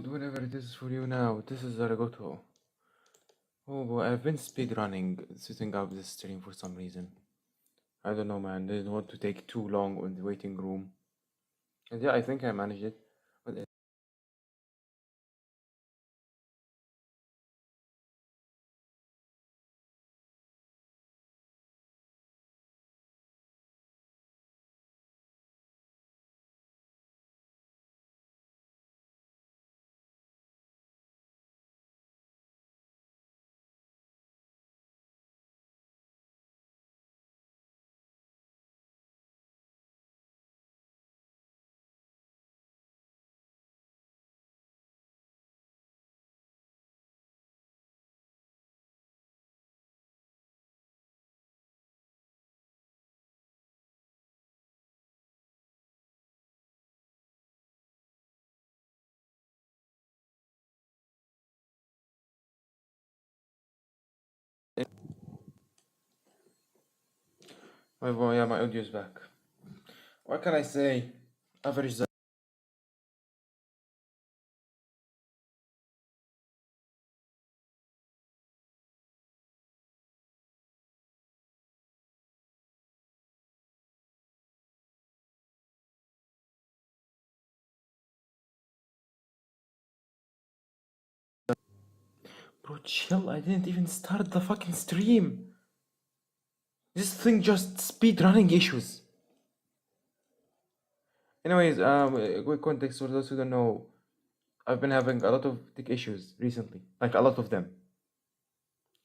load whenever it is for you now. This is Zaragoto. Oh boy, I've been speedrunning setting up this stream for some reason. I don't know, man. I didn't want to take too long in the waiting room. And yeah, I think I managed it. But my audio's back. What can I say? Average. Bro, chill. I didn't even start the fucking stream. This thing just speedrunning issues. Anyways, quick context for those who don't know. I've been having a lot of tech issues recently. Like a lot of them.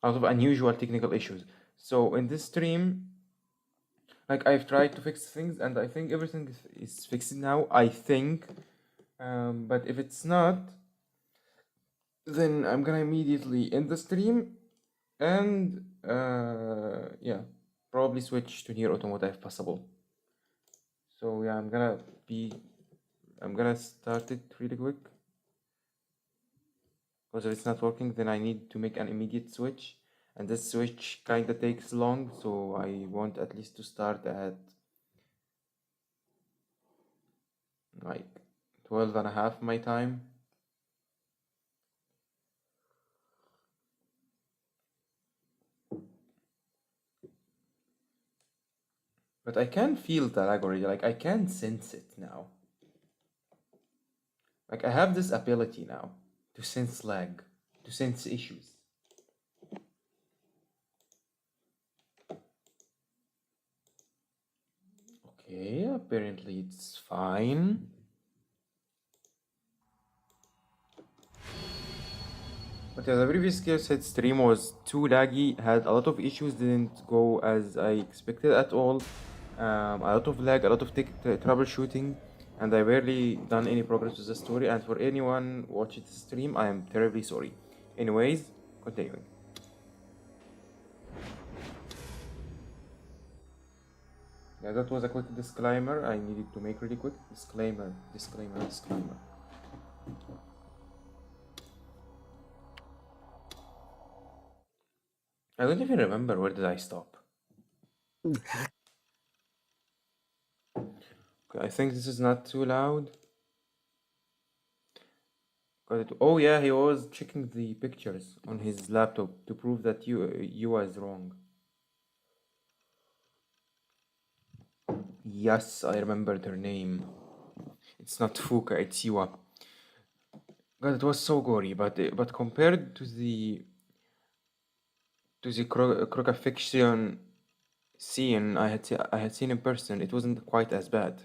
A lot of unusual technical issues. So in this stream, like I've tried to fix things and I think everything is fixed now, I think. But if it's not, then I'm gonna immediately end the stream and yeah, probably switch to near automotive if possible. So yeah, I'm gonna start it really quick. Because if it's not working, then I need to make an immediate switch. And this switch kinda takes long, so I want at least to start at like 12 and a half my time. But I can feel the lag already, like I can sense it now. Like I have this ability now to sense lag, to sense issues. Okay, apparently it's fine. But yeah, the previous skill set stream was too laggy, had a lot of issues, didn't go as I expected at all. A lot of lag, a lot of troubleshooting, and I barely done any progress with the story. And for anyone watching the stream, I am terribly sorry. Anyways, continuing. Yeah, that was a quick disclaimer I needed to make really quick. Disclaimer. I don't even remember where did I stop. Okay, I think this is not too loud. Oh yeah, he was checking the pictures on his laptop to prove that you was wrong. Yes, I remembered her name. It's not Fuka, it's Yua. God, it was so gory, but compared to the crucifixion scene I had seen in person, it wasn't quite as bad.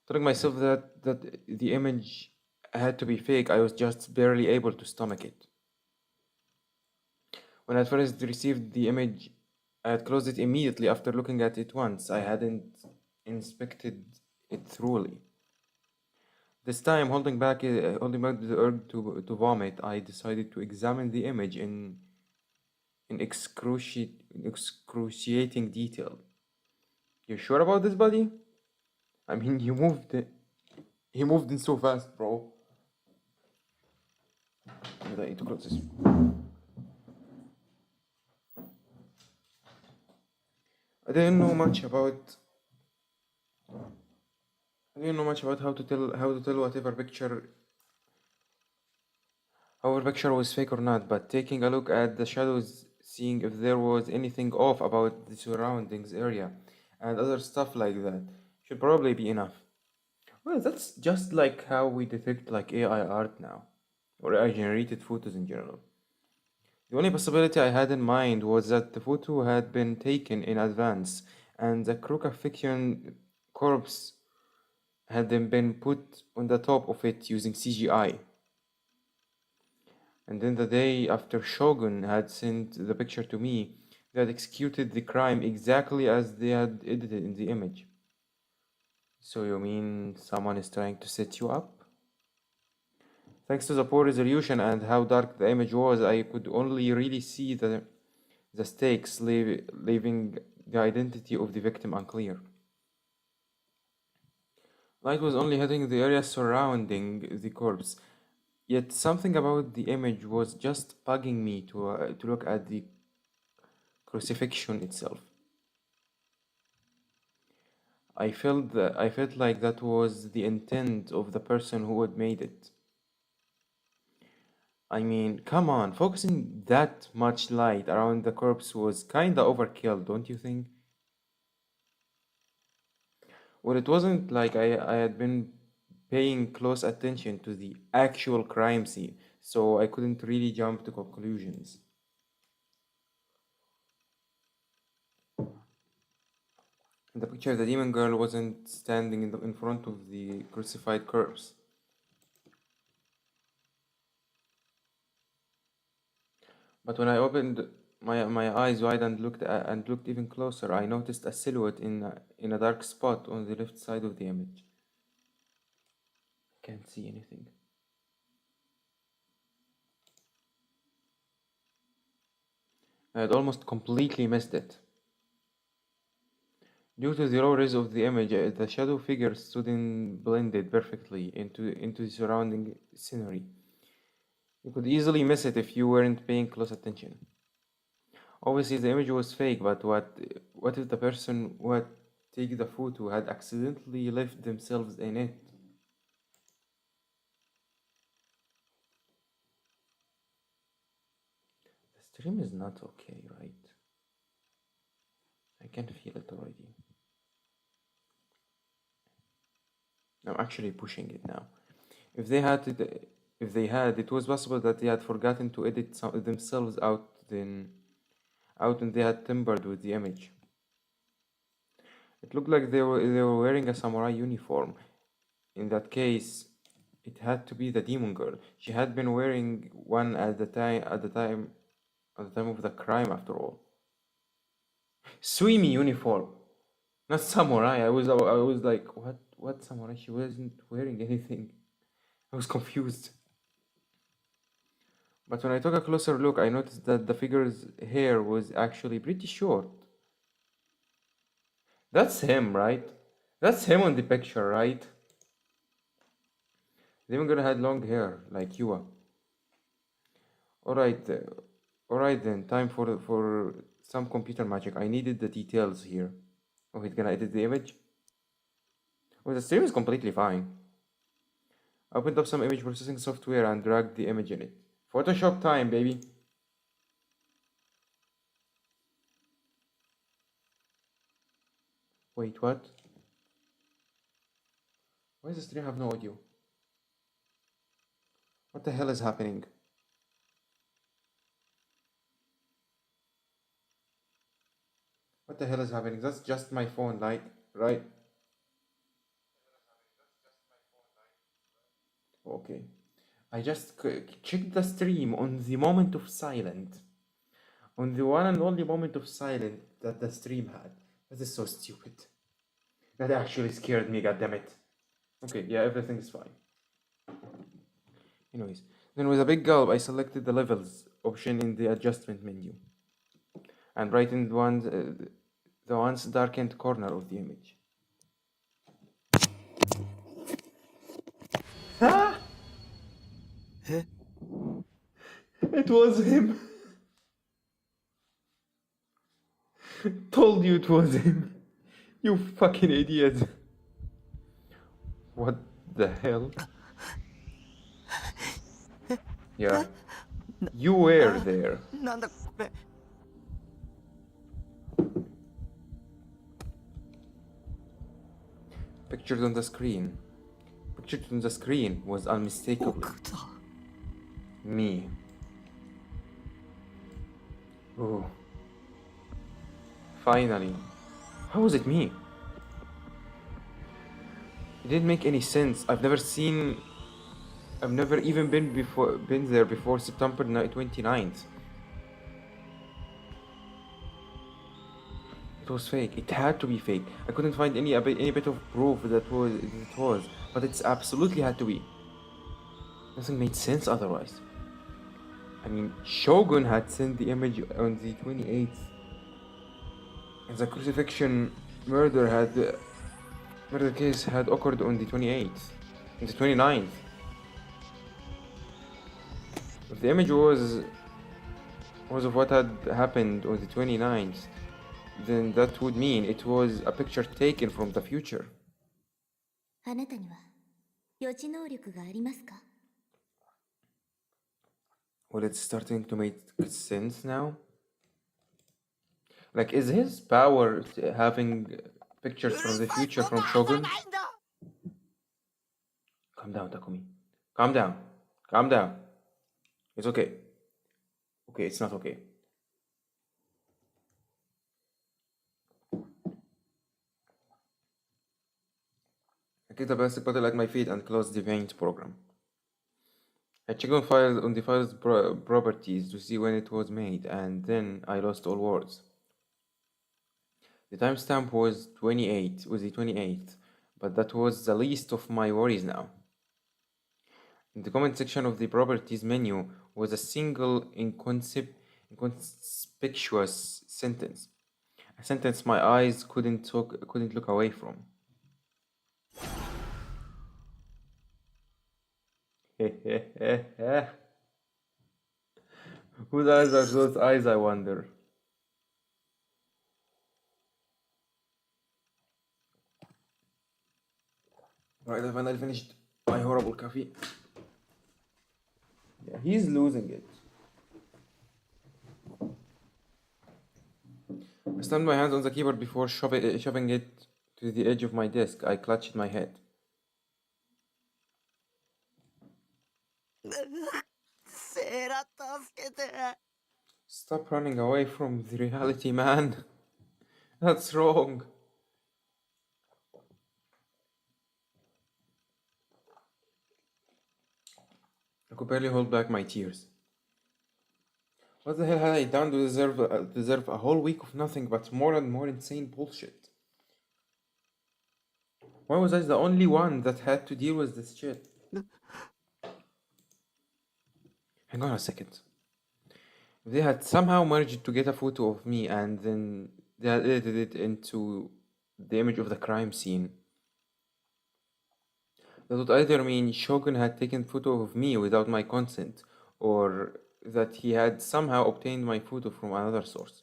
Telling myself that the image had to be fake, I was just barely able to stomach it. When I first received the image, I had closed it immediately after looking at it once. I hadn't inspected it thoroughly. This time, holding back the urge to vomit, I decided to examine the image in excruciating detail. You sure about this, buddy? I mean, he moved in so fast, bro. I need to close this. I didn't know much about how to tell whatever picture our picture was fake or not, but taking a look at the shadows, seeing if there was anything off about the surroundings area, and other stuff like that, should probably be enough. Well, that's just like how we detect like AI art now, or AI generated photos in general. The only possibility I had in mind was that the photo had been taken in advance, and the crucifixion corpse had then been put on the top of it using CGI. And then the day after Shogun had sent the picture to me, they had executed the crime exactly as they had edited in the image. So you mean someone is trying to set you up? Thanks to the poor resolution and how dark the image was, I could only really see the stakes, leaving the identity of the victim unclear. Light was only hitting the area surrounding the corpse, yet something about the image was just bugging me to look at the crucifixion itself. I felt like that was the intent of the person who had made it. I mean, come on, focusing that much light around the corpse was kinda overkill, don't you think? Well, it wasn't like I had been paying close attention to the actual crime scene, so I couldn't really jump to conclusions. In the picture, the demon girl wasn't standing in front of the crucified corpse. But when I opened my eyes wide and looked even closer, I noticed a silhouette in a dark spot on the left side of the image. I can't see anything. I had almost completely missed it. Due to the low res of the image, the shadow figure stood in blended perfectly into the surrounding scenery. You could easily miss it if you weren't paying close attention. Obviously, the image was fake, but what if the person who had taken the photo had accidentally left themselves in it? The stream is not okay, right? I can feel it already. I'm actually pushing it now. If they had it, if they had, it was possible that they had forgotten to edit themselves out and they had tampered with the image. It looked like they were wearing a samurai uniform. In that case, it had to be the demon girl. She had been wearing one at the time of the crime after all. Suimi uniform, not samurai. I was like, what samurai? She wasn't wearing anything. I was confused. But when I took a closer look, I noticed that the figure's hair was actually pretty short. That's him, right? That's him on the picture, right? The demon girl had long hair, like Yua. Alright, alright then, time for some computer magic. I needed the details here. Oh, he's gonna edit the image? Oh, the stream is completely fine. I opened up some image processing software and dragged the image in it. Photoshop time, baby. Wait, what? Why does the stream have no audio? What the hell is happening? What the hell is happening? That's just my phone, like, right? Okay. I just checked the stream on the moment of silence. On the one and only moment of silence that the stream had. That is so stupid. That actually scared me, goddammit. Okay, yeah, everything is fine. Anyways, then with a big gulp, I selected the levels option in the adjustment menu and brightened the once darkened corner of the image. Ah! It was him. Told you it was him. You fucking idiot. What the hell? Yeah. You were there. なんだこれ。 Pictured on the screen. Pictured on the screen was unmistakably 僕だ。 me. Oh. Finally. How was it me? It didn't make any sense. I've never even been there before September 29th. It was fake. It had to be fake. I couldn't find any bit of proof that it was, but it's absolutely had to be. Nothing made sense otherwise. I mean, Shogun had sent the image on the 28th, and the crucifixion murder case had occurred on the 28th, on the 29th. If the image was of what had happened on the 29th, then that would mean it was a picture taken from the future. あなたには予知能力がありますか？ Well, it's starting to make sense now. Like, is his power having pictures from the future from Shogun? Calm down, Takumi. Calm down. Calm down. It's okay. Okay, it's not okay. I kicked the plastic bottle at my feet and closed the paint program. I checked on the file's properties to see when it was made, and then I lost all words. The timestamp was the 28th, but that was the least of my worries now. In the comment section of the properties menu was a single inconspicuous sentence. A sentence my eyes couldn't look away from. Whose eyes are those eyes, I wonder? Right, I finally finished my horrible coffee. Yeah, he's losing it. I slammed my hands on the keyboard before shoving it to the edge of my desk. I clutched my head. セーラ助けて。 Stop running away from the reality, man. That's wrong. I could barely hold back my tears. What the hell had I done to deserve a whole week of nothing but more and more insane bullshit? Why was I the only one that had to deal with this shit? Hang on a second. They had somehow managed to get a photo of me and then they had edited it into the image of the crime scene. That would either mean Shogun had taken photo of me without my consent, or that he had somehow obtained my photo from another source.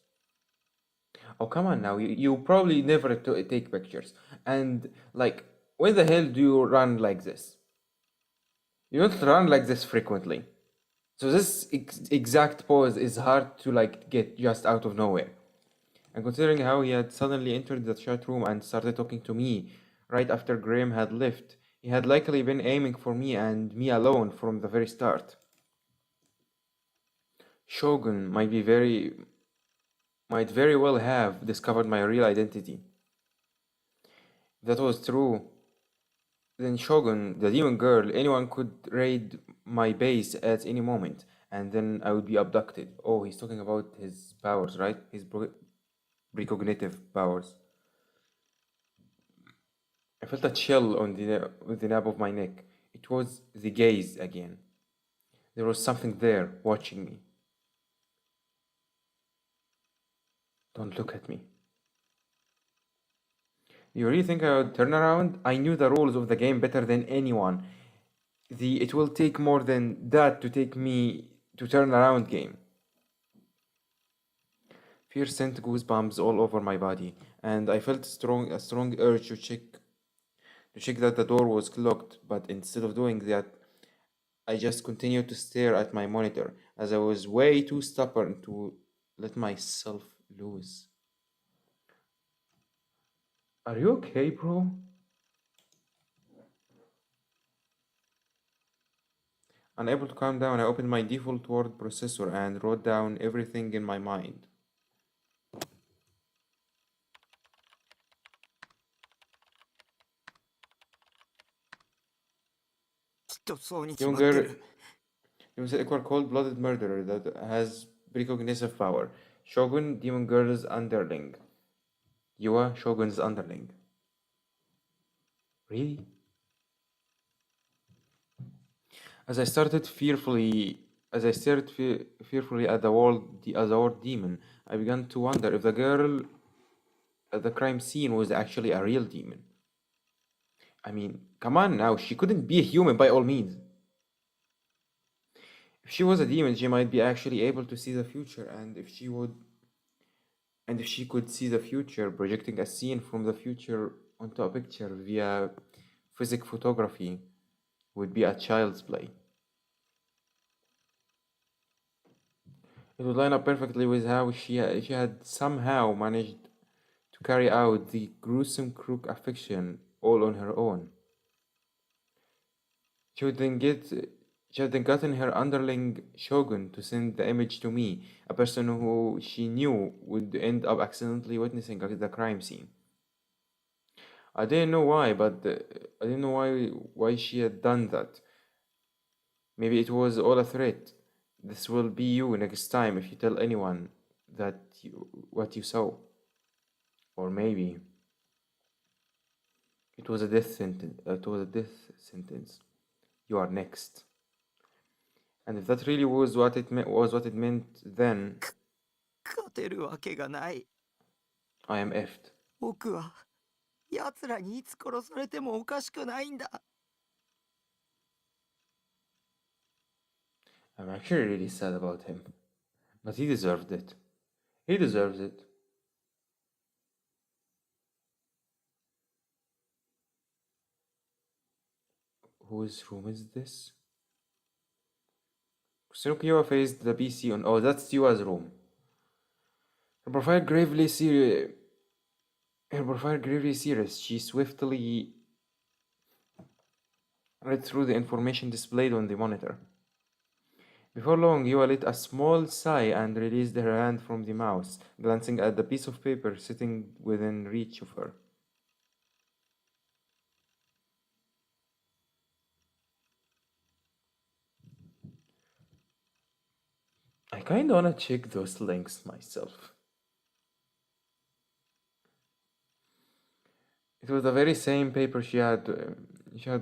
Oh, come on now, you probably never take pictures. And, like, when the hell do you run like this? You don't run like this frequently. So this exact pose is hard to, like, get just out of nowhere. And considering how he had suddenly entered the chat room and started talking to me right after Graham had left, he had likely been aiming for me and me alone from the very start. Shogun might very well have discovered my real identity. If that was true, then Shogun, the demon girl, anyone could raid my base at any moment, and then I would be abducted. Oh, he's talking about his powers, right? His precognitive powers. I felt a chill on the nape of my neck. It was the gaze again. There was something there watching me. Don't look at me. You really think I would turn around? I knew the rules of the game better than anyone. It will take more than that to take me to turn around game. Fear sent goosebumps all over my body, and I felt a strong urge to check that the door was locked, but instead of doing that, I just continued to stare at my monitor as I was way too stubborn to let myself loose. Are you okay, bro? Unable to calm down, I opened my default word processor and wrote down everything in my mind. きっとそうに決 Young まって girl, る。 demon said equal cold-blooded murderer that has precognitive power. Shogun, demon girl's underling. Yua, Shogun's underling. Really? As I started fearfully, as I stared fearfully at the word demon, I began to wonder if the girl at the crime scene was actually a real demon. I mean, come on now, she couldn't be a human by all means. If she was a demon, she might be actually able to see the future, and if she could see the future, projecting a scene from the future onto a picture via physic photography would be a child's play. It would line up perfectly with how she had somehow managed to carry out the gruesome crook affliction all on her own. She would then get she had then gotten her underling shogun to send the image to me, a person who she knew would end up accidentally witnessing the crime scene. I didn't know why, but I didn't know why she had done that. Maybe it was all a threat. This will be you next time if you tell anyone what you saw. Or maybe it was a death sentence. It was a death sentence. You are next. And if that really was what it meant, then 勝てるわけがない。 I am effed. 僕は奴らにいつ殺されてもおかしくないんだ。 I'm actually really sad about him. But he deserved it. He deserves it. Whose room is this? Sunokiwa faced the PC on. Oh, that's Yua's room. Her profile gravely serious. Her profile gravely serious. She swiftly read through the information displayed on the monitor. Before long, Yua lit a small sigh and released her hand from the mouse, glancing at the piece of paper sitting within reach of her. I kinda wanna check those links myself. It was the very same paper she had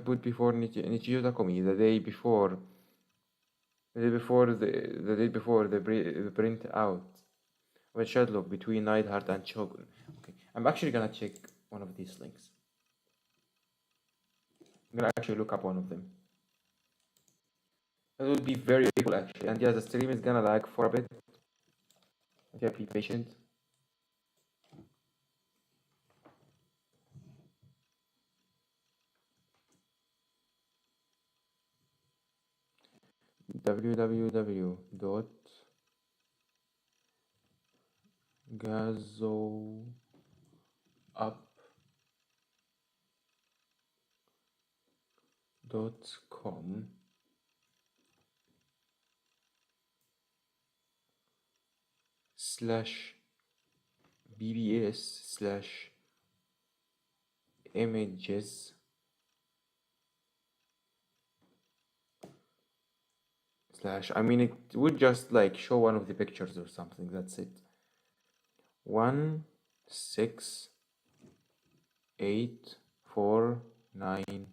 put before Nichijou Takumi the day before the print out of a Shadlock between Neidhart and Shogun. Okay, I'm actually gonna check one of these links. I'm gonna actually look up one of them. That would be very cool actually. And yeah, the stream is gonna lag for a bit. Okay, be patient. www.gazoup.com slash /BBS slash images slash, I mean, it would just like show one of the pictures or something. That's it. 16849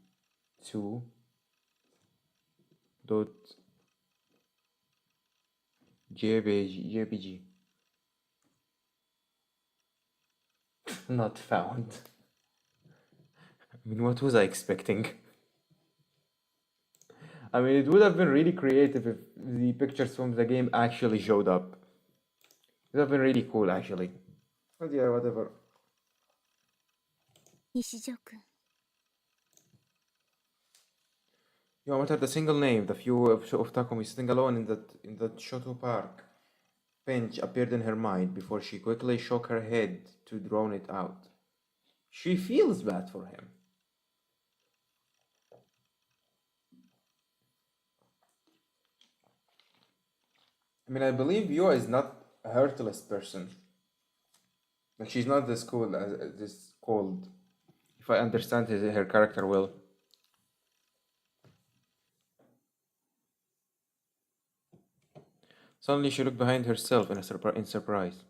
dot jpg not found. I mean, what was I expecting? I mean, it would have been really creative if the pictures from the game actually showed up. It would have been really cool, actually. But yeah, whatever. 西条くん You uttered a single name. The view of Takumi sitting alone in that Shoto Park bench appeared in her mind before she quickly shook her head to drown it out. She feels bad for him. I mean, I believe Yua is not a heartless person. Like she's not this cold as this cold. If I understand her character well. Suddenly she looked behind herself in surprise.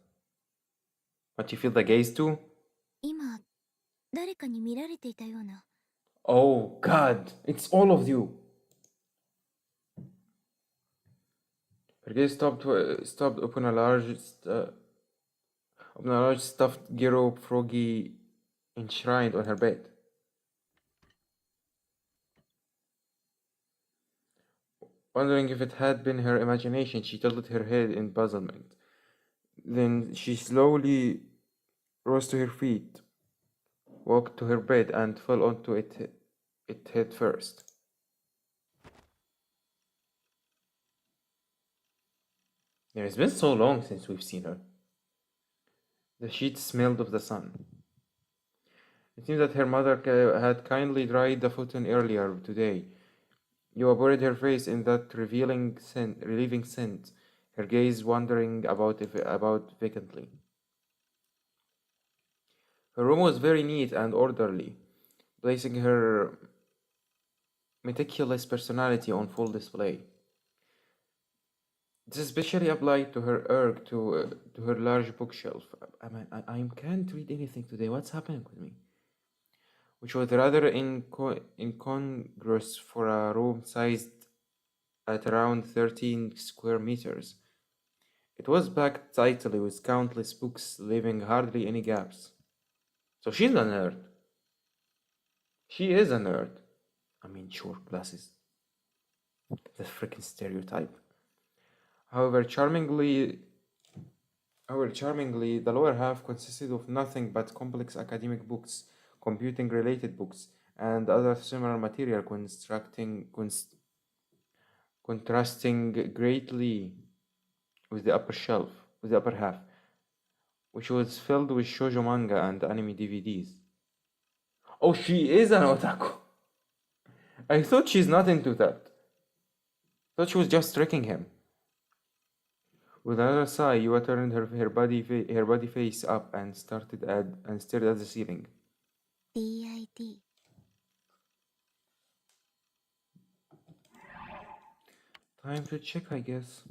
But you feel the gaze too? 今誰かに見られていたような。 Oh God! It's all of you. Her gaze stopped upon a large stuffed gyro froggy enshrined on her bed. Wondering if it had been her imagination, she tilted her head in puzzlement. Then she slowly rose to her feet, walked to her bed, and fell onto it head first. It has been so long since we've seen her. The sheets smelled of the sun. It seemed that her mother had kindly dried the futon earlier today. You buried her face in that relieving scent, her gaze wandering about vacantly. Her room was very neat and orderly, placing her meticulous personality on full display. This especially applied to her to her large bookshelf. I can't read anything today. What's happening with me? Which was rather incongruous for a room sized at around 13 square meters. It was packed tightly with countless books, leaving hardly any gaps. So she's a nerd. She is a nerd. I mean, sure, glasses. The freaking stereotype. However, charmingly, the lower half consisted of nothing but complex academic books, computing-related books, and other similar material contrasting greatly with the upper half, which was filled with shoujo manga and anime DVDs. Oh, she is an otaku. I thought she's not into that. Thought she was just tricking him. With another sigh, Yua turned her body face up and stared at the ceiling. DID。 Time to check, I guess.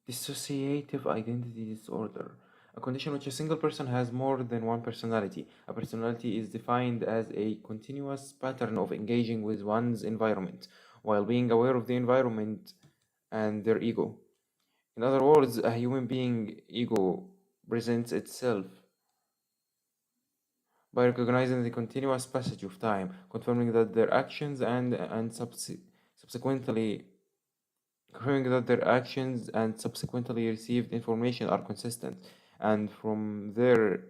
Dissociative identity disorder. A condition in which a single person has more than one personality. A personality is defined as a continuous pattern of engaging with one's environment, while being aware of the environment and their ego. In other words, a human being ego presents itself by recognizing the continuous passage of time, confirming that their actions and subsequently confirming that their actions and subsequently received information are consistent, and from there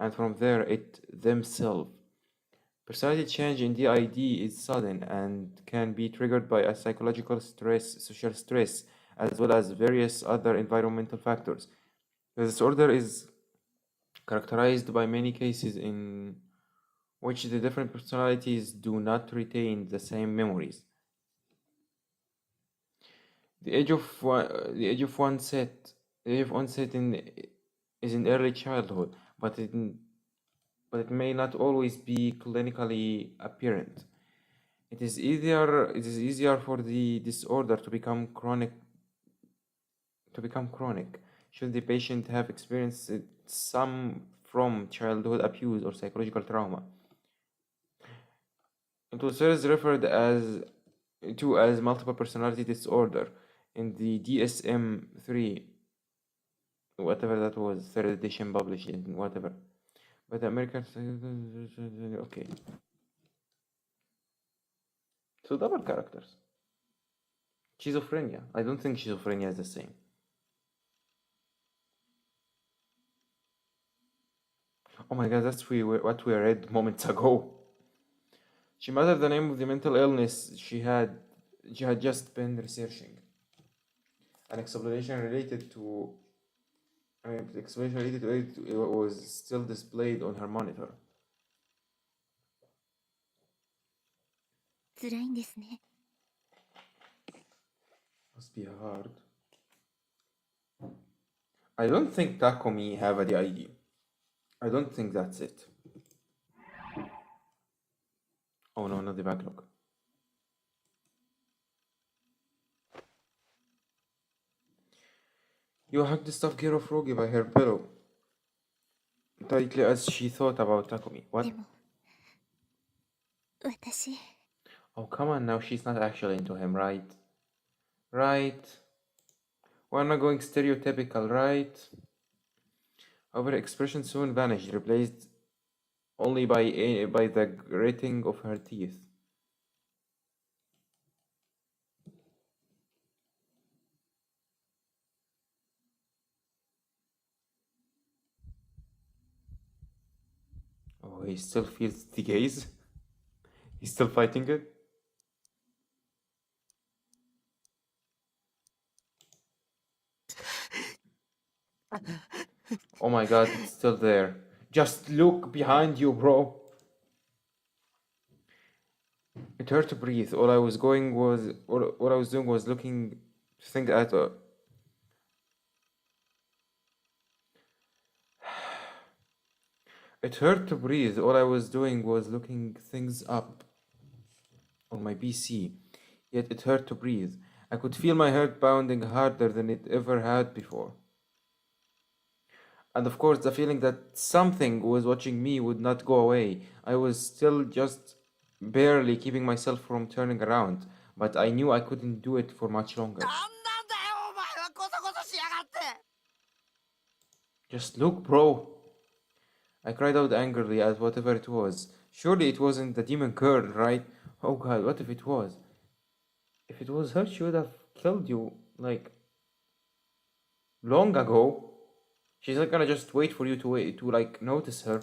it themselves. Personality change in DID is sudden and can be triggered by a psychological stress, social stress, as well as various other environmental factors. The disorder is characterized by many cases in which the different personalities do not retain the same memories. The age of onset is in early childhood, but it may not always be clinically apparent. It is easier for the disorder to become chronic should the patient have experienced some from childhood abuse or psychological trauma. It was first referred to as multiple personality disorder in the DSM-3, whatever that was, third edition published in whatever. But the American, okay. So double characters. Schizophrenia. I don't think schizophrenia is the same. Oh my god, that's what we read moments ago. She muttered the name of the mental illness she had just been researching. An explanation related to the explanation related to it was still displayed on her monitor. 辛いんですね。 Must be hard. I don't think Takumi have a DID. I don't think that's it. Oh no, not the backlog. You hugged the stuffed girl Froggy by her pillow. Tightly as she thought about Takumi. What? でも私 Oh, come on now, she's not actually into him, right? Right. We're not going stereotypical, right? Our expression soon vanished, replaced only by the gritting of her teeth. Oh, he still feels the gaze? He's still fighting it? Oh my god, it's still there. Just look behind you, bro. It hurt to breathe. All I was doing was looking to think at It hurt to breathe. All I was doing was looking things up on my PC. Yet it hurt to breathe. I could feel my heart pounding harder than it ever had before. And of course, the feeling that something was watching me would not go away. I was still just barely keeping myself from turning around, but I knew I couldn't do it for much longer. なんなんだよお前はコソコソしやがって Just look, bro. I cried out angrily at whatever it was. Surely it wasn't the demon girl, right? Oh god, what if it was? If it was her, she would have killed you, like, long ago. She's not gonna just wait for you to like notice her.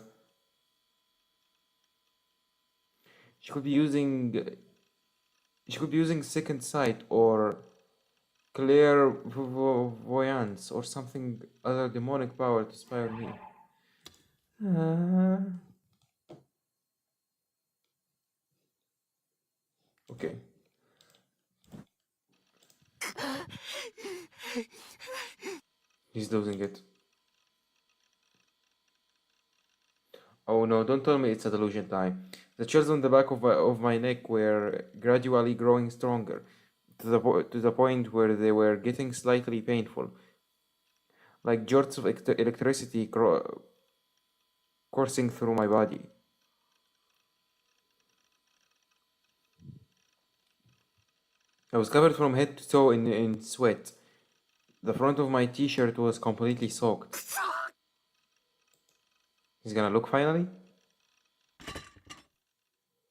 She could be using second sight or clairvoyance or something other demonic power to spy on me. Okay. He's losing it. Oh no, don't tell me it's a delusion time. The chills on the back of my neck were gradually growing stronger, to the point where they were getting slightly painful, like jolts of electricity coursing through my body. I was covered from head to toe in sweat. The front of my t-shirt was completely soaked. He's gonna look finally?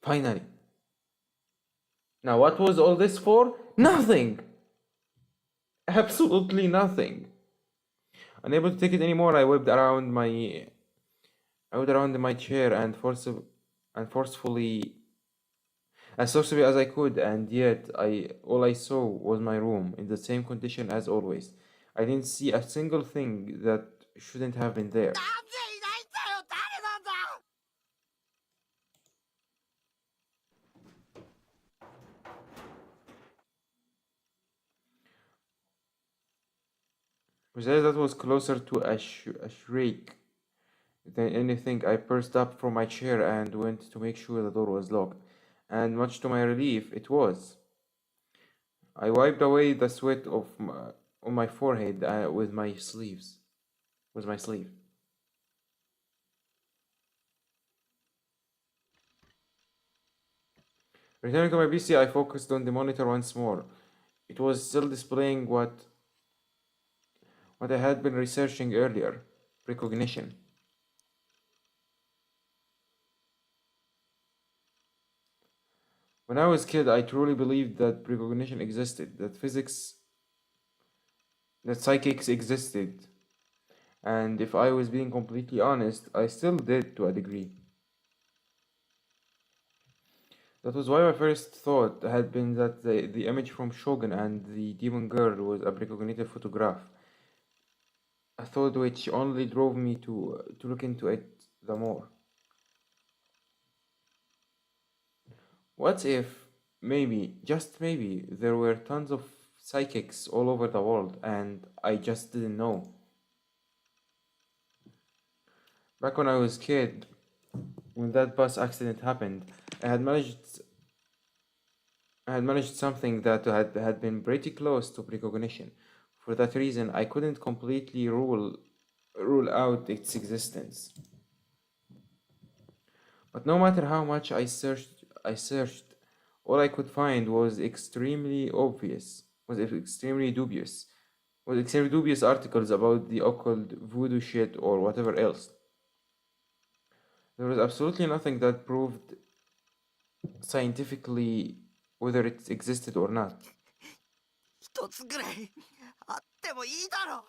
Finally. Now what was all this for? Nothing! Absolutely nothing. Unable to take it anymore, I whipped around my chair and forcefully as forcibly as I could, and yet all I saw was my room in the same condition as always. I didn't see a single thing that shouldn't have been there. なんでいないんだよ誰なんだ Besides, that was closer to a shriek than anything. I burst up from my chair and went to make sure the door was locked, and much to my relief, it was. I wiped away the sweat on my forehead with my sleeves. With my sleeve. Returning to my PC, I focused on the monitor once more. It was still displaying what I had been researching earlier: precognition. When I was a kid, I truly believed that precognition existed, that psychics existed, And if I was being completely honest, I still did to a degree. That was why my first thought had been that the image from Shogun and the demon girl was a precognitive photograph, a thought which only drove me to look into it the more. What if, maybe, just maybe, there were tons of psychics all over the world and I just didn't know? Back when I was a kid, when that bus accident happened, I had managed I had managed something that had been pretty close to precognition. For that reason, I couldn't completely rule out its existence. But no matter how much I searched, all I could find was extremely dubious, was extremely dubious articles about the occult voodoo shit or whatever else. There was absolutely nothing that proved scientifically whether it existed or not. 一つぐらいあってもいいだろう。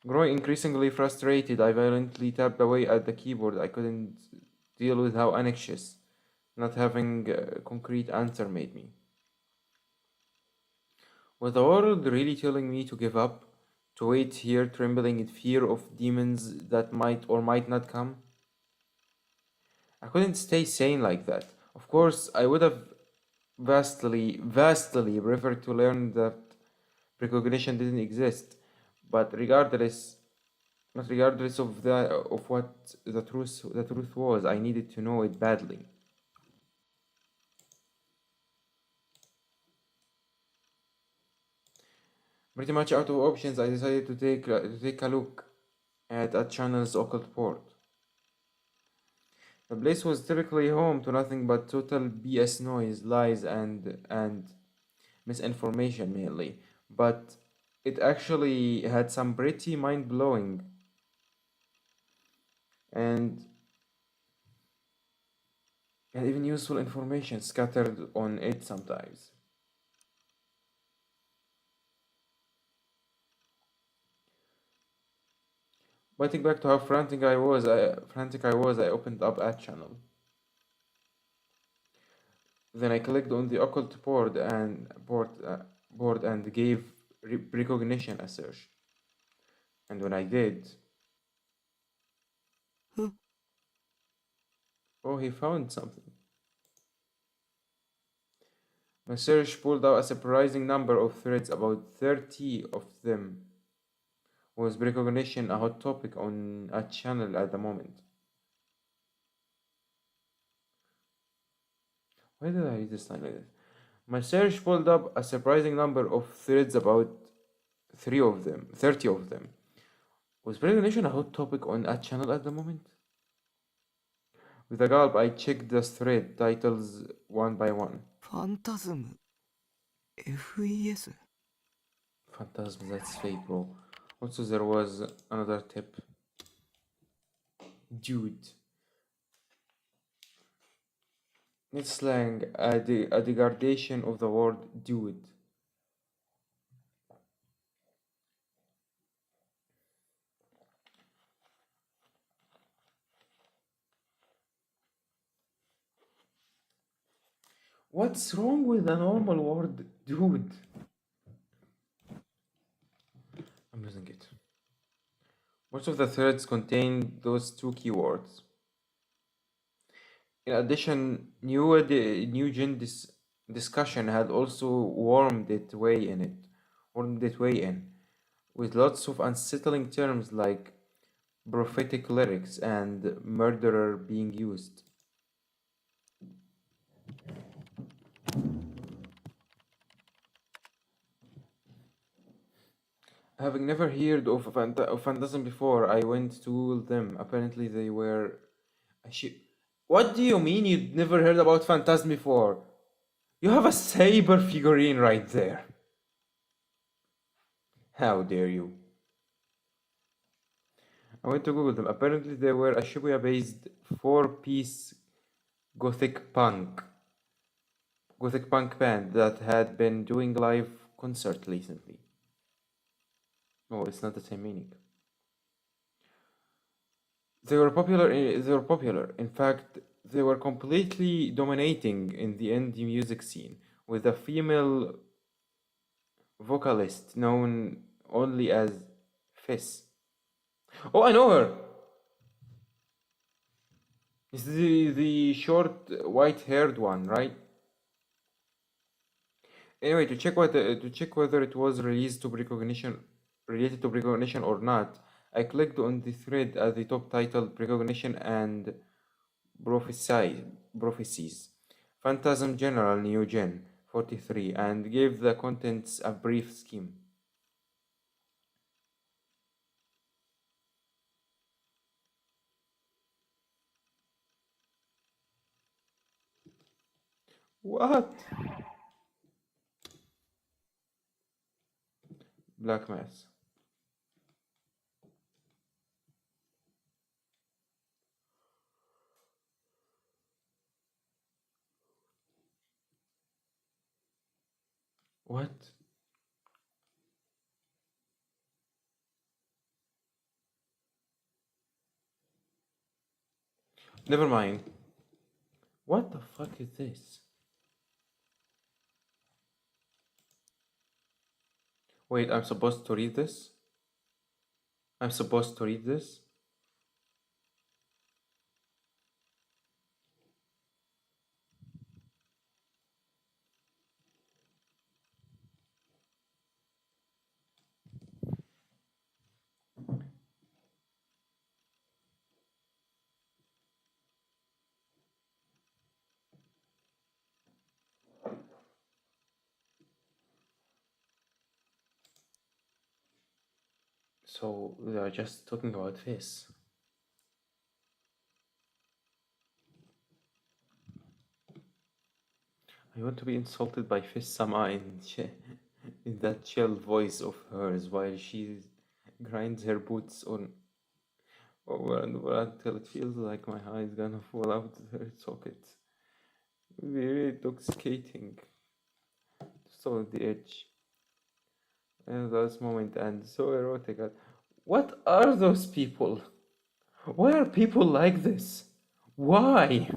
Growing increasingly frustrated, I violently tapped away at the keyboard. I couldn't deal with how anxious not having a concrete answer made me. Was the world really telling me to give up? To wait here, trembling in fear of demons that might or might not come? I couldn't stay sane like that. Of course, I would have vastly preferred to learn that precognition didn't exist, but regardless of what the truth was, I needed to know it badly. Pretty much out of options, I decided to take a look at a channel's occult port. The place was typically home to nothing but total BS noise, lies, and misinformation mainly, but it actually had some pretty mind-blowing and even useful information scattered on it sometimes. Getting back to how frantic I was, I opened up a channel. Then I clicked on the occult board and gave recognition a search. And when I did, oh, he found something. My search pulled out a surprising number of threads. About 30 of them was recognition a hot topic on a channel at the moment. Why did I read this line like this? My search pulled up a surprising number of threads, about 30 of them. Was recognition a hot topic on a channel at the moment? With a gulp, I checked the thread titles one by one. ファンタズム FES Phantasm, that's fake, bro. Also, there was another tip. Dude. It's slang, a degradation of the word dude. What's wrong with the normal word dude? I'm losing it. Most of the threads contain those two keywords. In addition, new gen discussion had also wormed its way in, with lots of unsettling terms like prophetic lyrics and murderer being used. Having never heard of Phantasm before, I went to Google them. Apparently, they were a shit. What do you mean you'd never heard about Phantasm before? You have a saber figurine right there. How dare you? I went to Google them. Apparently, they were a Shibuya-based four-piece gothic Gothic punk band that had been doing live concert recently. No, it's not the same meaning. They were popular. They were popular. In fact, they were completely dominating in the indie music scene, with a female vocalist known only as Fizz. Oh, I know her. It's the short white-haired one, right? Anyway, to check whether it was released to Precognition related to Precognition or not, I clicked on the thread at the top titled Precognition and Prophecies, Phantasm General New Gen 43, and gave the contents a brief scheme. What? Black Mass. What? Never mind. What the fuck is this? Wait, I'm supposed to read this? I'm supposed to read this? So they are just talking about this. I want to be insulted by Fish Sama in that chill voice of hers while she grinds her boots on over and over until it feels like my eye is gonna fall out of her socket. Very intoxicating. So on the edge. And last moment and so erotic. What are those people? Why are people like this? Why?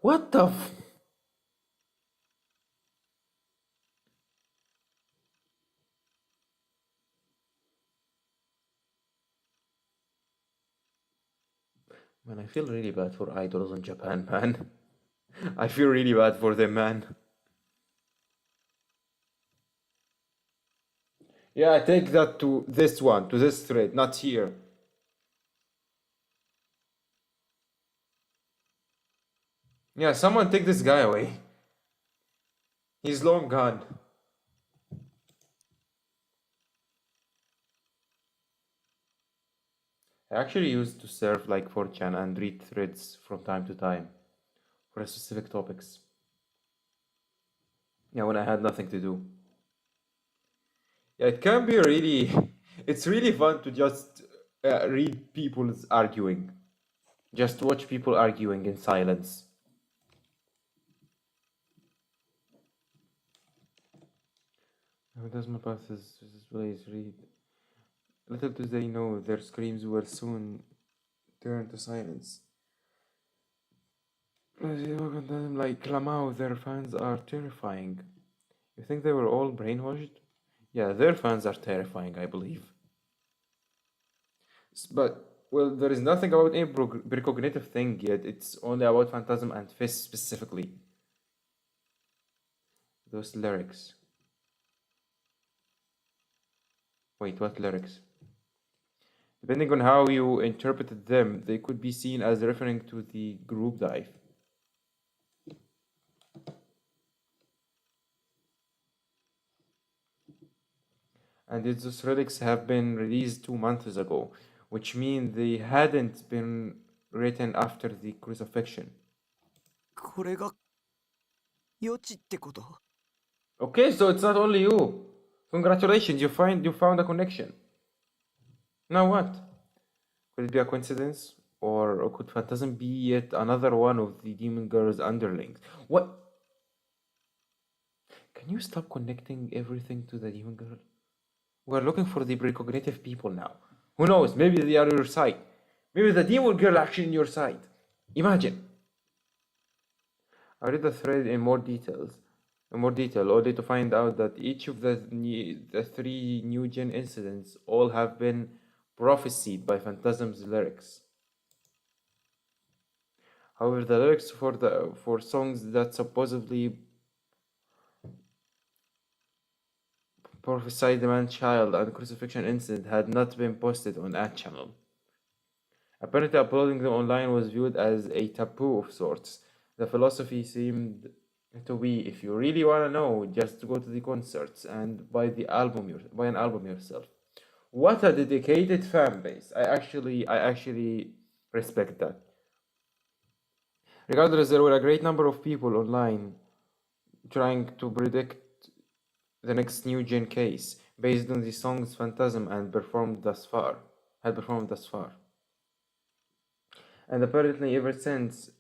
What the Man, I feel really bad for idols in Japan, man. I feel really bad for them, man. Yeah, take that to this one, to this thread, not here. Yeah, someone take this guy away. He's long gone. I actually used to surf like 4chan and read threads from time to time for specific topics. Yeah, when I had nothing to do. Yeah, it can be really. It's really fun to just read people's arguing. Just watch people arguing in silence. How does my path this place read? Little do they know their screams will soon turn to silence. Like Lamau, their fans are terrifying. You think they were all brainwashed? Yeah, their fans are terrifying, I believe. But, well, there is nothing about any precognitive thing yet. It's only about Phantasm and Fist specifically. Those lyrics. Wait, what lyrics? Depending on how you interpreted them, they could be seen as referring to the group dive. And those relics have been released 2 months ago, which means they hadn't been written after the crucifixion. これが余地ってこと？ Okay, so it's not only you. Congratulations, you found a connection. Now what? Could it be a coincidence? Or could Phantasm be yet another one of the Demon Girl's underlings? What? Can you stop connecting everything to the Demon Girl? We're looking for the precognitive people now. Who knows? Maybe they are on your side. Maybe the Demon Girl actually on your side. Imagine. I read the thread in more detail, only to find out that each of the three new gen incidents all have been prophesied by Phantasm's lyrics. However, the lyrics for songs that supposedly prophesied the man-child and crucifixion incident had not been posted on that channel. Apparently, uploading them online was viewed as a taboo of sorts. The philosophy seemed to be, if you really want to know, just go to the concerts and buy an album yourself. What a dedicated fan base! I actually respect that. Regardless, there were a great number of people online trying to predict the next new gen case based on the songs Phantasm had performed thus far. And apparently, ever since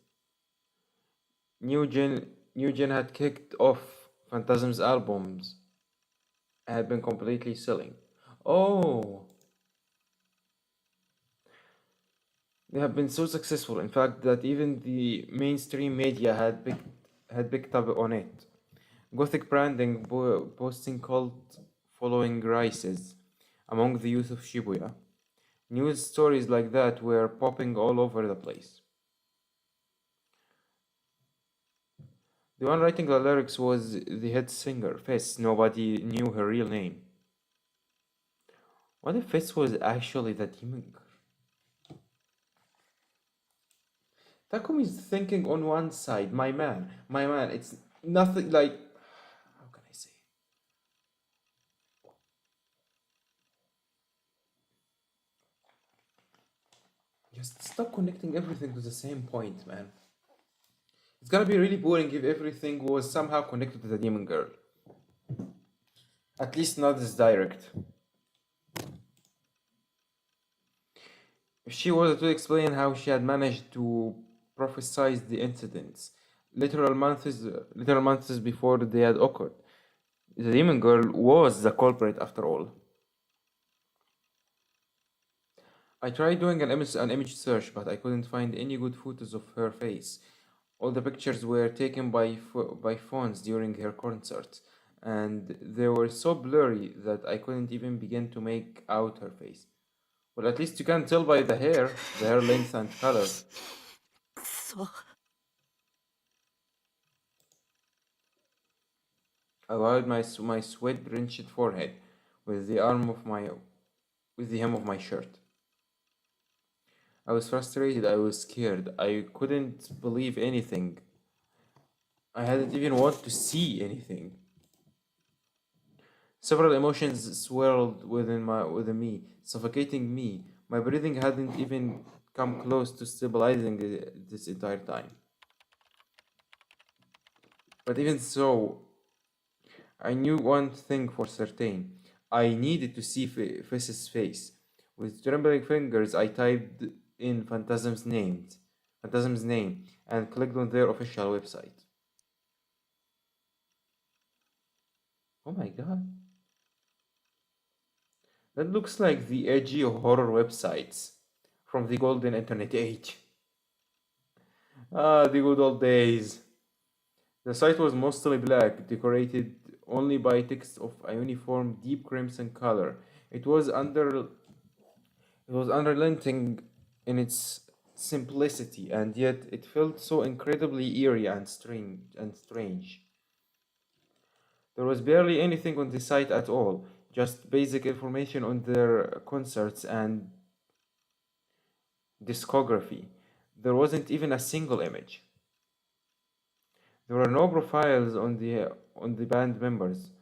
New Gen had kicked off, Phantasm's albums had been completely selling. Oh, they have been so successful, in fact, that even the mainstream media had picked up on it. Gothic branding boasting cult following rises among the youth of Shibuya. News stories like that were popping all over the place. The one writing the lyrics was the head singer, Fess. Nobody knew her real name. What if Fess was actually the demon girl? Takumi is thinking on one side, my man, it's nothing like. How can I say? Just stop connecting everything to the same point, man. It's gonna be really boring if everything was somehow connected to the demon girl. At least not as direct. If she was to explain how she had managed to prophesize the incidents literal months before they had occurred, the demon girl was the culprit after all. I tried doing an image search, but I couldn't find any good photos of her face. All the pictures were taken by phones during her concerts, and they were so blurry that I couldn't even begin to make out her face. Well, at least you can tell by the hair length and color. くそ。 I wiped my sweat-drenched forehead with the hem of my shirt. I was frustrated, I was scared, I couldn't believe anything. I hadn't even wanted to see anything. Several emotions swirled within me, suffocating me. My breathing hadn't even come close to stabilizing this entire time. But even so, I knew one thing for certain. I needed to see Fess's face. With trembling fingers, I typed in Phantasm's name, and clicked on their official website. Oh my god. That looks like the edgy horror websites from the golden internet age. Ah, the good old days. The site was mostly black, decorated only by text of a uniform deep crimson color. It was unrelenting in its simplicity, and yet it felt so incredibly eerie and strange. There was barely anything on the site at all, just basic information on their concerts and discography. There wasn't even a single image. There were no profiles on the band members,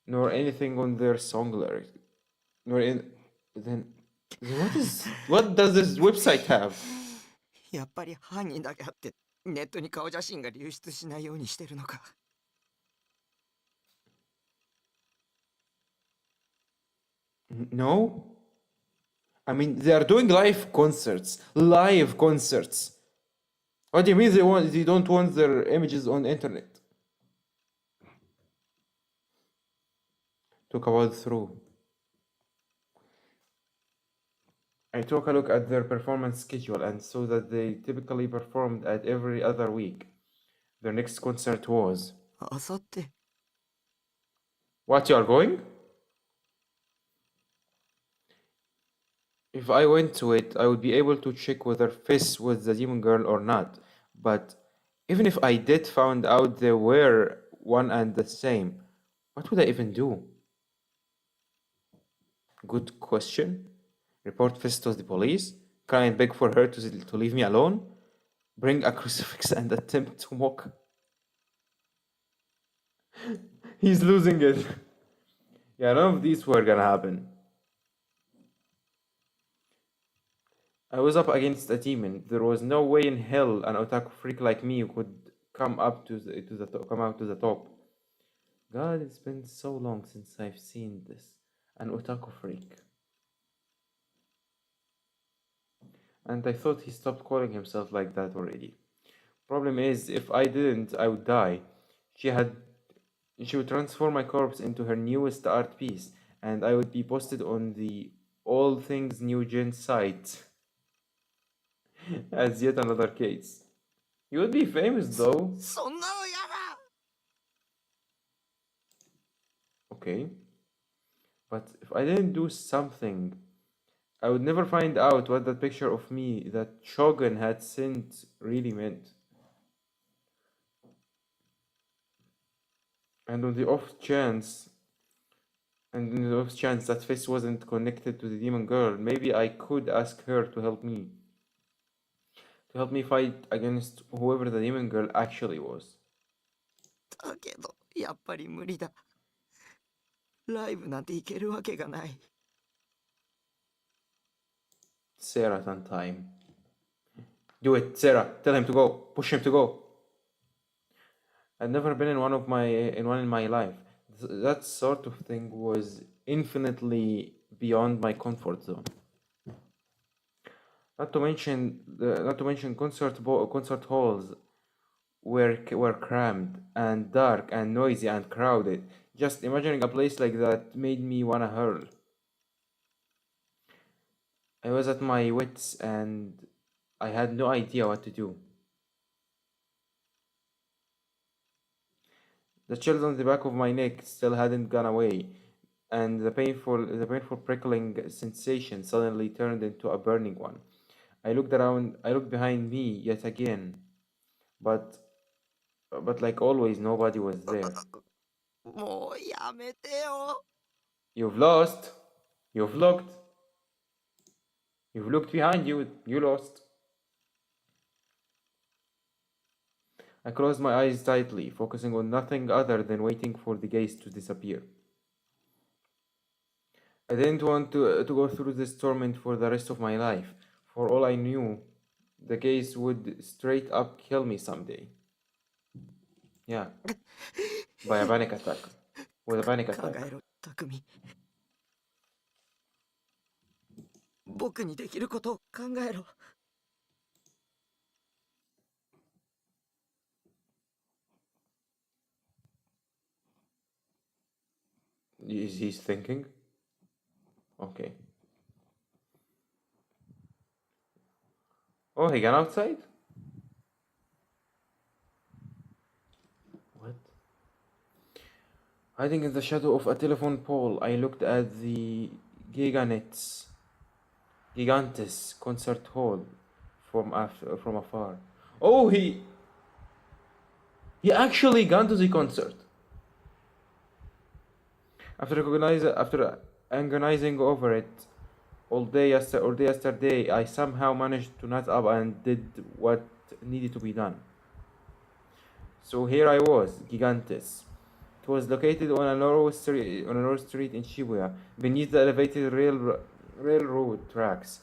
nor anything on their song lyrics. Nor in then what does this website have? やっぱり犯人だけあってネットに顔写真が流出しないようにしてるのか。 No? I mean, they are doing live concerts. Live concerts. What do you mean they don't want their images on the internet? Talk about through. I took a look at their performance schedule and saw that they typically performed at every other week. Their next concert was. あさって What, you are going? If I went to it, I would be able to check whether Fizz was the demon girl or not. But even if I did found out they were one and the same, what would I even do? Good question. Report Fizz to the police? Try and beg for her to leave me alone? Bring a crucifix and attempt to mock? He's losing it. Yeah, none of these were gonna happen. I was up against a demon. There was no way in hell an otaku freak like me could come up come out to the top. God, it's been so long since I've seen this. An otaku freak. And I thought he stopped calling himself like that already. Problem is, if I didn't, I would die. She would transform my corpse into her newest art piece, and I would be posted on the All Things New Gen site as yet another case. You would be famous though. そんなのやだ Okay. But if I didn't do something, I would never find out what that picture of me that Shogun had sent really meant. And on the off chance that Fist wasn't connected to the demon girl, maybe I could ask her to help me. To help me fight against whoever the demon girl actually was. だけどやっぱり無理だライブなんて行けるわけがない Sarah on time. Do it, Sarah. Tell him to go. Push him to go. I'd never been in one in my life. That sort of thing was infinitely beyond my comfort zone. Not to mention concert halls were crammed and dark and noisy and crowded. Just imagining a place like that made me wanna hurl. I was at my wits and I had no idea what to do. The chills on the back of my neck still hadn't gone away, and the painful prickling sensation suddenly turned into a burning one. I looked behind me yet again, but like always, nobody was there. もうやめてよ You've lost. You've looked. You've looked behind you. You lost. I closed my eyes tightly, focusing on nothing other than waiting for the gaze to disappear. I didn't want to go through this torment for the rest of my life. For all I knew, the gaze would straight up kill me someday. Yeah. By a panic attack. With a panic 考 attack. えろ匠僕にできることを考えろ He's thinking? Okay. Oh, he got outside? What? Hiding in the shadow of a telephone pole, I looked at the Gigantes concert hall from afar. Oh, he actually gone to the concert. After agonizing over it all day yesterday, I somehow managed to nut up and did what needed to be done. So here I was, Gigantes. It was located on a narrow street in Shibuya, beneath the elevated railroad tracks.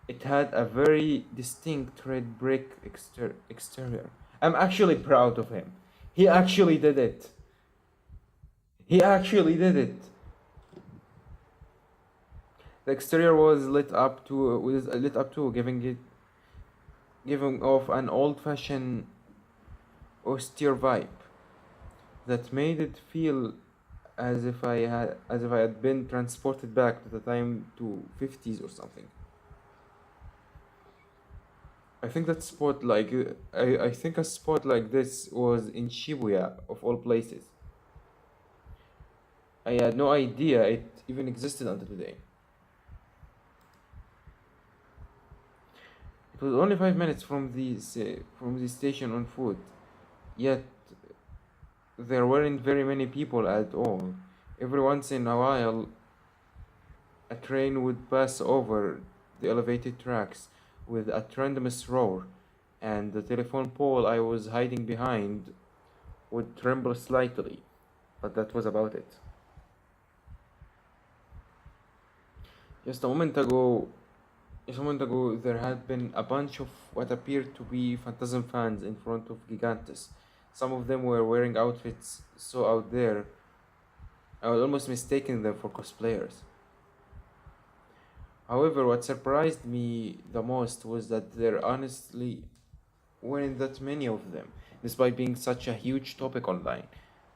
It had a very distinct red brick exterior. I'm actually proud of him. He actually did it. The exterior was lit up too, giving off an old-fashioned austere vibe that made it feel as if I had been transported back to the time to 50s or something. I think a spot like this was in Shibuya of all places. I had no idea it even existed until today. It was only 5 minutes from the station on foot, yet there weren't very many people at all. Every once in a while, a train would pass over the elevated tracks with a tremendous roar, and the telephone pole I was hiding behind would tremble slightly, but that was about it. Just a moment ago, there had been a bunch of what appeared to be Phantasm fans in front of Gigantes. Some of them were wearing outfits so out there, I was almost mistaking them for cosplayers. However, what surprised me the most was that there honestly weren't that many of them, despite being such a huge topic online.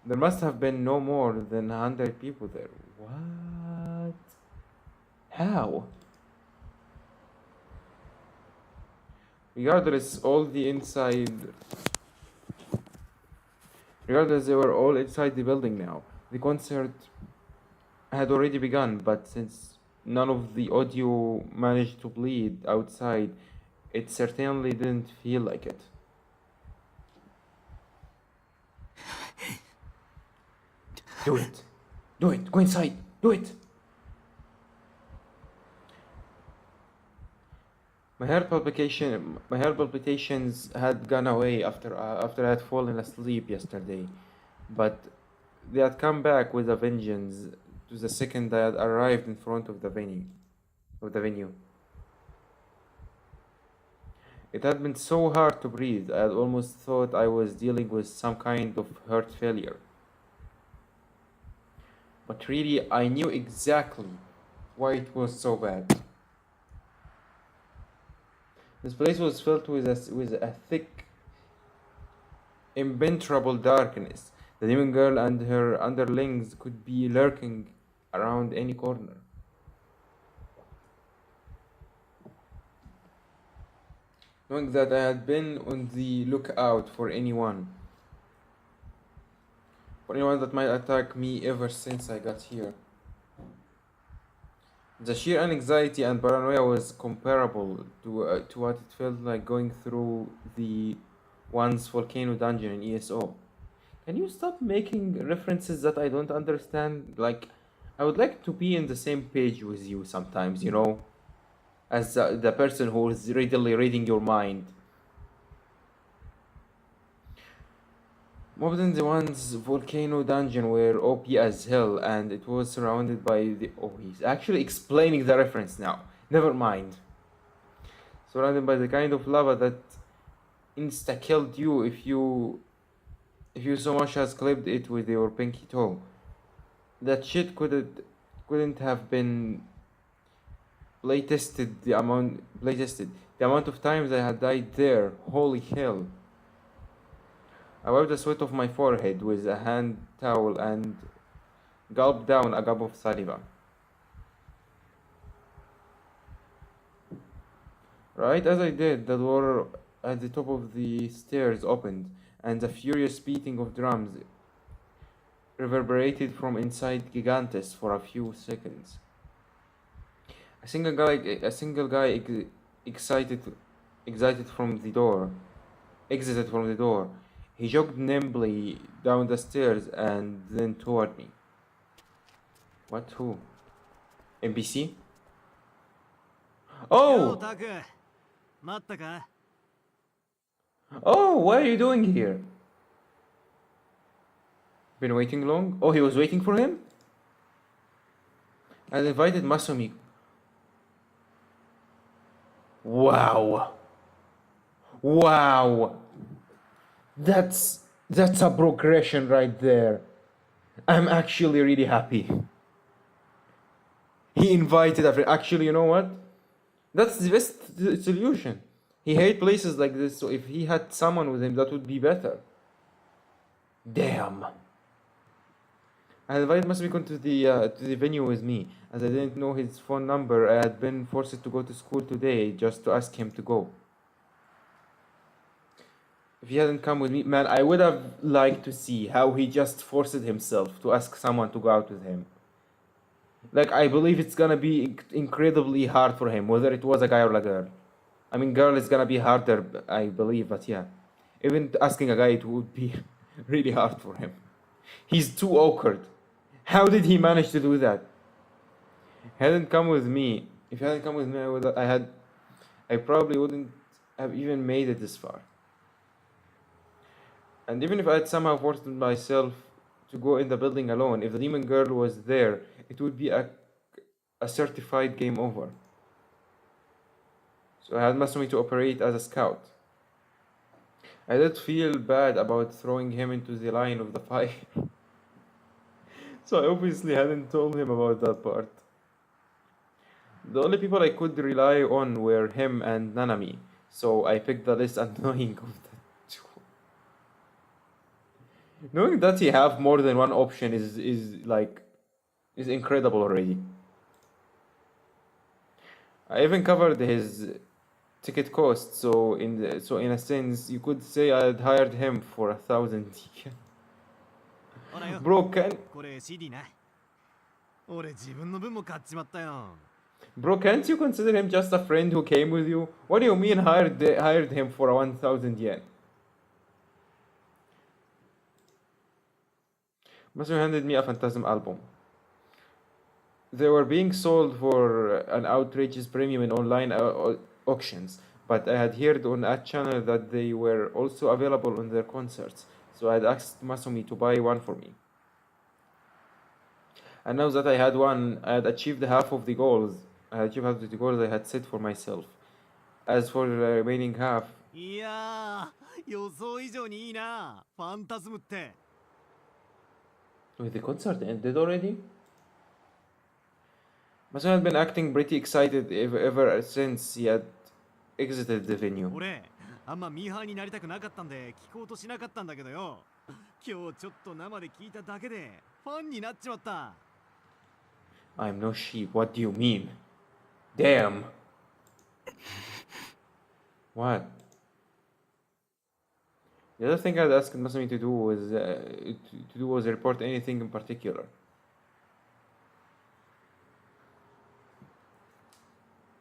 There must have been no more than 100 people there. What? How? Regardless, they were all inside the building now. The concert had already begun, but since none of the audio managed to bleed outside, it certainly didn't feel like it. Do it! Do it! Go inside! Do it! My heart palpitations had gone away after I had fallen asleep yesterday, but they had come back with a vengeance to the second I had arrived in front of the venue. It had been so hard to breathe, I had almost thought I was dealing with some kind of heart failure. But really, I knew exactly why it was so bad. This place was filled with a thick, impenetrable darkness. The demon girl and her underlings could be lurking around any corner. Knowing that I had been on the lookout for anyone that might attack me ever since I got here. The sheer anxiety and paranoia was comparable to what it felt like going through the once volcano dungeon in ESO. Can you stop making references that I don't understand? Like, I would like to be in the same page with you sometimes, as the person who is readily reading your mind. More than the one's volcano dungeon were OP as hell, and it was surrounded by the... Oh, he's actually explaining the reference now. Never mind. Surrounded by the kind of lava that insta-killed you if you so much as clipped it with your pinky toe. That shit couldn't have been playtested. The amount of times I had died there. Holy hell. I wiped the sweat off my forehead with a hand towel and gulped down a cup of saliva. Right as I did, the door at the top of the stairs opened, and the furious beating of drums reverberated from inside Gigantes for a few seconds. A single guy exited from the door. He jogged nimbly down the stairs and then toward me. What? Who? NPC? Oh! Oh, what are you doing here? Been waiting long? Oh, he was waiting for him? I invited Masumi. Wow. That's a progression right there. I'm actually really happy. He invited a friend. Actually, you know what? That's the best solution. He hate places like this, so if he had someone with him, that would be better. Damn. I invited Masumiko to the venue with me, as I didn't know his phone number. I had been forced to go to school today just to ask him to go. If he hadn't come with me, man, I would have liked to see how he just forced himself to ask someone to go out with him. Like, I believe it's gonna be incredibly hard for him, whether it was a guy or a girl. I mean, girl is gonna be harder, I believe, but yeah. Even asking a guy, it would be really hard for him. He's too awkward. How did he manage to do that? Hadn't come with me. If he hadn't come with me, I probably wouldn't have even made it this far. And even if I had somehow forced myself to go in the building alone, if the demon girl was there, it would be a certified game over. So I had Masumi to operate as a scout. I did feel bad about throwing him into the line of the fire. So I obviously hadn't told him about that part. The only people I could rely on were him and Nanami, so I picked the less annoying of the two. Knowing that he have more than one option is incredible already. I even covered his ticket cost, so in a sense you could say I had hired him for 1,000 yen. ほらよ Bro, can これ CD な俺自分の分も買っちまったよ Bro, can't you consider him just a friend who came with you? What do you mean hired him for 1,000 yen? Masu handed me a Phantasm album. They were being sold for an outrageous premium in online auctions, but I had heard on a channel that they were also available on their concerts, so I had asked Masumi to buy one for me. And now that I had one, I had achieved half of the goals. I had achieved half of the goals I had set for myself. As for the remaining half, いやー予想以上にいいなファンタズムって wait, the concert ended already? Masumi had been acting pretty excited ever since he had exited the venue. 俺あんまミーハーになりたくなかったんで聞こうとしなかったんだけどよ今日ちょっと生で聞いただけでファンになっちまった I'm no sheep. What do you mean? Damn. What? The other thing I'd asked Masumi to do was report anything in particular.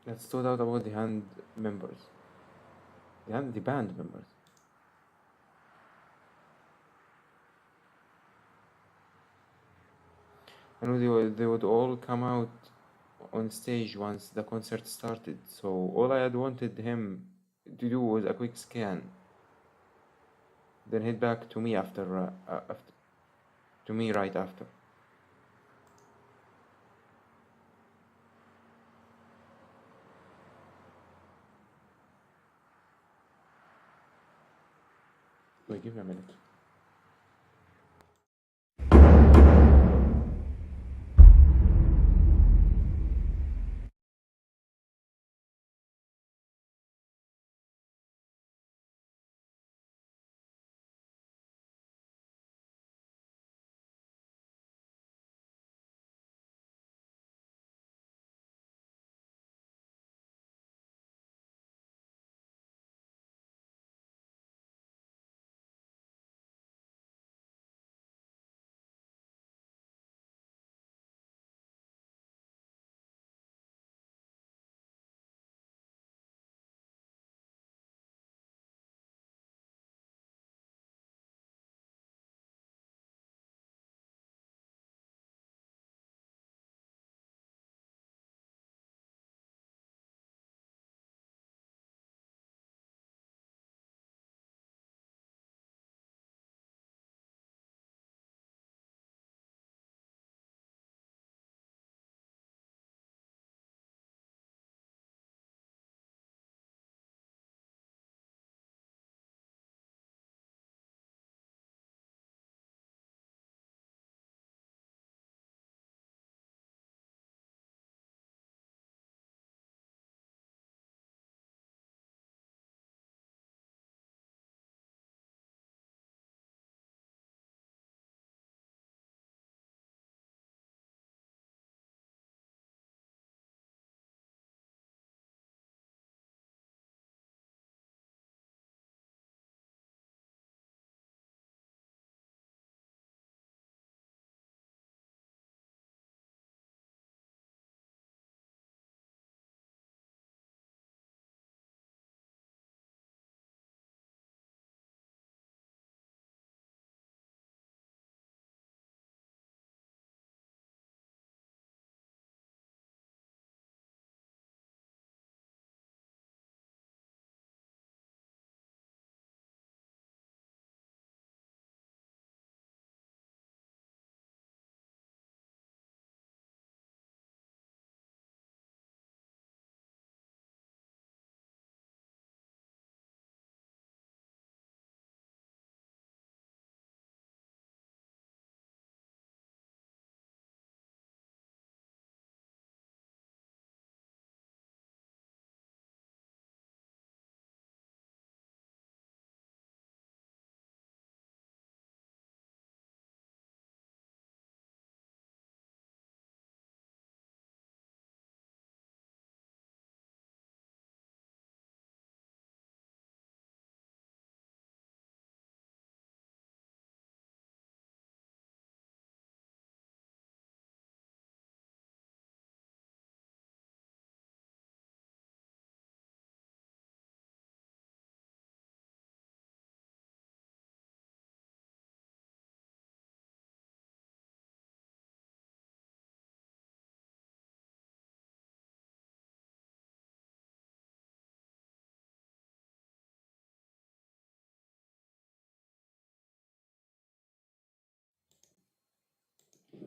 That stood out about the band members. The band members. I know they would all come out on stage once the concert started, so all I had wanted him to do was a quick scan, then head back to me right after. Wait, give me a minute.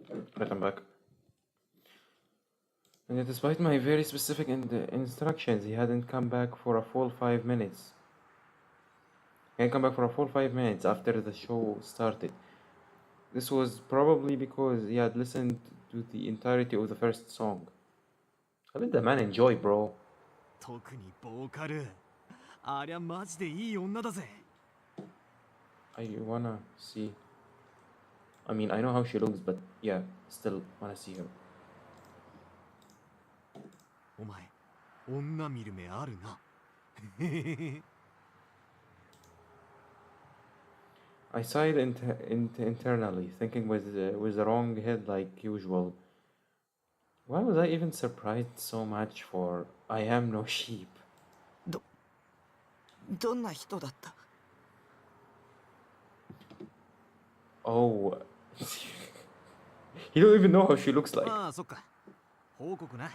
Right, I'm back. And yet, despite my very specific instructions, he hadn't come back for a full 5 minutes. He hadn't come back for a full 5 minutes after the show started. This was probably because he had listened to the entirety of the first song. How did the man enjoy, bro? 特にボーカル。ありゃマジでいい女だぜ。I wanna see. I mean, I know how she looks, but yeah, still wanna see her. お前、女見る目あるな。I sighed internally, thinking with the wrong head like usual. Why was I even surprised so much for I am no sheep? どんな人だった？ Oh, you don't even know how she looks like. ああ、そっか。報告な。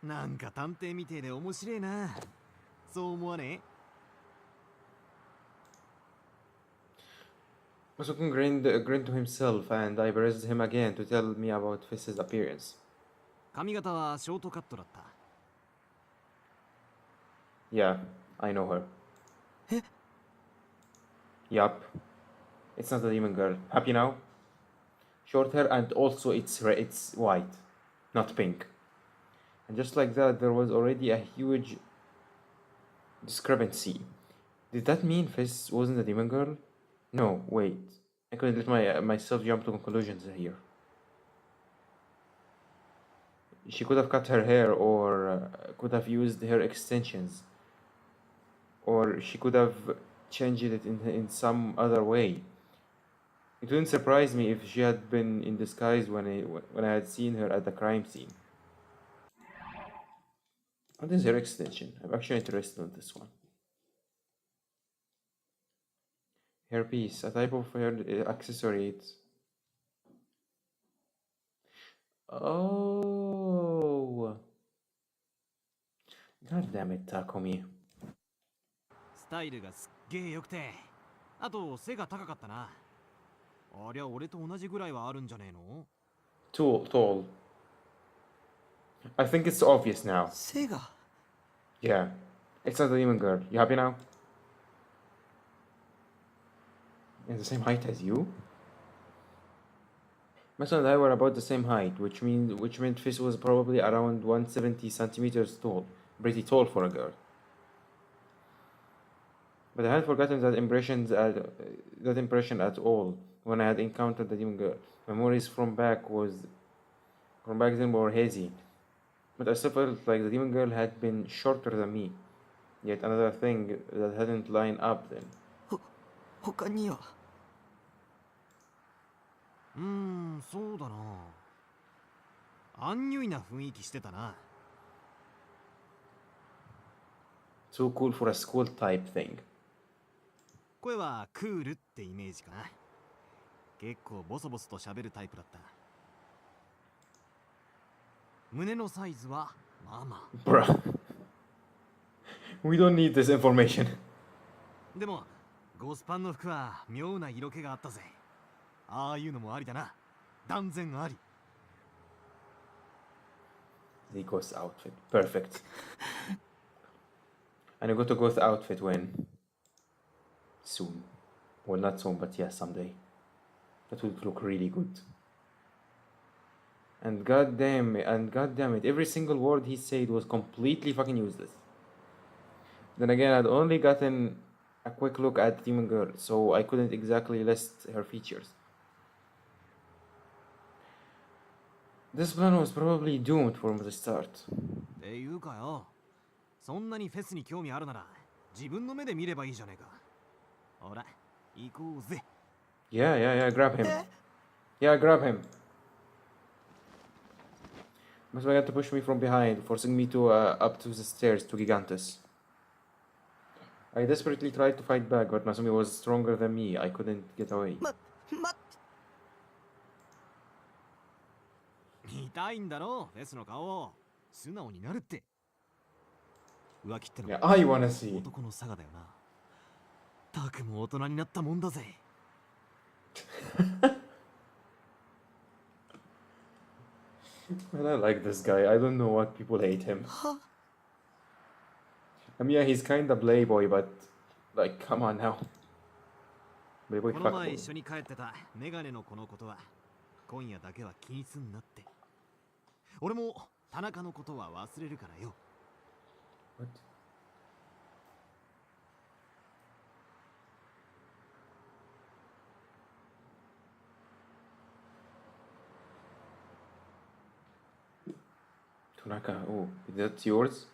なんか探偵みてえで面白いな。そう思わねえ？ Masukin grinned to himself, and I praised him again to tell me about Fiss's appearance. 髪型はショートカットだった。Yeah, I know her. Yup. It's not a demon girl. Happy now? Short hair, and also it's white, not pink. And just like that, there was already a huge discrepancy. Did that mean Fizz wasn't a demon girl? No, wait. I couldn't let myself jump to conclusions here. She could have cut her hair, or could have used hair extensions, or she could have changed it in some other way. It wouldn't surprise me if she had been in disguise when I had seen her at the crime scene. What is hair extension? I'm actually interested in this one. Hairpiece, a type of hair accessory. Oh, god damn it, Takumi. スタイルがすっげえ良くて、あと背が高かったな。ありゃ俺と同じぐらいはあるんじゃねえの？ Tall. I think it's obvious now. 背が Yeah, it's not a demon girl. You happy now? In the same height as you? Mason and I were about the same height, which meant Fizz was probably around 170 centimeters tall. Pretty tall for a girl. But I had forgotten that impression at all when I had encountered the demon girl. Memories from back then were hazy. But I still felt like the demon girl had been shorter than me. Yet another thing that hadn't lined up then. 他にはそうだな。アンニュイな雰囲気してたな。Too cool for a school type thing. 声はクールってイメージかな。結構ボソボソと喋るタイプだった。胸のサイズはまあまあ。Bruh. We don't need this information. でもゴスパンの服は妙な色気があったぜ。ああいうのもありだな。断然あり。The ghost outfit. Perfect. And I got to ghost outfit when? Soon. Well, not soon, but yeah, someday. That would look really good. And goddamn it, every single word he said was completely fucking useless. Then again, I'd only gotten a quick look at Demon Girl, so I couldn't exactly list her features. This plan was probably doomed from the start. っていうかよ。そんなにフェスに興味あるなら自分の目で見ればいいじゃねえか。ほら、行こうぜ。Yeah, grab him. Yeah, grab him. But I got to push me from behind, forcing me to up to the stairs to Gigantus. I desperately tried to fight back, but Masumi was stronger than me. I couldn't get away. 見たいんだろ、フェスの顔を。素直になるって。浮気っての Yeah, I wanna see. 男の差がだよな。たくも大人になったもんだぜ。Man, I like this guy. I don't know what people hate him. は I mean, yeah, he's kind of playboy, but like, come on now. Playboy この前 fuckboy. 一緒に帰ってたメガネの子のことは今夜だけは気にすんなって。俺も田中のことは忘れるからよ。 What? Tanaka, oh, that's yours?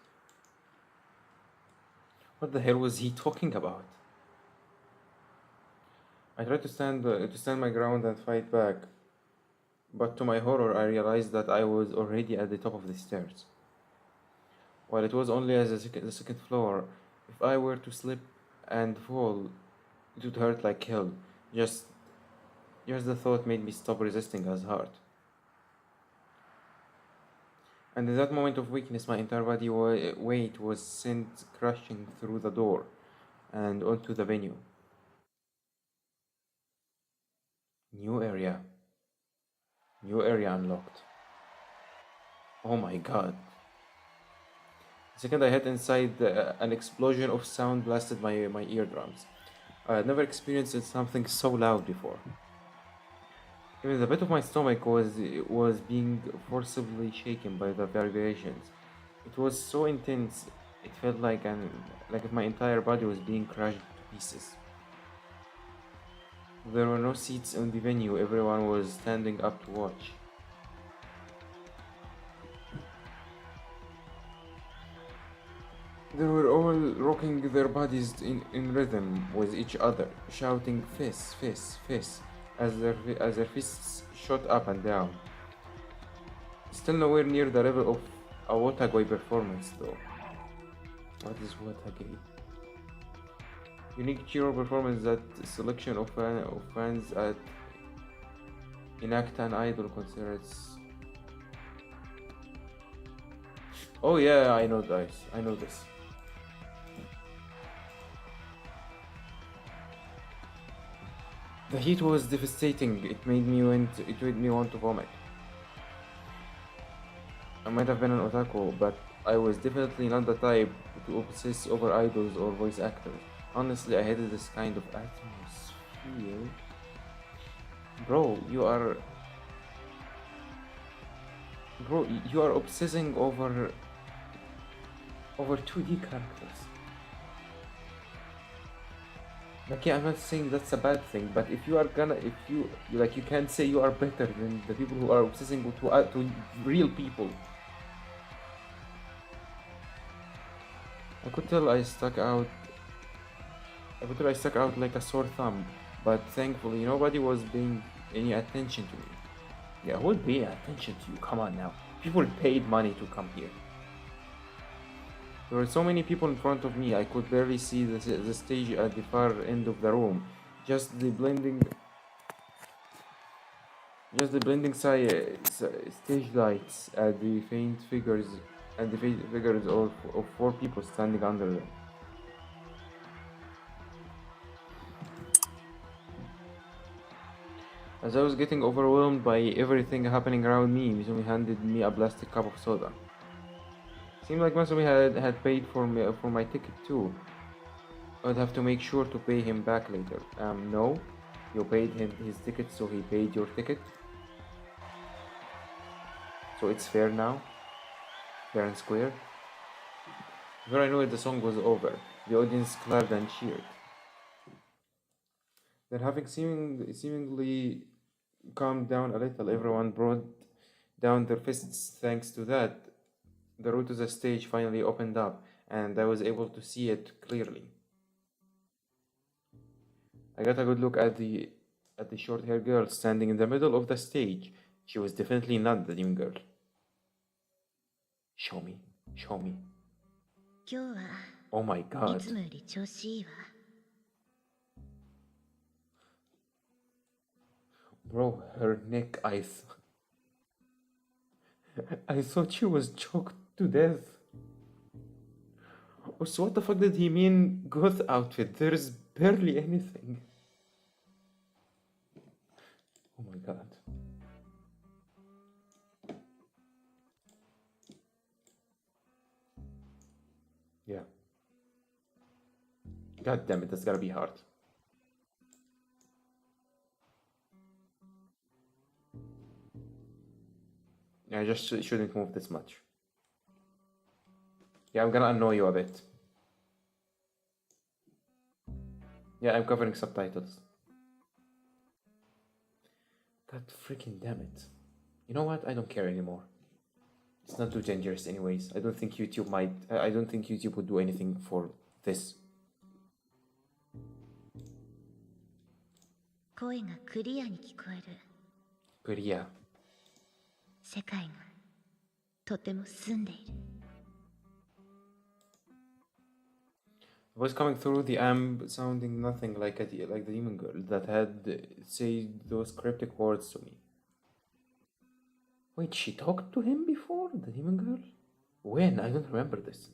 What the hell was he talking about? I tried to stand my ground and fight back, but to my horror, I realized that I was already at the top of the stairs. While it was only as the second floor, if I were to slip and fall, it would hurt like hell. Just the thought made me stop resisting as hard. And in that moment of weakness, my entire body weight was sent crashing through the door and onto the venue. New area. New area unlocked. Oh my god. The second I hit inside, an explosion of sound blasted my eardrums. I had never experienced something so loud before. Even the pit of my stomach was being forcibly shaken by the vibrations. It was so intense, it felt like if my entire body was being crushed to pieces. There were no seats in the venue, everyone was standing up to watch. They were all rocking their bodies in rhythm with each other, shouting "Fist, fist, fist," as their fists shot up and down. Still nowhere near the level of a Watagoi performance, though. What is Watagoi? Unique cheer performance that selection of fans enact an idol concerts. Oh yeah, I know this. I know this. The heat was devastating. It made me want to vomit. I might have been an otaku, but I was definitely not the type to obsess over idols or voice actors. Honestly, I hated this kind of atmosphere. Bro, you are obsessing over 2D characters. Like, yeah, I'm not saying that's a bad thing, but if you can't say you are better than the people who are obsessing to real people. I could tell I stuck out like a sore thumb, but thankfully nobody was paying any attention to me. Yeah, who would pay attention to you? Come on now. People paid money to come here. There were so many people in front of me, I could barely see the stage at the far end of the room. Just the blending stage lights and the faint figures of four people standing under them. As I was getting overwhelmed by everything happening around me, Misumi handed me a plastic cup of soda. Seemed like Masumi had paid for my ticket too. I'd have to make sure to pay him back later. No, you paid him his ticket, so he paid your ticket. So it's fair now, fair and square. Before I knew it, the song was over. The audience clapped and cheered. Then, having seemingly calmed down a little, everyone brought down their fists. Thanks to that, the road to the stage finally opened up, and I was able to see it clearly. I got a good look at the short-haired girl standing in the middle of the stage. She was definitely not the demon girl. Show me. 今日は Oh my い god. つもより調子いいわ。 Bro, her neck, I thought she was choked to death. So what the fuck did he mean goth outfit? There's barely anything. Oh my god. God damn it, that's gonna be hard. I just shouldn't move this much. Yeah, I'm gonna annoy you a bit. Yeah, I'm covering subtitles. God freaking damn it. You know what? I don't care anymore. It's not too dangerous anyways. I don't think YouTube would do anything for this. 声がクリアに聞こえる。 But yeah. 世界がとても澄んでいる。 It was coming through the amp sounding nothing like like the demon girl that had said those cryptic words to me. Wait, she talked to him before, the demon girl? When? I don't remember this.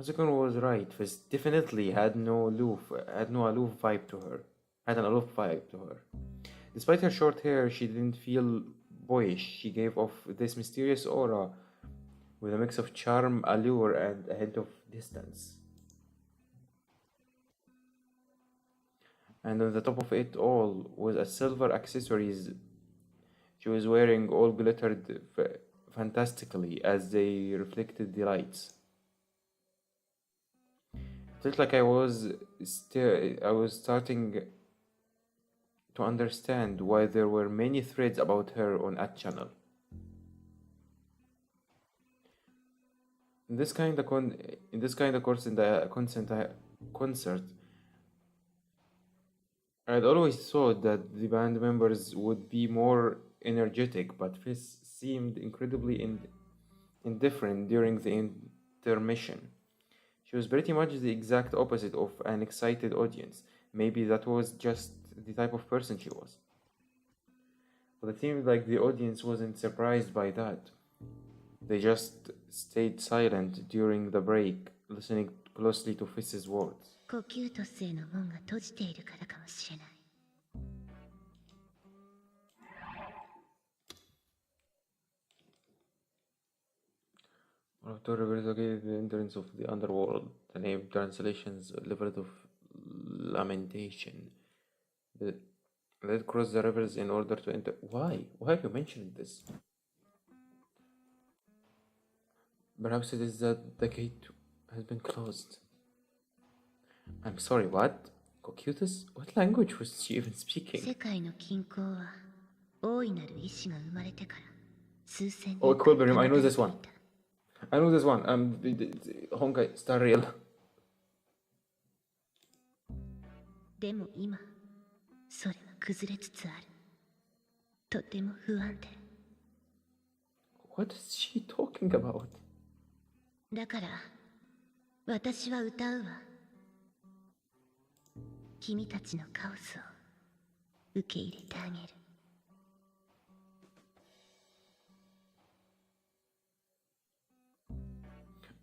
Masakun was right. Fizz definitely had no aloof vibe to her. Had an aloof vibe to her. Despite her short hair, she didn't feel boyish. She gave off this mysterious aura with a mix of charm, allure, and a hint of distance. And on the top of it all was a silver accessories she was wearing, all glittered fantastically as they reflected the lights. It felt like I was starting to understand why there were many threads about her on that channel. In this kind of course in the concert, I had always thought that the band members would be more energetic, but Fizz seemed incredibly indifferent during the intermission. She was pretty much the exact opposite of an excited audience. Maybe that was just the type of person she was. But it seemed like the audience wasn't surprised by that. They just stayed silent during the break, listening closely to Fizz's words. 呼吸と性の門が閉じているからかもしれない。 To reveal the entrance of the underworld, the name translations level of lamentation. Let cross the rivers in order to enter. Why? Why have you mentioned this? Perhaps it is that the gate has been closed. I'm sorry, what? Cocytus? What language was she even speaking? 世界の均衡は大いなる意志が生まれてから数千年 Oh, 間 Equilibrium, I know this 保 one. たれていた。 I know this one. Honkai, Star Rail. でも今それは崩れつつある。とても不安定。 What is she talking about? だから私は歌うわ。君たちのカオスを受け入れてあげる。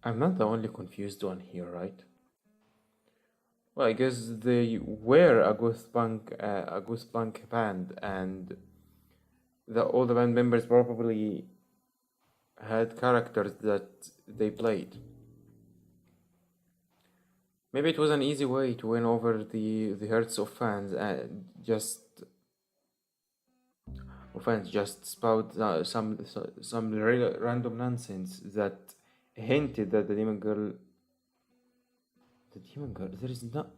I'm not the only confused one here, right? Well, I guess they were a Goosebump band, and all the band members probably had characters that they played. Maybe it was an easy way to win over the hearts of fans and just spout some random nonsense that hinted that the demon girl, there is not.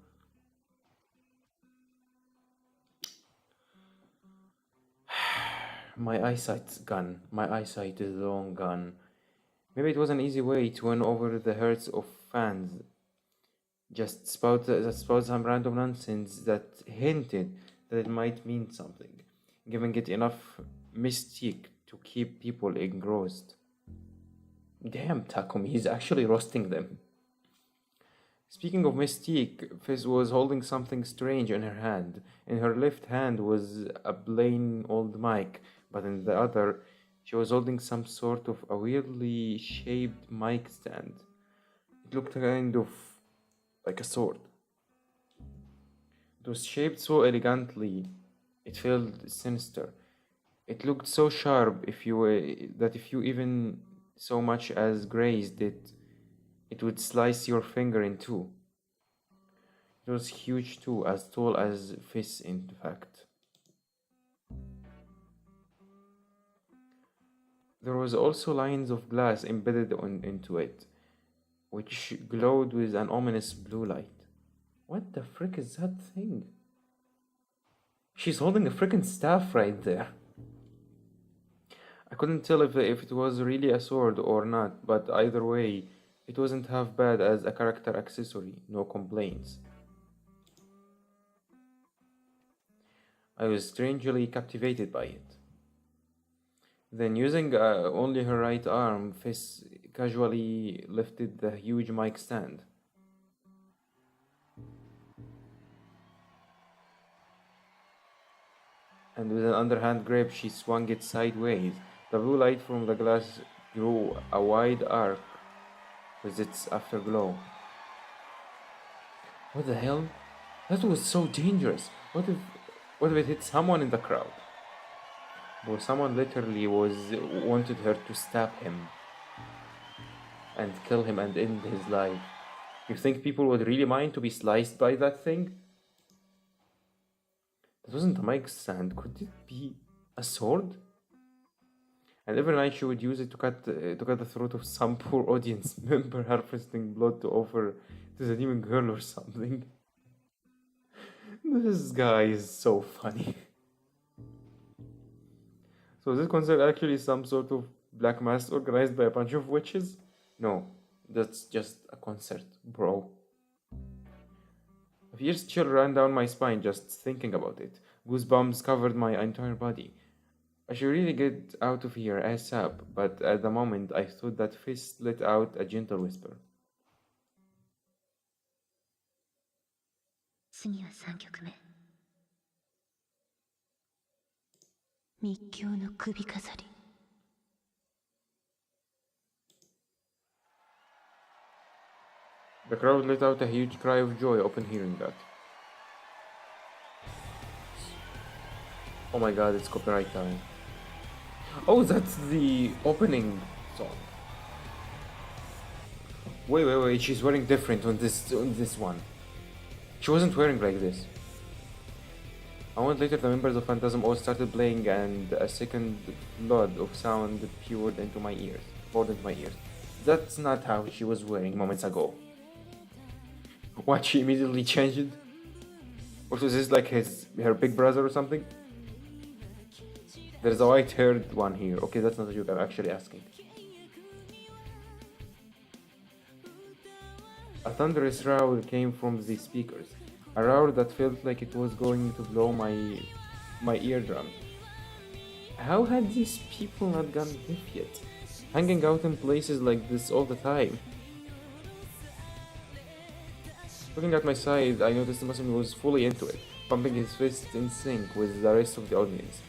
My eyesight's gone. My eyesight is long gone. Maybe it was an easy way to win over the hearts of fans. Just spout some random nonsense that hinted that it might mean something, giving it enough mystique to keep people engrossed. Damn, Takumi, he's actually roasting them. Speaking of mystique, Fizz was holding something strange in her hand. In her left hand was a plain old mic, but in the other, she was holding some sort of a weirdly shaped mic stand. It looked kind of like a sword. It was shaped so elegantly, it felt sinister. It looked so sharp if you even so much as grazed it, it would slice your finger in two. It was huge too, as tall as Fizz in fact. There was also lines of glass embedded into it, which glowed with an ominous blue light. What the frick is that thing? She's holding a freaking staff right there. I couldn't tell if it was really a sword or not, but either way, it wasn't half bad as a character accessory, no complaints. I was strangely captivated by it. Then, using only her right arm, Fizz casually lifted the huge mic stand. And with an underhand grip, she swung it sideways. The blue light from the glass grew a wide arc with its afterglow. What the hell? That was so dangerous. What if it hit someone in the crowd? Or someone literally wanted her to stab him and kill him and end his life. You think people would really mind to be sliced by that thing? That wasn't a mic stand. Could it be a sword? And every night she would use it to cut the throat of some poor audience member harvesting blood to offer to the demon girl or something. This guy is so funny. So this concert actually some sort of black mass organized by a bunch of witches? No, that's just a concert, bro. A fierce chill ran down my spine just thinking about it. Goosebumps covered my entire body. I should really get out of here ASAP, but at the moment I thought that Fizz let out a gentle whisper. 次は3曲目。密教の首飾り。The crowd let out a huge cry of joy upon hearing that. Oh my god, it's copyright time. Oh, that's the opening song. Wait, she's wearing different on this one. She wasn't wearing like this. A moment later, the members of Phantasm all started playing, and a second flood of sound poured into my ears. That's not how she was wearing moments ago. What, she immediately changed? Or was this like her big brother or something? There's a white-haired one here. Okay, that's not a joke, I'm actually asking. A thunderous roar came from the speakers. A roar that felt like it was going to blow my eardrum. How had these people not gone deaf yet? Hanging out in places like this all the time. Looking at my side, I noticed the Muslim was fully into it, pumping his fists in sync with the rest of the audience.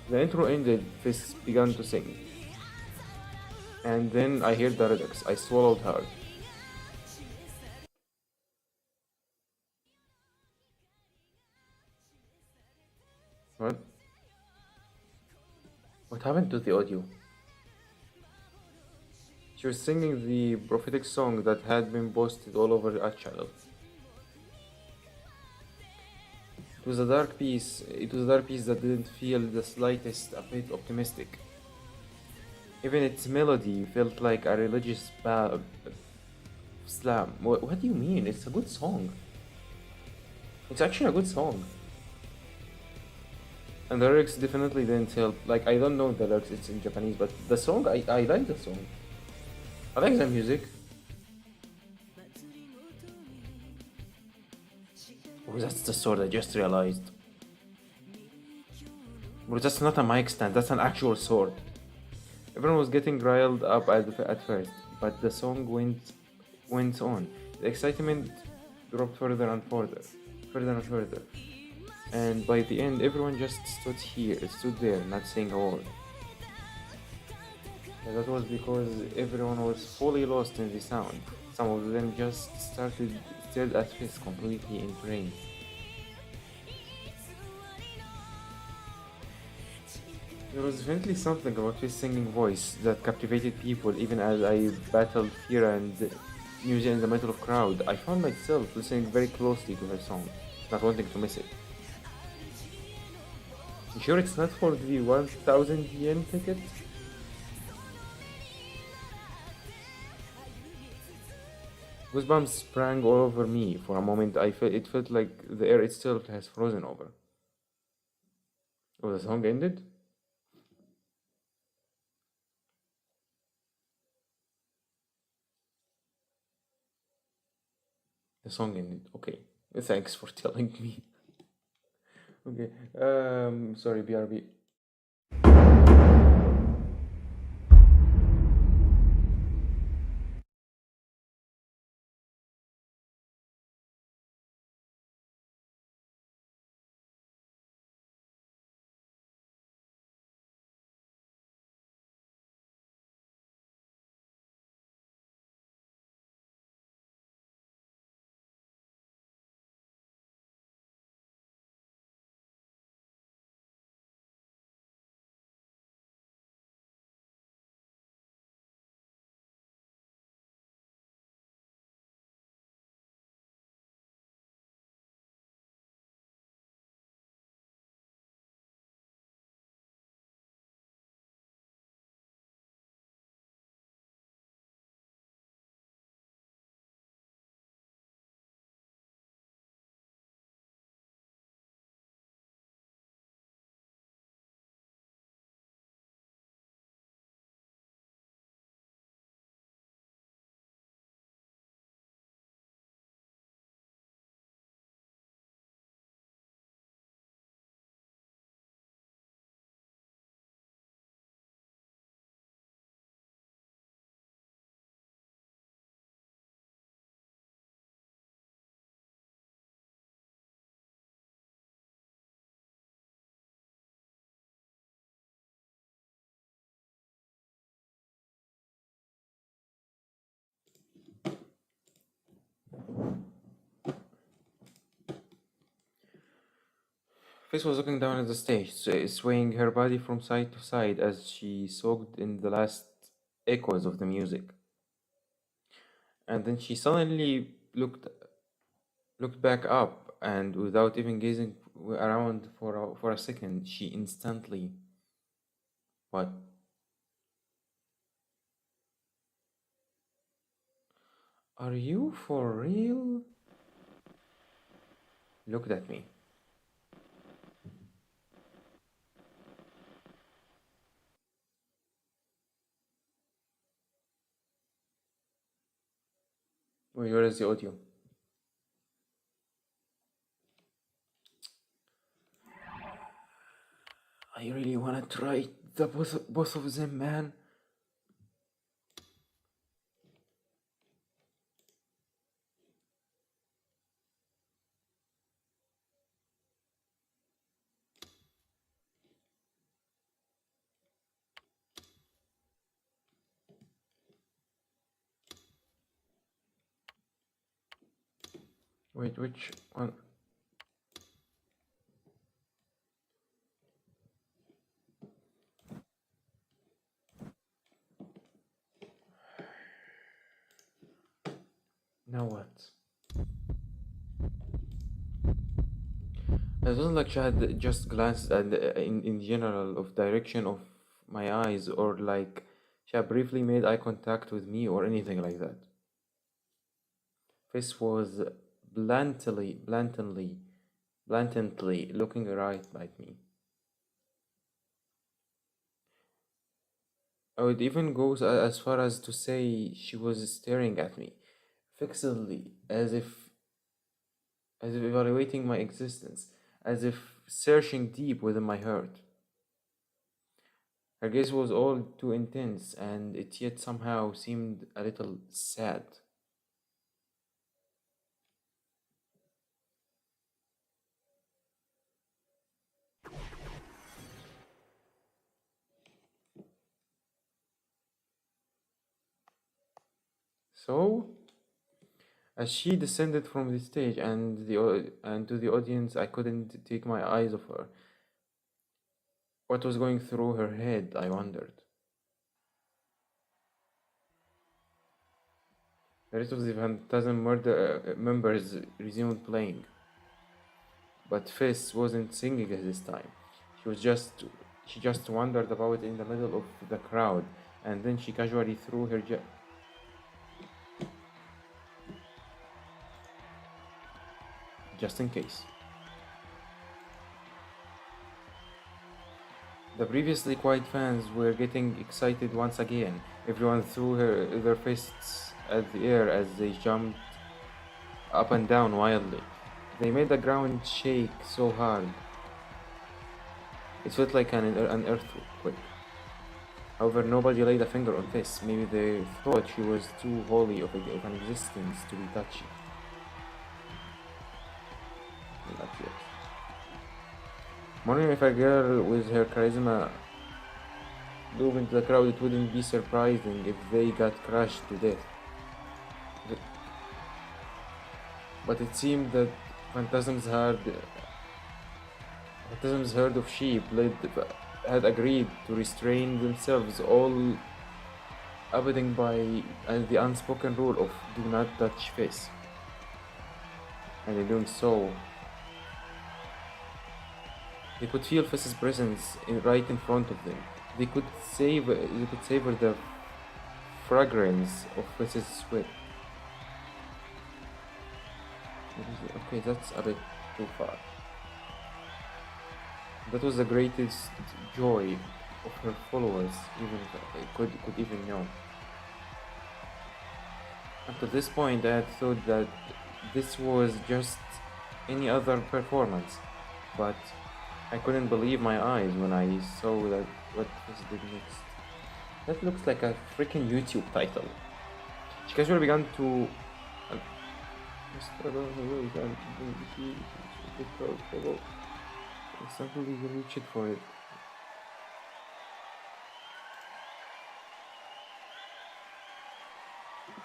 The intro ended, Fizz began to sing. And then I heard the lyrics. I swallowed hard. What? What happened to the audio? She was singing the prophetic song that had been posted all over our channel. It was a dark piece that didn't feel the slightest a bit optimistic. Even its melody felt like a religious slam. What do you mean? It's a good song. It's actually a good song. And the lyrics definitely didn't help. Like, I don't know the lyrics, it's in Japanese, but the song, I like the song. I like the music. Oh, that's the sword, I just realized. Well, that's not a mic stand, that's an actual sword. Everyone was getting riled up at first, but the song went on. The excitement dropped further and further. And by the end, everyone just stood there, not saying a word. And that was because everyone was fully lost in the sound. Some of them just stared at Fizz completely entranced. There was definitely something about his singing voice that captivated people even as I battled fear and music in the middle of crowd, I found myself listening very closely to her song, not wanting to miss it. You sure it's not for the 1000 yen ticket? Goosebumps sprang all over me. For a moment, it felt like the air itself has frozen over. Oh, the song ended? The song ended. Okay. Thanks for telling me. Okay. Sorry, BRB. Face was looking down at the stage, swaying her body from side to side as she soaked in the last echoes of the music. And then she suddenly looked back up, and without even gazing around for a second, she instantly. What? Are you for real? Looked at me. Wait, where is the audio? I really wanna try the both of them, man. Wait, which one? Now what? It wasn't like she had just glanced at in general of direction of my eyes, or like she had briefly made eye contact with me or anything like that. Face was blatantly looking right at me. I would even go as far as to say she was staring at me, fixedly, as if evaluating my existence, as if searching deep within my heart. Her gaze was all too intense, and it yet somehow seemed a little sad. So, as she descended from the stage and to the audience, I couldn't take my eyes off her. What was going through her head, I wondered. The rest of the Phantasm murder members resumed playing, but Fizz wasn't singing at this time. She just wandered about in the middle of the crowd, and then she casually threw her just in case. The previously quiet fans were getting excited once again. Everyone threw their fists at the air as they jumped up and down wildly. They made the ground shake so hard. It felt like an earthquake. However, nobody laid a finger on Fizz. Maybe they thought she was too holy of an existence to be touchy. Not yet. Wondering if a girl with her charisma dove into the crowd, it wouldn't be surprising if they got crushed to death. But it seemed that Phantasm's herd of sheep had agreed to restrain themselves, all abiding by the unspoken rule of do not touch Fizz. And in doing so, they could feel Fizz's presence right in front of them. They could savor the fragrance of Fizz's sweat. Okay, that's a bit too far. That was the greatest joy of her followers, even could even know. Up to this point, I had thought that this was just any other performance, but I couldn't believe my eyes when I saw that what this did next. That looks like a freaking YouTube title. She casually began to suddenly reached for it.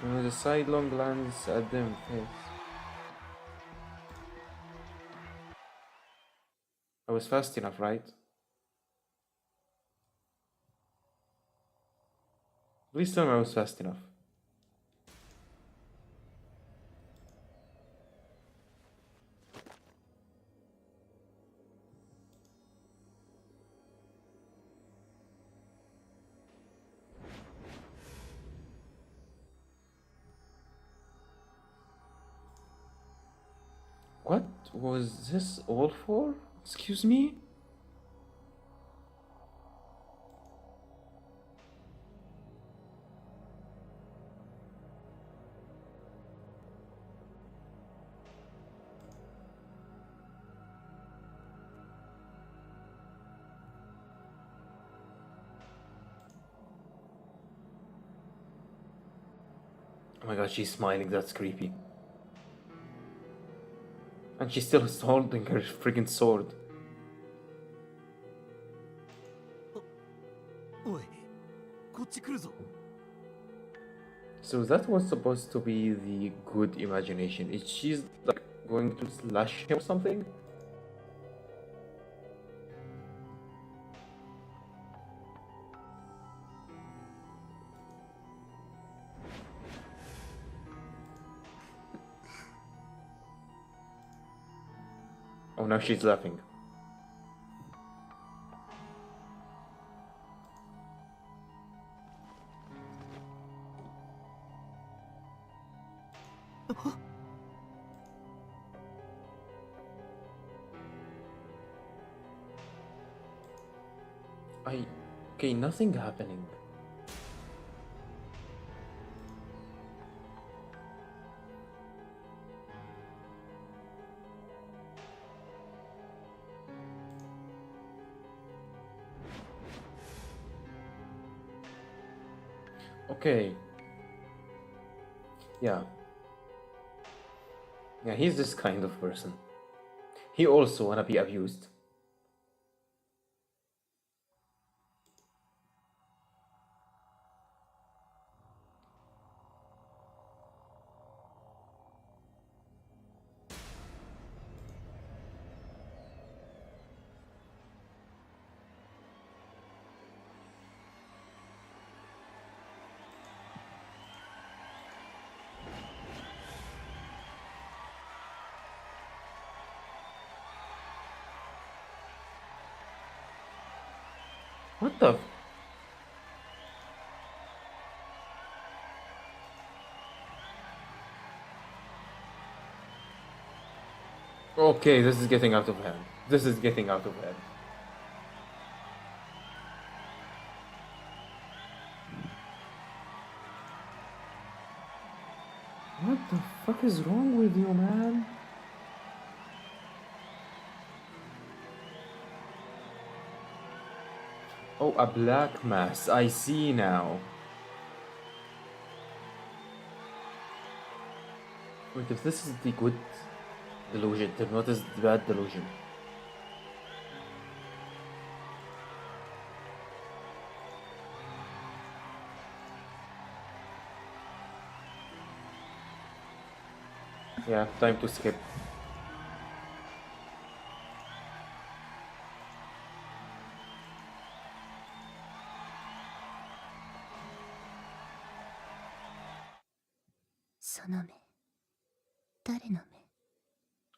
And with a sidelong glance at them face. I was fast enough, right? Please tell me I was fast enough. What was this all for? Excuse me? Oh my god, she's smiling, that's creepy. And she's still holding her freaking sword. おいこっち来るぞ So that was supposed to be the good imagination. Is she's like going to slash him or something? Oh, now she's laughing. Okay, nothing happening. Okay. Yeah. Yeah, he's this kind of person. He also wanna be abused. What the? Okay, this is getting out of hand. This is getting out of hand. What the fuck is wrong with you, man? Oh, a black mass. I see now. Wait, if this is the good delusion, then what is the bad delusion? Yeah, time to skip.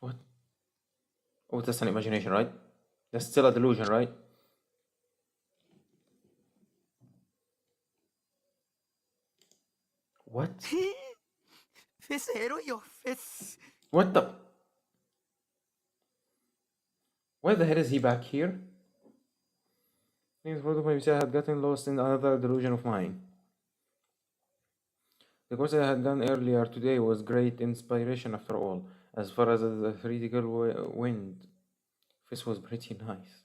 What? Oh, that's an imagination, right? That's still a delusion, right? What? フェスエロいよ、フェス。 What the? Why the hell is he back here? Things part of my I had gotten lost in another delusion of mine. The course I had done earlier today was great inspiration after all. As far as the theoretical went, this was pretty nice.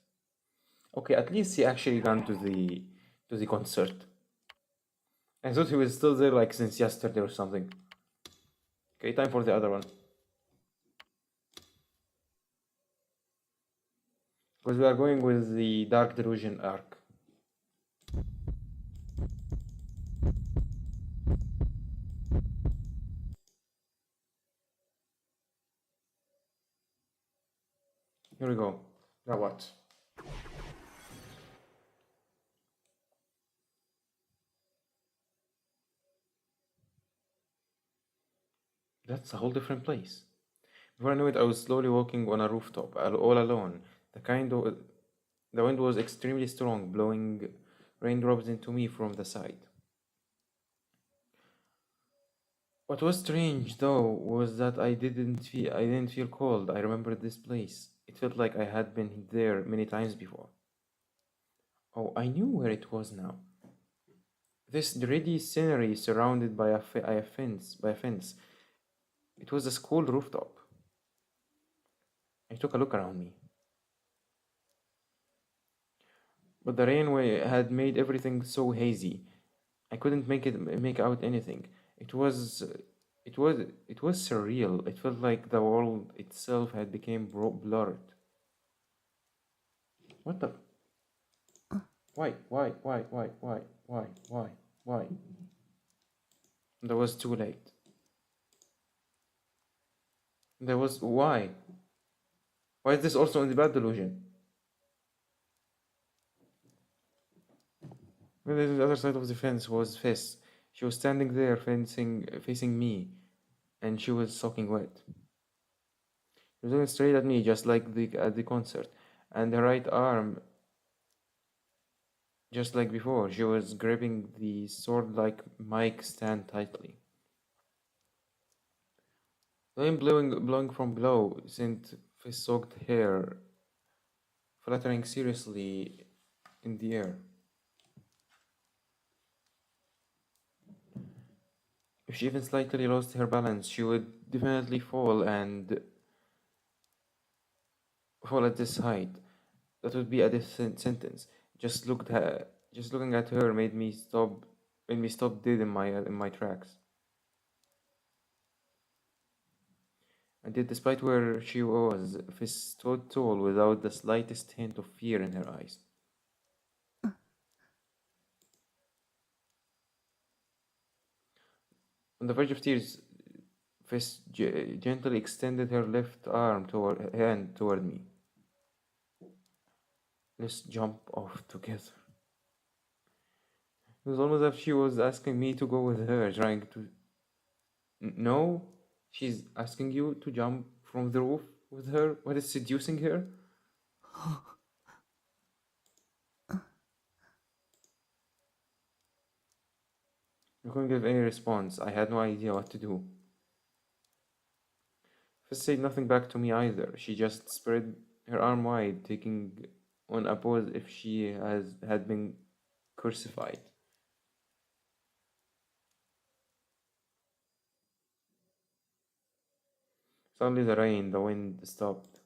Okay, at least he actually gone to the concert. I thought he was still there like since yesterday or something. Okay, time for the other one. Because we are going with the Dark Delusion arc. Here we go. Now what? That's a whole different place. Before I knew it, I was slowly walking on a rooftop, all alone. The wind was extremely strong, blowing raindrops into me from the side. What was strange, though, was that I didn't feel cold. I remembered this place. It felt like I had been there many times before. Oh, I knew where it was now. This dreary scenery surrounded by a fence. It was a school rooftop. I took a look around me. But the had made everything so hazy. I couldn't make out anything. It was it was surreal. It felt like the world itself had become blurred. What the? Why? That was too late. There was why? Why is this also in the bad delusion? Well, the other side of the fence was Fess. She was standing there, facing me, and she was soaking wet. She was looking straight at me, just like at the concert, and her right arm, just like before, she was gripping the sword-like mic stand tightly. The wind blowing from below sent Fess-soaked hair fluttering seriously in the air. If she even slightly lost her balance, she would definitely fall at this height. That would be a death sentence. Just looking at her made me stop dead in my tracks. And yet, despite where she was, Fist stood tall without the slightest hint of fear in her eyes. On the verge of tears, Fist gently extended her left hand toward me. Let's jump off together. It was almost as if she was asking me to go with her, trying to. No, she's asking you to jump from the roof with her. What is seducing her? I couldn't give any response. I had no idea what to do. Fist said nothing back to me either. She just spread her arm wide, taking on a pose if she had been crucified. Suddenly the wind stopped.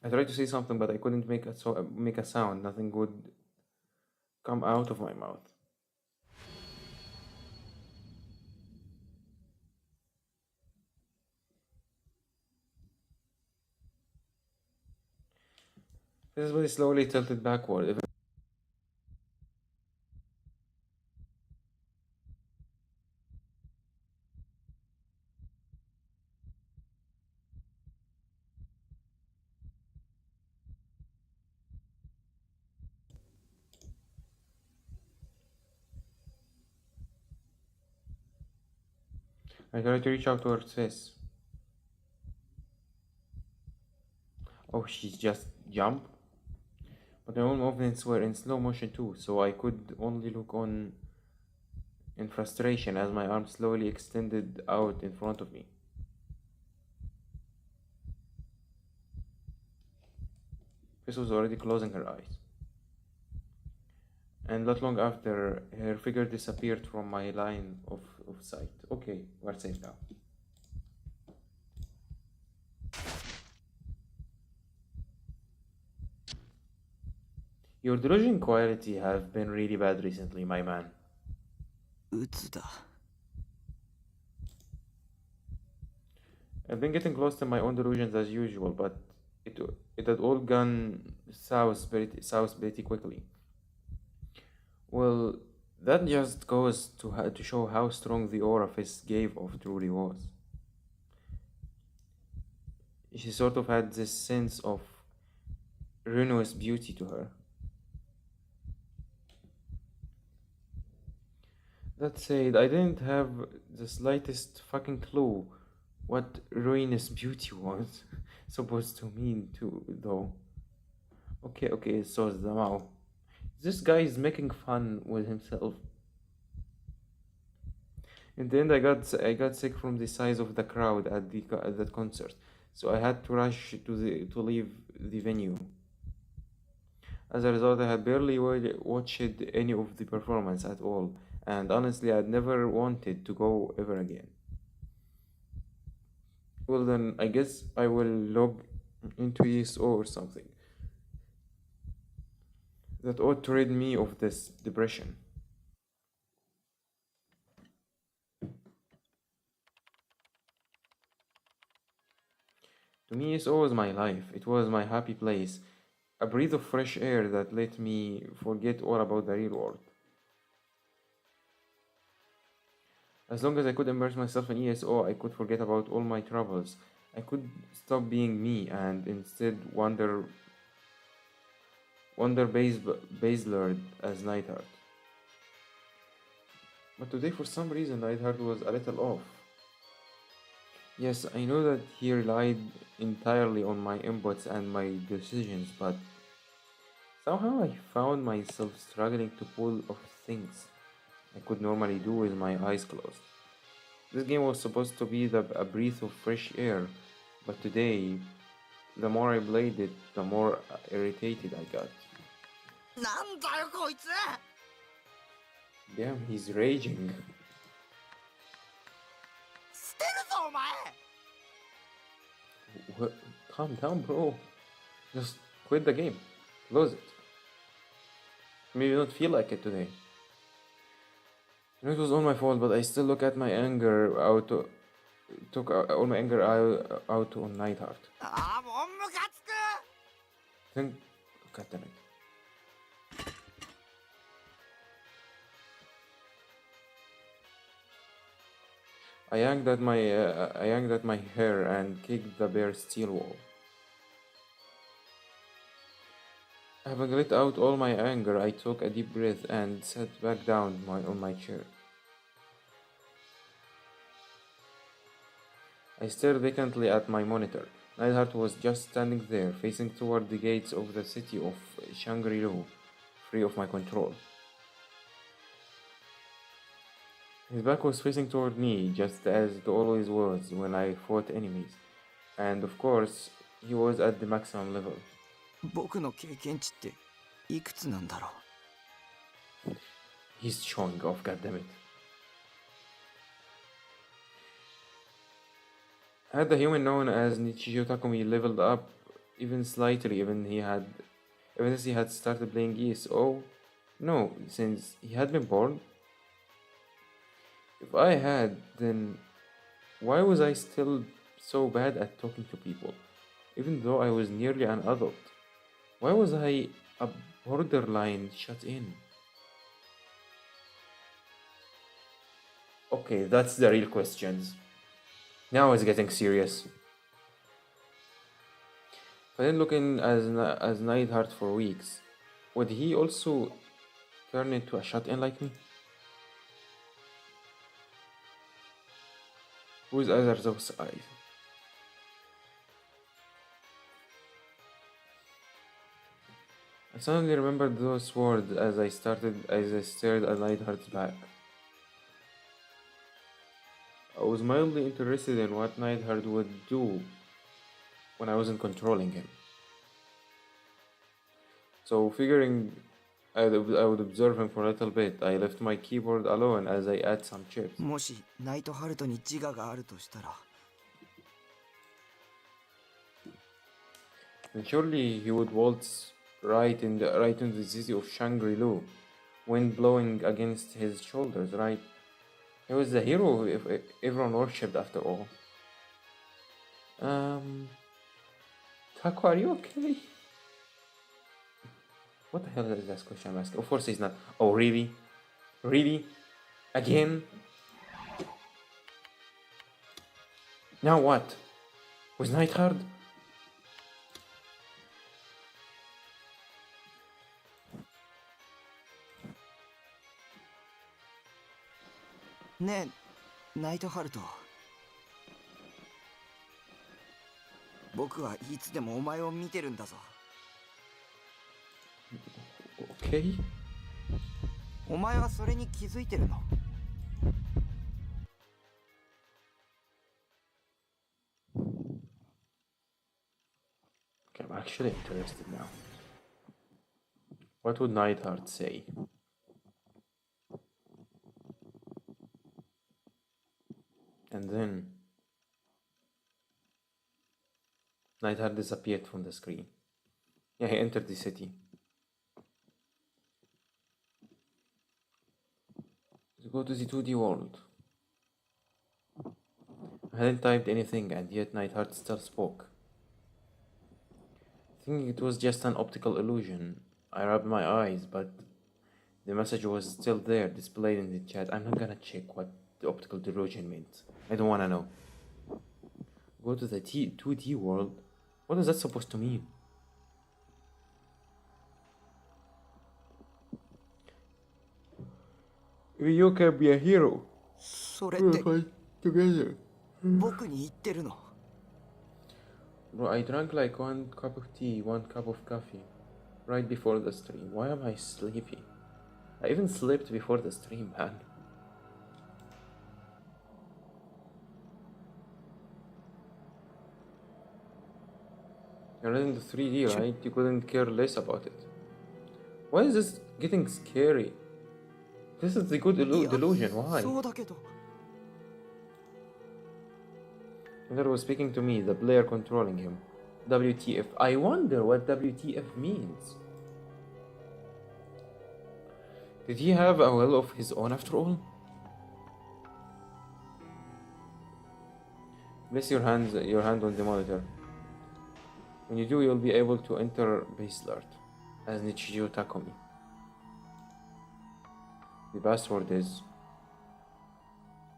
I tried to say something, but I couldn't make a sound. Nothing would come out of my mouth. His body slowly tilted backward. I tried to reach out to her face. Oh, she just jumped? But my own movements were in slow motion too, so I could only look on in frustration as my arm slowly extended out in front of me. Chris was already closing her eyes. And not long after, her figure disappeared from my line of sight. Okay, we're safe now. Your delusion quality have been really bad recently, my man. 鬱だ。 I've been getting close to my own delusions as usual, but it it had all gone south pretty quickly. Well, that just goes to show how strong the aura Fist gave off truly was. She sort of had this sense of ruinous beauty to her. That said, I didn't have the slightest fucking clue what ruinous beauty was supposed to mean to though. Okay, so Zamao. This guy is making fun with himself. In the end, I got sick from the size of the crowd at that concert, so I had to rush to leave the venue. As a result, I had barely watched any of the performance at all, and honestly, I'd never wanted to go ever again. Well, then, I guess I will log into ESO or something. That ought to rid me of this depression. To me, ESO was my life. It was my happy place, a breath of fresh air that let me forget all about the real world. As long as I could immerse myself in ESO, I could forget about all my troubles. I could stop being me and instead wander Baselord as Nightheart. But today, for some reason, Nightheart was a little off. Yes, I know that he relied entirely on my inputs and my decisions, but somehow I found myself struggling to pull off things I could normally do with my eyes closed. This game was supposed to be a breath of fresh air, but today, the more I played it, the more irritated I got. なんだよこいつ。 Damn, he's raging. 捨てるぞお前。 What? Calm down, bro. Just quit the game. Close it. Maybe you don't feel like it today. It was all my fault, but I still look at my anger out. Took all my anger out on Nightheart. ああもうムカつく。 Think, God damn it. I yanked at my hair and kicked the bare steel wall. Having let out all my anger, I took a deep breath and sat back down on my chair. I stared vacantly at my monitor. Neidhart was just standing there, facing toward the gates of the city of Shangri-La, free of my control. His back was facing toward me, just as it always was when I fought enemies. And of course, he was at the maximum level. 僕の経験値っていくつなんだろ He's showing off, goddammit. Had the human known as Nichijou Takumi leveled up even slightly, even since he had started playing ESO? No, since he had been born? If I had, then why was I still so bad at talking to people, even though I was nearly an adult? Why was I a borderline shut in? Okay, that's the real questions. Now it's getting serious. If I didn't look in as Neidhart for weeks, would he also turn into a shut-in like me? Whose eyes are those eyes? I suddenly remembered those words as I stared at Neidhart's back. I was mildly interested in what Neidhart would do when I wasn't controlling him. So figuring I would observe him for a little bit, I left my keyboard alone as I ate some chips. もしナイトハルトに自我があるとしたら And surely he would waltz right into the city of Shangri-La, wind blowing against his shoulders, right? He was the hero if everyone worshipped after all. Taco, are you okay? What the hell is this question I'm asking? Of course he's not. Oh, really? Really? Again? Now what? Was Night hard?ねえナイトハルト僕はいつでもお前を見てるんだぞ Okay. お前はそれに気づいてるの Okay, I'm actually interested now. What would Neidhart say? And then Neidhart disappeared from the screen. Yeah, he entered the city. Let's go to the 2D world. I hadn't typed anything, and yet Neidhart still spoke. Thinking it was just an optical illusion, I rubbed my eyes, but the message was still there, displayed in the chat. I'm not gonna check what the optical delusion meant. I don't wanna know. Go to the 2D world? What is that supposed to mean? You can be a hero. それっ We'll て fight together. 僕に言ってるの Bro, I drank like 1 cup of tea, 1 cup of coffee right before the stream. Why am I sleepy? I even slept before the stream, man. You're in the 3D, right? You couldn't care less about it. Why is this getting scary? This is the good いや delusion. Why? そうだけど Miller was speaking to me, the player controlling him. WTF. I wonder what WTF means. Did he have a will of his own after all? Place your hand on the monitor. When you do, you'll be able to enter base alert as Nichijou Takumi. The password is...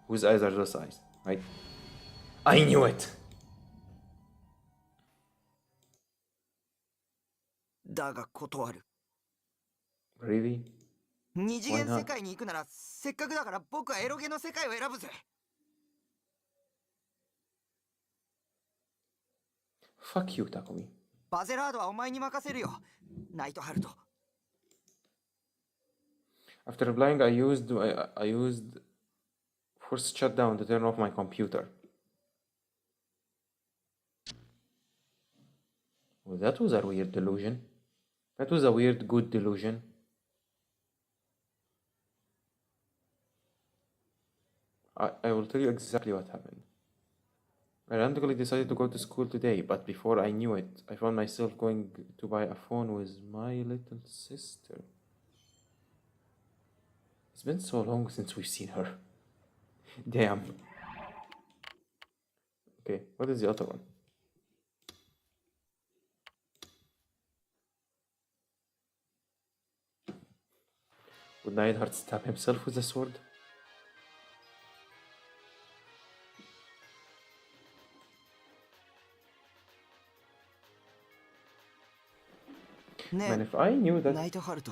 Whose eyes are those eyes, right? I knew it! だが断る Really? 二次元 Why not? 世界に行くならせっかくだから僕はエロゲの世界を選ぶぜ Fuck you, Takumi. バゼラードはお前に任せるよナイトハルト After replying, I used Force shutdown to turn off my computer. Well, that was a weird delusion. That was a weird good delusion. I will tell you exactly what happened. I randomly decided to go to school today, but before I knew it, I found myself going to buy a phone with my little sister. It's been so long since we've seen her. Damn. Okay, what is the other one? Would Neidhart stab himself with a sword? Man, ね if I knew え that ナイトハルト、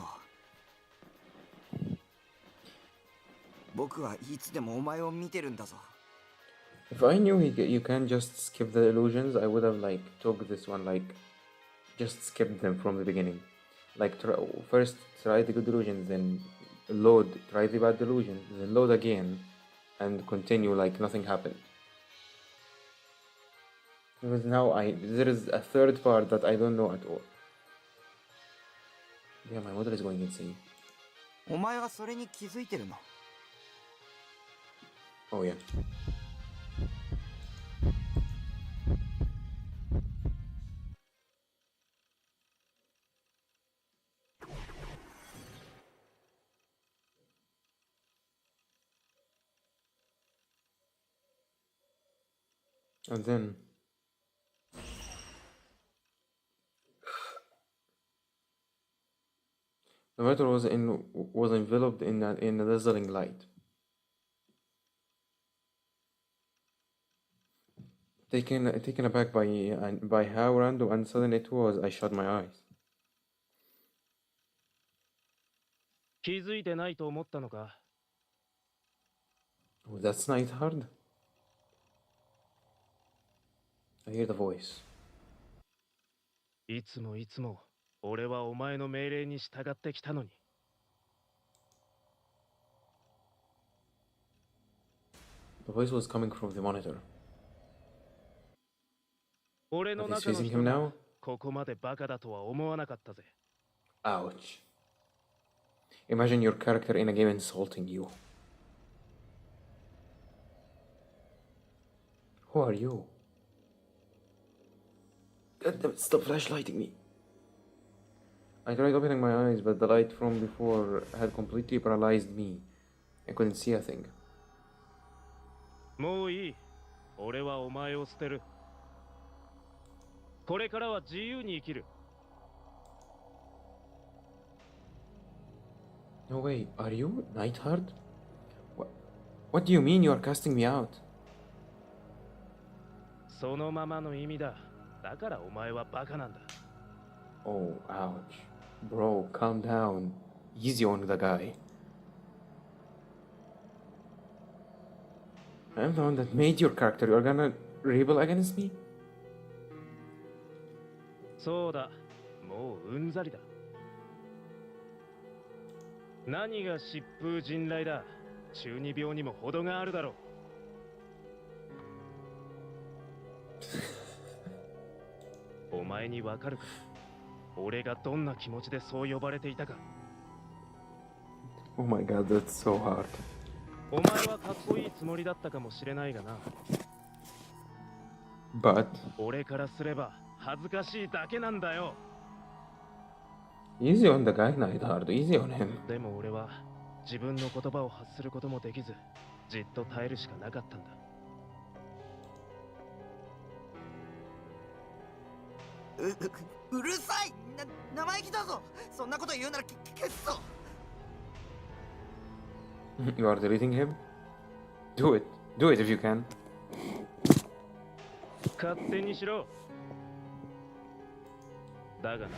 僕はいつでもお前を見てるんだぞ。 if I knew you can just skip the illusions, I would have like took this one like just skipped them from the beginning. Like first try the good delusions, then load, try the bad delusions, then load again, and continue like nothing happened. Because now there is a third part that I don't know at all. Yeah, my mother is going insane. お前はそれに気づいてるの？ Oh yeah. And then the matter was enveloped in a dazzling light. Taken aback by how random and sudden it was, I shut my eyes. 気づいてないと思ったのか。 Oh, that's night hard. I hear the voice. いつも俺はお前の命令に従ってきたのに。 The voice was coming from the monitor. 俺の Are they 中の chasing 人 him が now? ここまでバカだとは思わなかったぜ。 Ouch. Imagine your character in a game insulting you. Who are you? God damn it, stop flashlighting me. I tried opening my eyes, but the light from before had completely paralyzed me. I couldn't see a thing. もういい。俺はお前を捨てる。これからは自由に生きる。 No way, are you Nightheart? What do you mean you are casting me out? そのままの意味だ。だからお前はバカなんだ。 Oh, ouch. Bro, calm down. Easy on the guy. I'm the one that made your character. You're gonna rebel against me? そうだ。もううんざりだ。何が疾風陣雷だ。中二病にも程があるだろう。お前にわかるか？俺がどんな気持ちでそう呼ばれていたか。 Oh my god, that's so hard. お前はかっこいいつもりだったかもしれないがな。 But 俺からすれば恥ずかしいだけなんだよ。 easy on the guy, Nightheart. Easy on him. でも俺は自分の言葉を発することもできず、じっと耐えるしかなかったんだ。 うるさい！生意気だぞ！そんなこと言うなら消すぞ！ You are deleting him? Do it. Do it if you can. 勝手にしろ。だがな、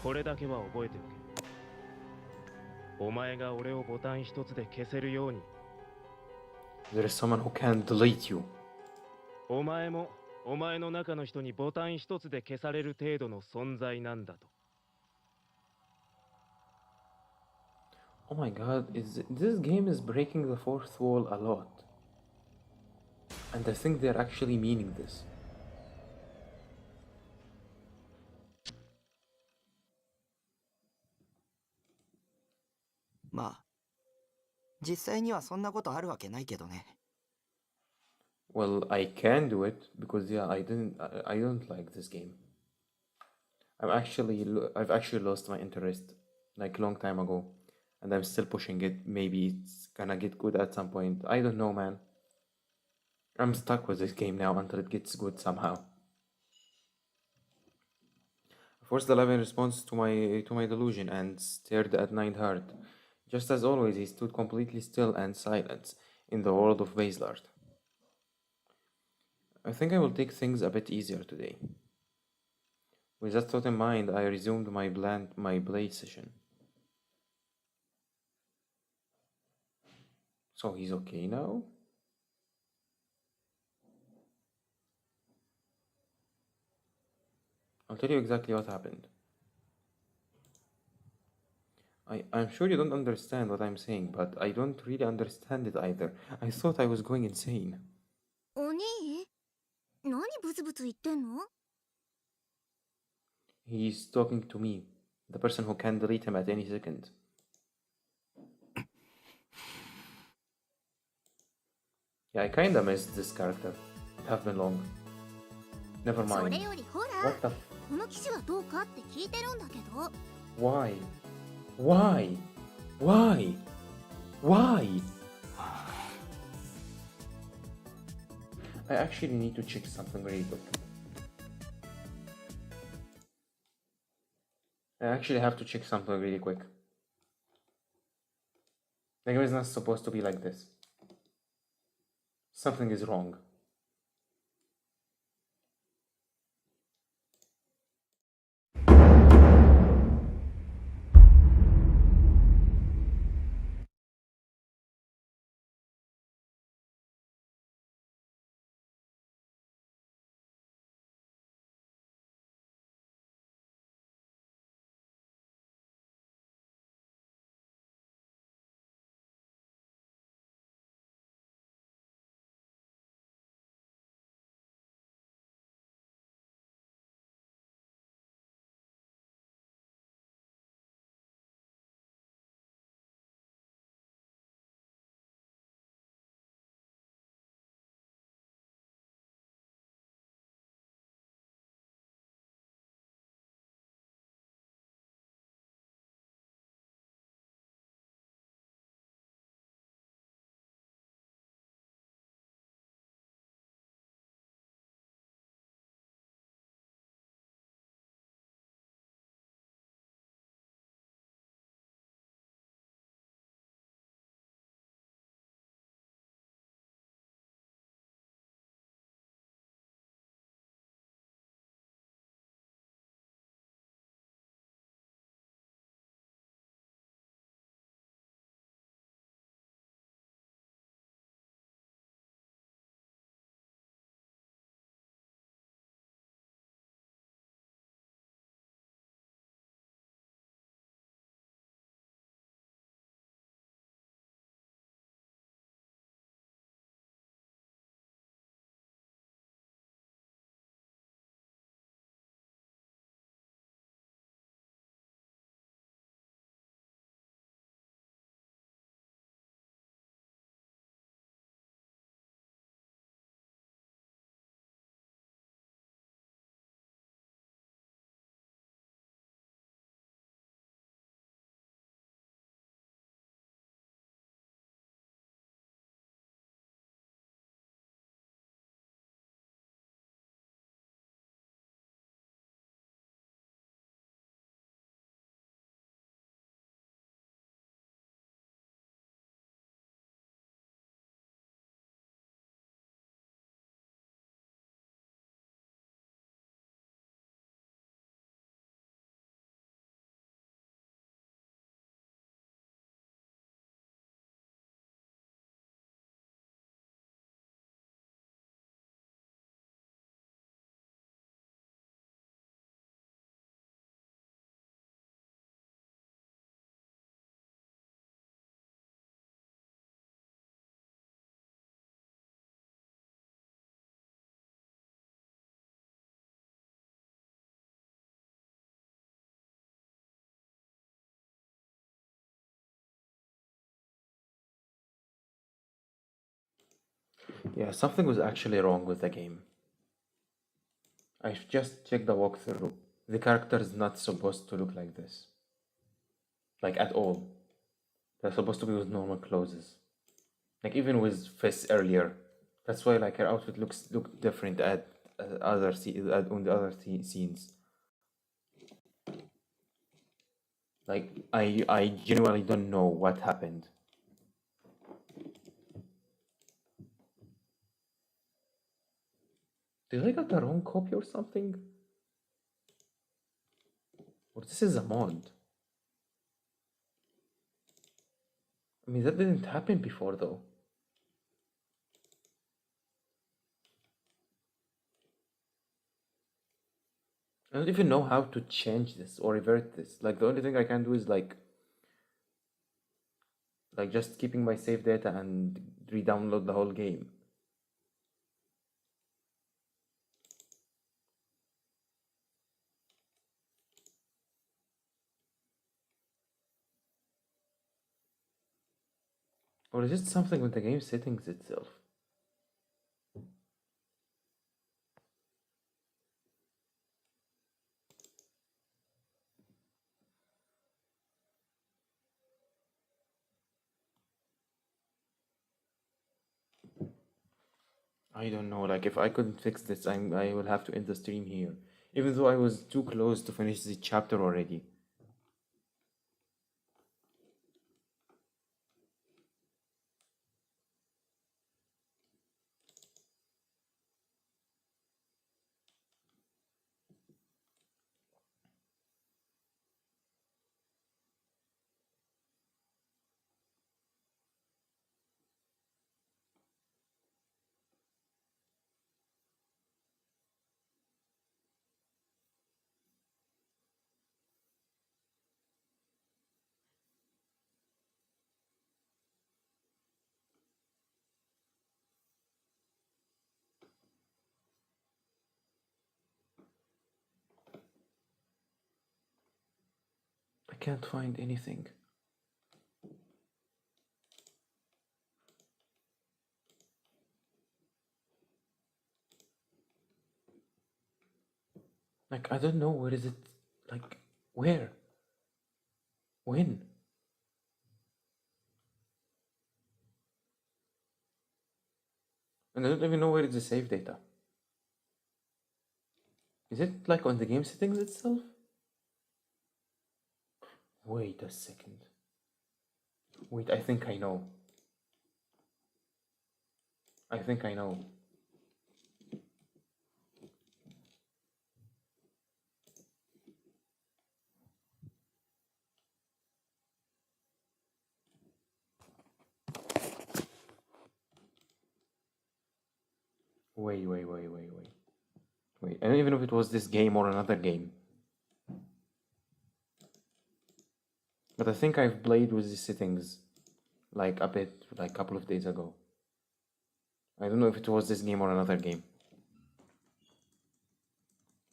これだけは覚えておけ。お前が俺をボタン一つで消せるように、 There is someone who can delete you. お前もお前の中の人にボタン一つで消される程度の存在なんだと。 Oh my god, this game is breaking the fourth wall a lot. And I think they're actually meaning this. まあ実際にはそんなことあるわけないけどね。 Well, I can do it because yeah, I don't like this game. I've actually lost my interest like a long time ago, and I'm still pushing it. Maybe it's gonna get good at some point. I don't know, man. I'm stuck with this game now until it gets good somehow. I forced the lab in response to my delusion and stared at Neidhart. Just as always, he stood completely still and silent in the world of Baselart. I think I will take things a bit easier today. With that thought in mind, I resumed my blade session. So he's okay now? I'll tell you exactly what happened. I'm sure you don't understand what I'm saying, but I don't really understand it either. I thought I was going insane. お兄何ブツブツ言ってんの？ He's talking to me, the person who can delete him at any second. Yeah, I kinda missed this character. It have been long. Never それ mind. よりほら What the f- この騎士はどうかって聞いてるんだけど。 Why? Why? Why? Why? I actually need to check something really quick. I actually have to check something really quick. The game is not supposed to be like this. Something is wrong. Yeah, something was actually wrong with the game. I just checked the walkthrough. The character is not supposed to look like this. Like, at all. They're supposed to be with normal clothes. Like, even with Fess earlier. That's why, like, her outfit look different at on the other scenes. Like, I genuinely don't know what happened. Did I get the wrong copy or something? Or this is a mod? I mean, that didn't happen before though. I don't even know how to change this or revert this. Like, the only thing I can do is like just keeping my save data and re-download the whole game. Or is it something with the game settings itself? I don't know, like if I couldn't fix this, I will have to end the stream here. Even though I was too close to finish the chapter already. I can't find anything. Like, I don't know, where is it? Like, where? When? And I don't even know where is the save data. Is it like on the game settings itself? Wait a second. Wait, I think I know. I think I know. Wait. Wait, I don't even know if it was this game or another game. But I think I've played with the settings like a bit, like a couple of days ago. I don't know if it was this game or another game.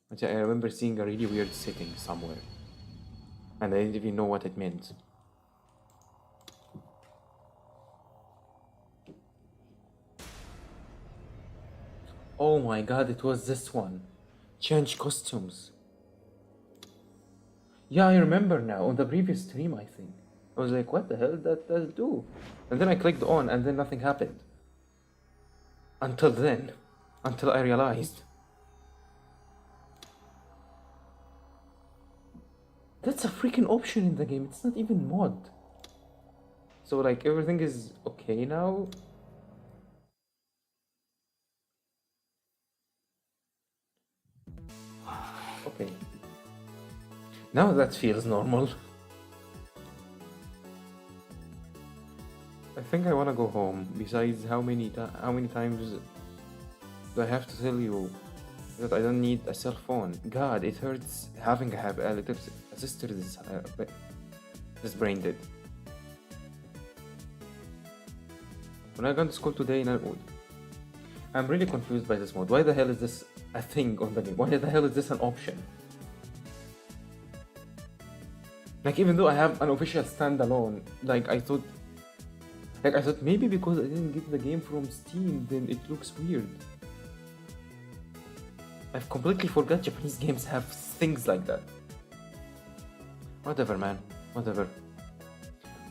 But yeah, I remember seeing a really weird setting somewhere. And I didn't even know what it meant. Oh my god, it was this one. Change costumes. Yeah, I remember now, on the previous stream, I think. I was like, what the hell did that do? And then I clicked on, and then nothing happened. Until then. Until I realized. That's a freaking option in the game, it's not even mod. So like, everything is okay now? Okay. Now that feels normal. I think I wanna go home. Besides, how many times do I have to tell you that I don't need a cell phone? God, it hurts having a little sister this brain dead. When I got to school today, I'm really confused by this mode. Why the hell is this a thing on the game? Why the hell is this an option? Like, even though I have an official standalone, like, I thought Like, I thought maybe because I didn't get the game from Steam, then it looks weird. I've completely forgot Japanese games have things like that. Whatever, man. Whatever.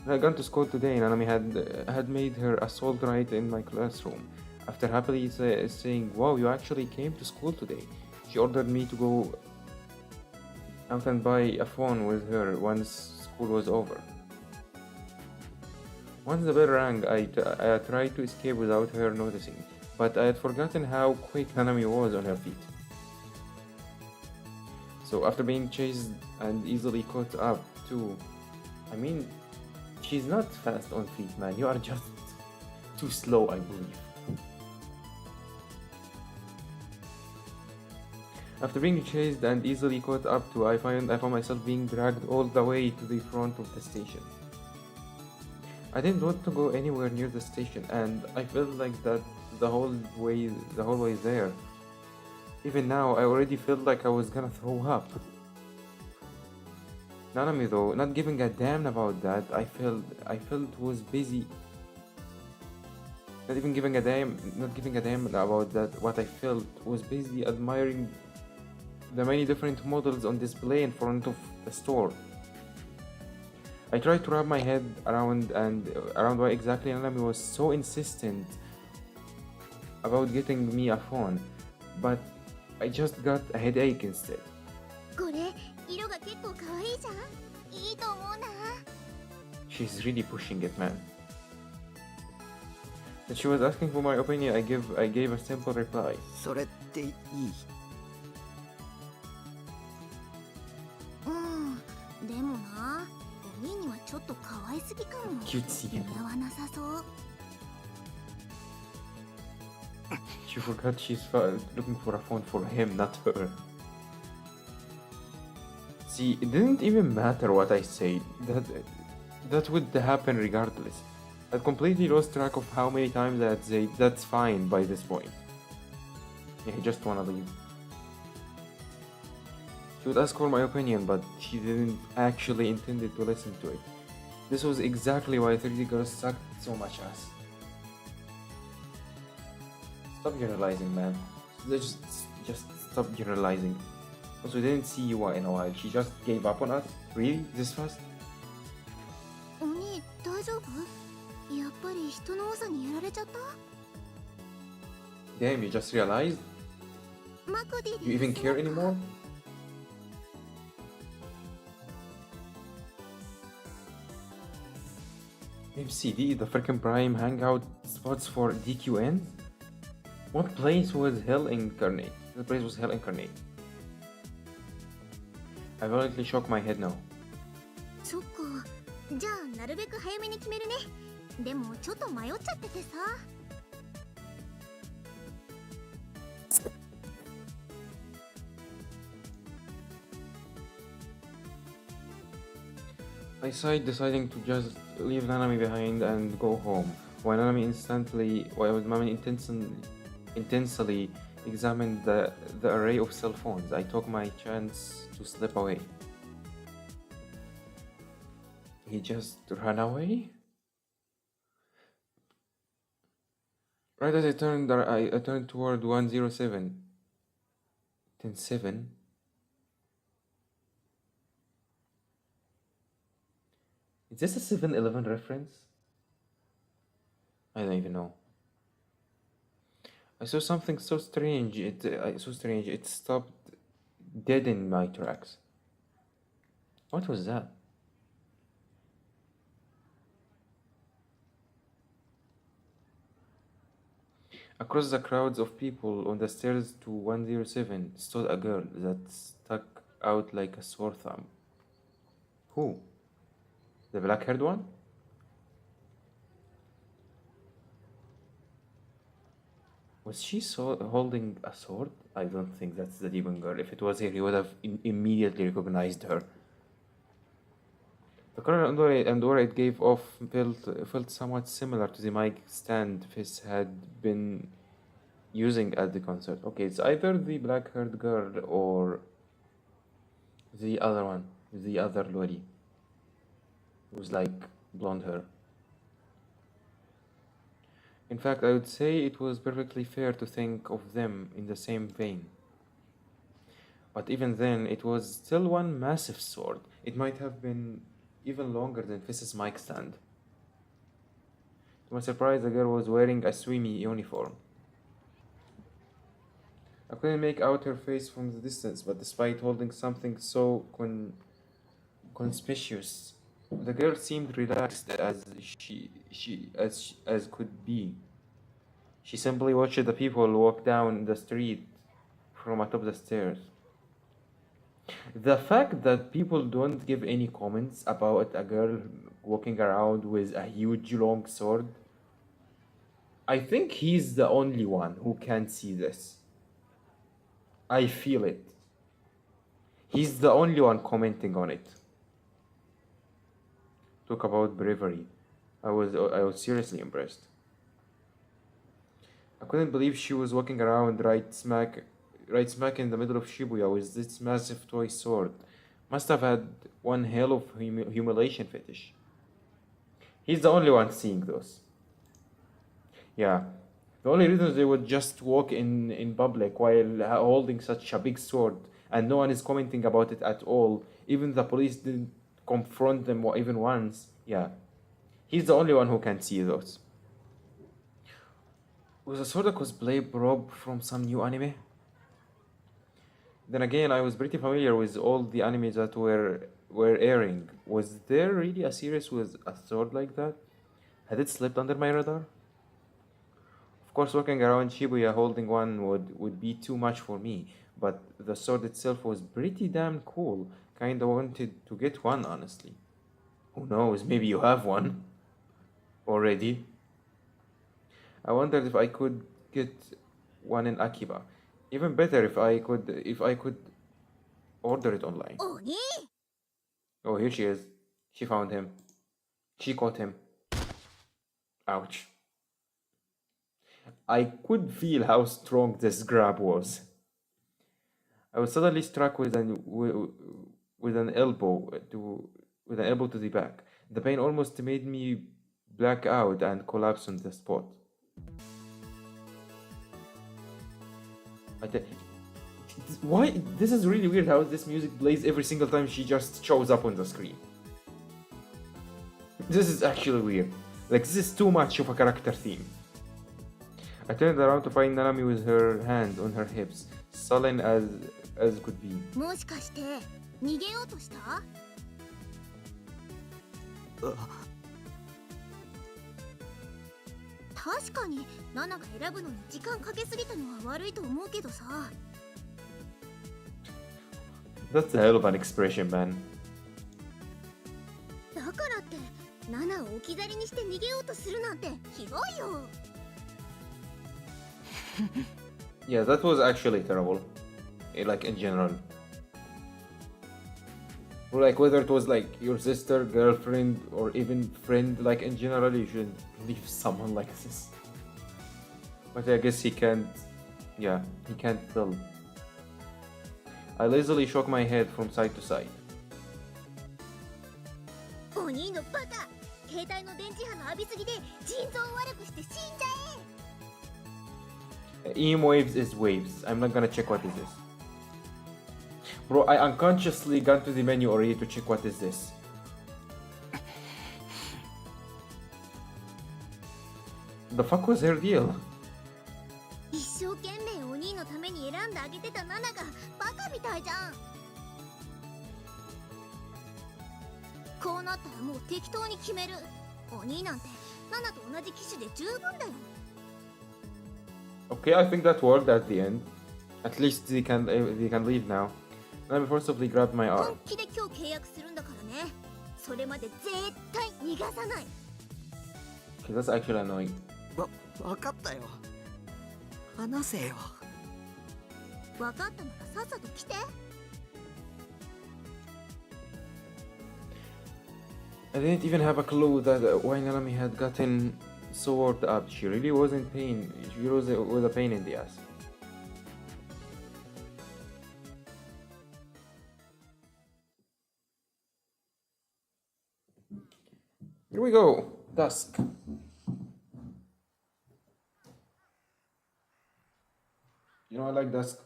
When I got to school today, Nanami had made her assault right in my classroom. After happily saying, "Wow, you actually came to school today," she ordered me to go out and buy a phone with her once school was over. Once the bell rang, I tried to escape without her noticing, but I had forgotten how quick Nanami was on her feet. So after being chased and easily caught up too, I mean, she's not fast on feet, man. You are just too slow, I believe. After being chased and easily caught up to, I found myself being dragged all the way to the front of the station. I didn't want to go anywhere near the station, and I felt like that the whole way there. Even now, I already felt like I was gonna throw up. Nanami, though, not giving a damn about that, I felt was busy. Not giving a damn about that. What I felt was busy admiring the many different models on display in front of the store. I tried to wrap my head around why exactly Nanami was so insistent about getting me a phone, but I just got a headache instead. これ色が結構可愛いじゃん。いいと思うな。 She's really pushing it, man. When she was asking for my opinion, I gave a simple reply. それっていい？でもな、お兄にはちょっと可愛すぎかも。 Cutesy. 似合わなさそう。 She forgot she's looking for a phone for him, not her. See, it didn't even matter what I said. That would happen regardless. I completely lost track of how many times I had said that's fine by this point. Yeah, I just wanna leave. She would ask for my opinion, but she didn't actually intended to listen to it. This was exactly why 3D girls sucked so much ass. Stop generalizing, man. Just stop generalizing. Also, we didn't see you in a while. She just gave up on us? Really? This fast? お兄、大丈夫？やっぱり人の多さにやられちゃった？ Damn, you just realized? マコディ You even care anymore? MCD, the freaking prime hangout spots for DQN? What place was Hell Incarnate? The place was Hell Incarnate. I violently shook my head no. そっか。じゃあなるべく早めに決めるね。でもちょっと迷っちゃっててさ。 I sighed, deciding to just leave Nanami behind and go home. While Nanami intensely examined the array of cell phones, I took my chance to slip away. He just ran away? Right as I turned toward 107. 107? Is this a 7-Eleven reference? I don't even know. I saw something so strange. It stopped dead in my tracks. What was that? Across the crowds of people on the stairs to 107 stood a girl that stuck out like a sore thumb. Who? The black-haired one? Was she holding a sword? I don't think that's the demon girl. If it was here, he would have immediately recognized her. The color and aura it gave off felt somewhat similar to the mic stand Fizz had been using at the concert. Okay, it's either the black-haired girl or the other one, the other lady. It was like blonde hair. In fact, I would say it was perfectly fair to think of them in the same vein. But even then, it was still one massive sword. It might have been even longer than Fiss's mic stand. To my surprise, the girl was wearing a swimmy uniform. I couldn't make out her face from the distance, but despite holding something so conspicuous, the girl seemed relaxed as could be. She simply watched the people walk down the street from atop the stairs. The fact that people don't give any comments about a girl walking around with a huge long sword, I think he's the only one who can see this. I feel it. He's the only one commenting on it. Talk about bravery. I was seriously impressed. I couldn't believe she was walking around right smack in the middle of Shibuya with this massive toy sword. Must have had one hell of humiliation fetish. He's the only one seeing those. Yeah. The only reason they would just walk in public while holding such a big sword and no one is commenting about it at all. Even the police didn't confront them even once. Yeah. He's the only one who can see those. Was a sort of cosplay probe from some new anime? Then again, I was pretty familiar with all the animes that were airing. Was there really a series with a sword like that? Had it slipped under my radar? Of course, walking around Shibuya holding one would be too much for me, but the sword itself was pretty damn cool. Kinda wanted to get one, honestly. Who knows, maybe you have one already. I wondered if I could get one in Akiba. Even better if I could order it online. 鬼 Oh, here she is. She found him. She caught him. Ouch. I could feel how strong this grab was. I was suddenly struck with an elbow to the back. The pain almost made me black out and collapse on the spot. Why? This is really weird how this music plays every single time she just shows up on the screen. This is actually weird. Like, this is too much of a character theme. I turned around to find Nanami with her hand on her hips, sullen as could be. もしかして逃げようとした？確かにナナが選ぶのに時間かけすぎたのは悪いと思うけどさ。That's a hell of an expression, man. だからってナナを置き去りにして逃げようとするなんてひどいよ。Yeah, that was actually terrible. Like, in general. Or like, whether it was like your sister, girlfriend, or even friend, like, in general, you shouldn't leave someone like this. But I guess he can't. Yeah, he can't tell. I lazily shook my head from side to side. お兄のバカ、携帯の電磁波の浴びすぎで腎臓を悪くして死んじゃ EM waves is waves. I'm not gonna check what is this. Bro, I unconsciously got to the menu already to check what is this. The fuck was her deal? え。一生懸命お兄のために選んであげてたナナがバカみたいじゃん。こうなったらもう適当に決める。お兄なんてナナと同じ機種で十分だよ。Okay, I think that worked at the end. At least they can leave now. Nami forcibly grabbed my 本 arm. 気で今日契約するんだからね。それまで絶対逃がさない。 Okay, that's actually annoying. わかったよ。話せよ。分かったならさっさと来て。I didn't even have a clue that why Nanami had gotten so worked up. She really was in pain. She was with a pain in the ass. Here we go. Dusk. You know, I like dusk.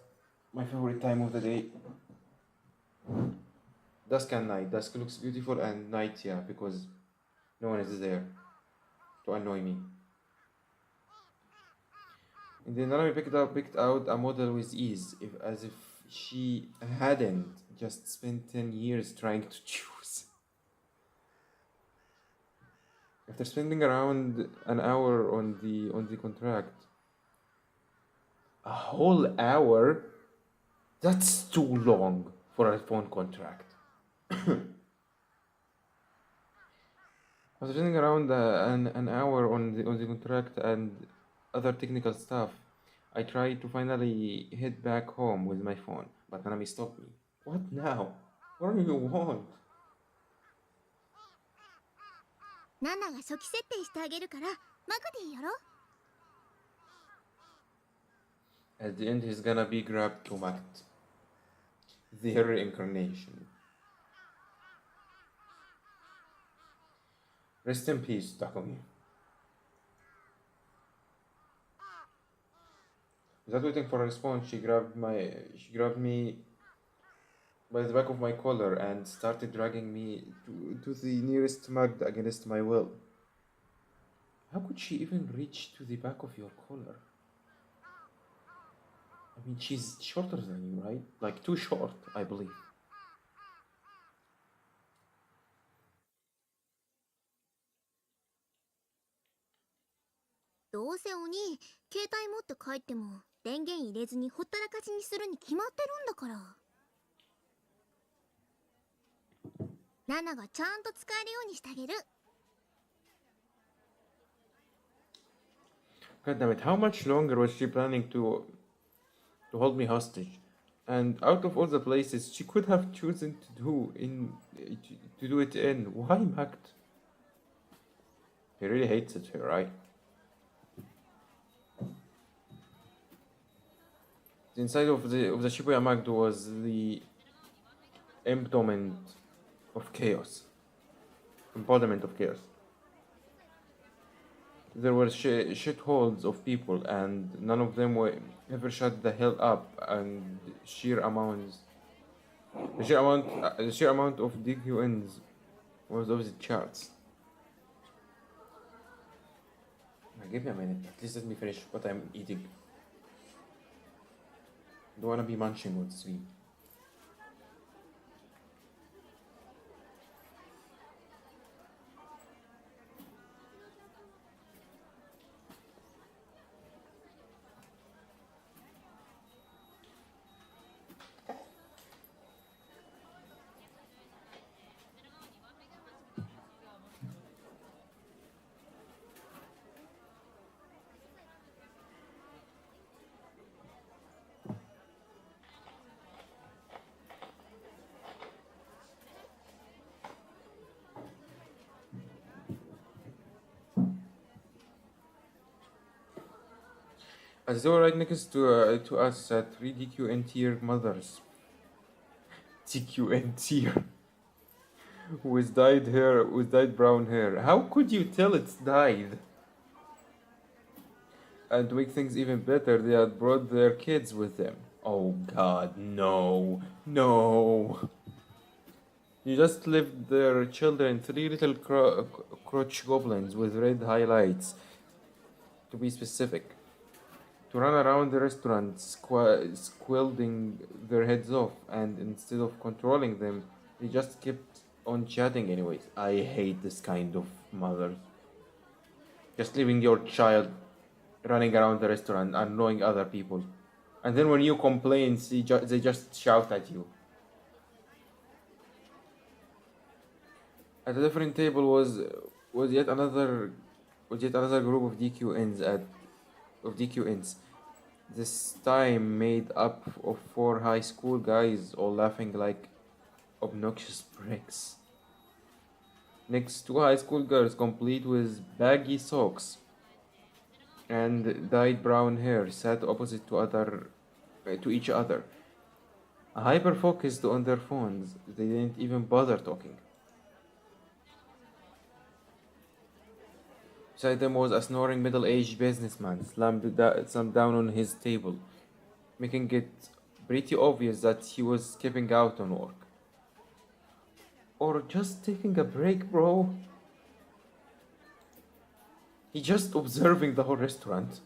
My favorite time of the day. Dusk and night. Dusk looks beautiful, and night, yeah, because no one is there to annoy me. And then Nanabe picked out a model with ease, as if she hadn't just spent 10 years trying to choose. After spending around an hour on the contract, a whole hour? That's too long for a phone contract. After spending around an hour on the contract and other technical stuff, I tried to finally head back home with my phone, but Nanami stopped me. What now? What do you want? ナナが初期設定してあげるからマクディやろ。 At the end, he's gonna be grabbed to Matt. Their reincarnation. Rest in peace, Takumi. Without waiting for a response, she grabbed me by the back of my collar and started dragging me to the nearest mud against my will. How could she even reach to the back of your collar? I mean, she's shorter than you, right? Like, too short, I believe. どうせお兄携帯持って帰っても電源入れずにほったらかしにするに決まってるんだから。ナナがちゃんと使えるようにしてあげる。 God damn it, how much longer was she planning to hold me hostage? And out of all the places she could have chosen to do it in, why Makt? He really hates it here, right? The inside of the Shibuya Magdo was the embodiment of chaos. Embodiment of chaos. There were shitholes of people, and none of them were ever shut the hell up. And the sheer amount of DQNs was off the charts. Now give me a minute. At least let me finish what I'm eating. Don't wanna be munching with sweet. As they were right next to us at 3 DQN tier mothers. DQN tier. With dyed brown hair. How could you tell it's dyed? And to make things even better, they had brought their kids with them. Oh god, no. No. You just left their children, three little crotch goblins with red highlights, to be specific, to run around the restaurant squealing their heads off, and instead of controlling them, they just kept on chatting anyways. I hate this kind of mother. Just leaving your child running around the restaurant, annoying other people. And then when you complain, they just shout at you. At a different table was yet another group of DQNs. This time made up of 4 high school guys, all laughing like obnoxious pricks. Next, 2 high school girls, complete with baggy socks and dyed brown hair, sat opposite to each other, hyper focused on their phones. They didn't even bother talking. Beside them was a snoring middle-aged businessman, slammed down on his table. making it pretty obvious that he was skipping out on work. Or just taking a break, bro. He just observing the whole restaurant.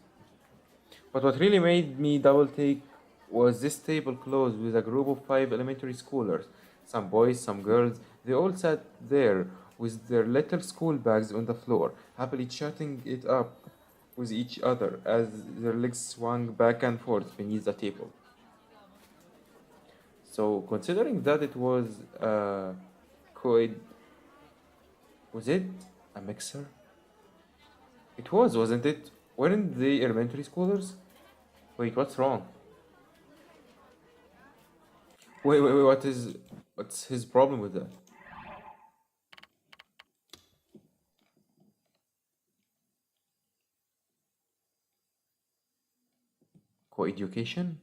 But what really made me double take was this table closed with a group of 5 elementary schoolers. Some boys, some girls. They all sat there with their little school bags on the floor, happily chatting it up with each other as their legs swung back and forth beneath the table. So, considering that it was co-ed, was it a mixer? It was, wasn't it? Weren't they elementary schoolers? Wait, what's wrong? Wait, what's his problem with that? Co-education?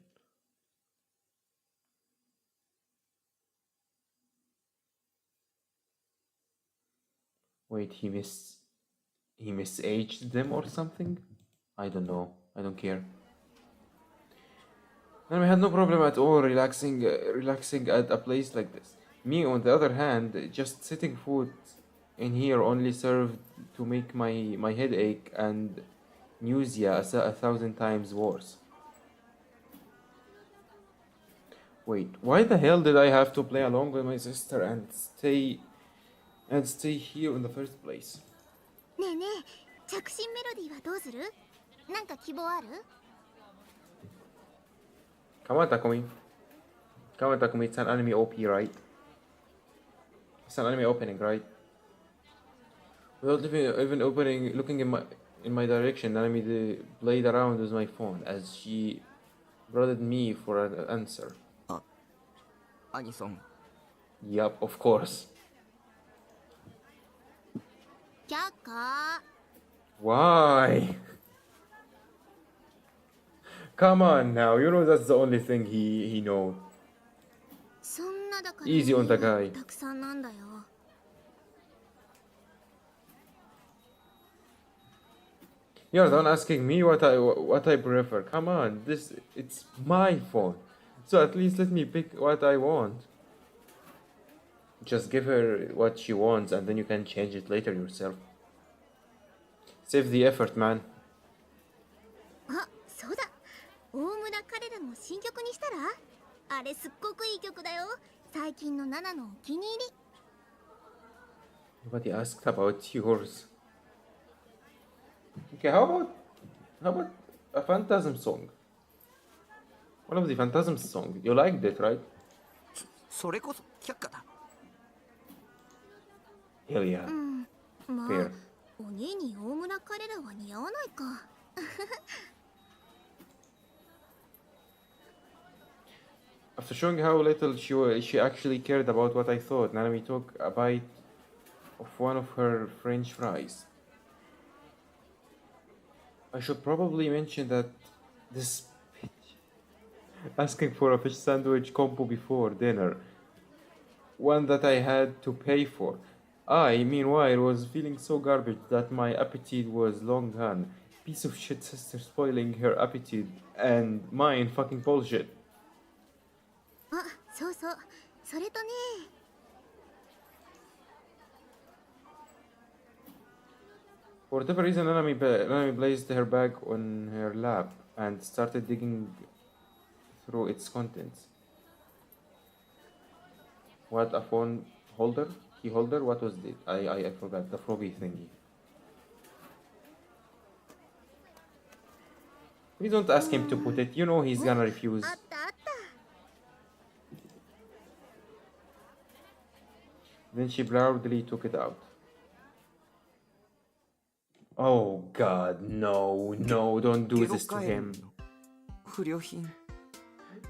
Wait, he misaged them or something? I don't know. I don't care. And we had no problem at all relaxing at a place like this. Me, on the other hand, just sitting food in here only served to make my headache and nausea a thousand times worse. Wait, why the hell did I have to play along with my sister and stay here in the first place? ねえねえ、着信メロディーはどうする？なんか希望ある？ Come on, Takumi. Come on, Takumi. It's an anime OP, right? It's an anime opening, right? Without even opening, looking in my direction, Anime played around with my phone as she prodded me for an answer. アニソン。 Yup, of course. 却下。 Why? Come on now, you know that's the only thing he knows. そんなだから Easy on the guy. たくさんなんだよ。 You're the one asking me what I prefer. Come on, it's my phone. So at least let me pick what I want. Just give her what she wants and then you can change it later yourself. Save the effort, man. あ、そうだ。大村彼らの新曲にしたら？あれすっごくいい曲だよ。最近のナナのお気に入り。 Nobody asked about yours. Okay, how about a Phantasm song? One of the Phantasm songs. You liked it, right? それこそ却下だ。 Hell yeah. うん。まあ Fair. お兄に大村彼らは似合わないか。 After showing how little she actually cared about what I thought, Nanami took a bite of one of her French fries. I should probably mention that this bitch asking for a fish sandwich combo before dinner, one that I had to pay for. I, meanwhile, was feeling so garbage that my appetite was long gone. Piece of shit sister spoiling her appetite and mine fucking bullshit. あ、そうそう。それとね。 For whatever reason, Nanami placed her bag on her lap and started digging through its contents. What, a phone holder? Key holder? What was it? I forgot. The froggy thingy. Please don't ask him to put it. You know he's gonna refuse. あったあった。 Then she proudly took it out. Oh god, no, don't do this to him. 不良品。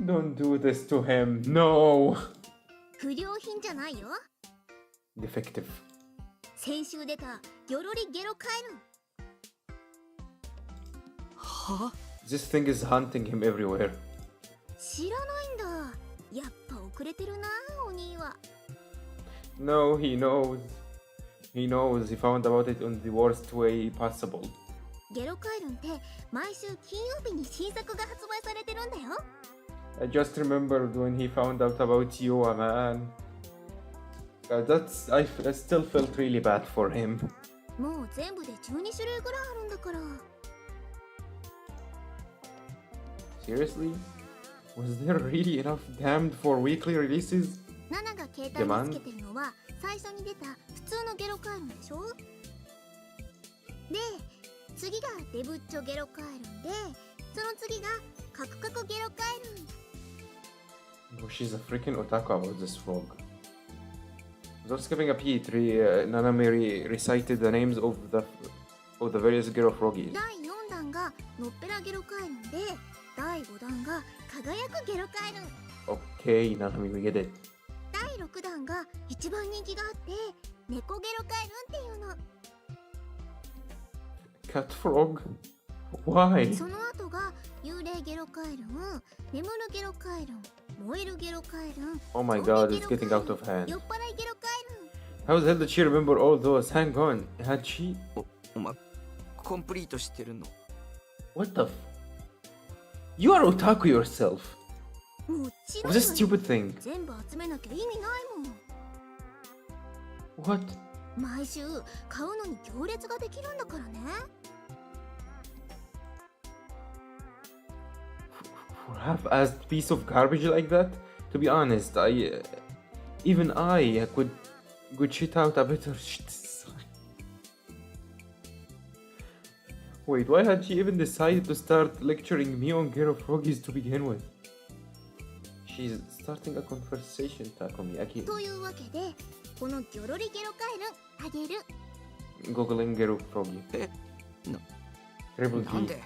Don't do this to him, no! 不良品じゃないよ。 Defective. 先週出たギョロリゲロカエル。 は？ This thing is hunting him everywhere. 知らないんだ。やっぱ遅れてるな、お兄は。 No, he knows. He knows. He found about it in the worst way possible. ゲロカエルンって毎週金曜日に新作が発売されてるんだよ。 I just remembered when he found out about you, man. I still felt really bad for him. もう全部で12種類ぐらいあるんだから。 Seriously? Was there really enough damned for weekly releases? ナナが携帯につけてるのは最初に出た普通のゲロカエルンでしょ。で次がデブッチョゲロカエルンで、その次がカクカクゲロカエルン。 Oh, she's a freaking otaku about this frog. Without skipping a beat, Nanami recited the names of the various Gero froggies. 第4弾がのっぺらゲロカエルンで、第5弾が輝くゲロカエルン。 Okay, Nanami, we get it. 第6弾が一番人気があって猫ゲロカエルンっていうの。 Cat frog? Why? その後が幽霊ゲロカエルン、眠るゲロカエルン、燃えるゲロカエルン、 Oh my ゾン god, ビ it's ゲロ getting カエルン、 out of hand. 酔っ払いゲロカエルン。 How the hell did she remember all those? Hang on, had she? お前コンプリートしてるの？ What the You are otaku yourself. もちろ What's ん this stupid thing? 全部集めなきゃ意味ないもん。 What? 毎週買うのに行列ができるんだからね。 For half-assed piece of garbage like that? To be honest, even I could shit out a better shit. Wait, why had she even decided to start lecturing me on Gero Froggies to begin with? She's starting a conversation, Takumi. というわけでこのギョロリゲロカエルンあげる。 Googling Gero Froggy. な Triple なん T. で？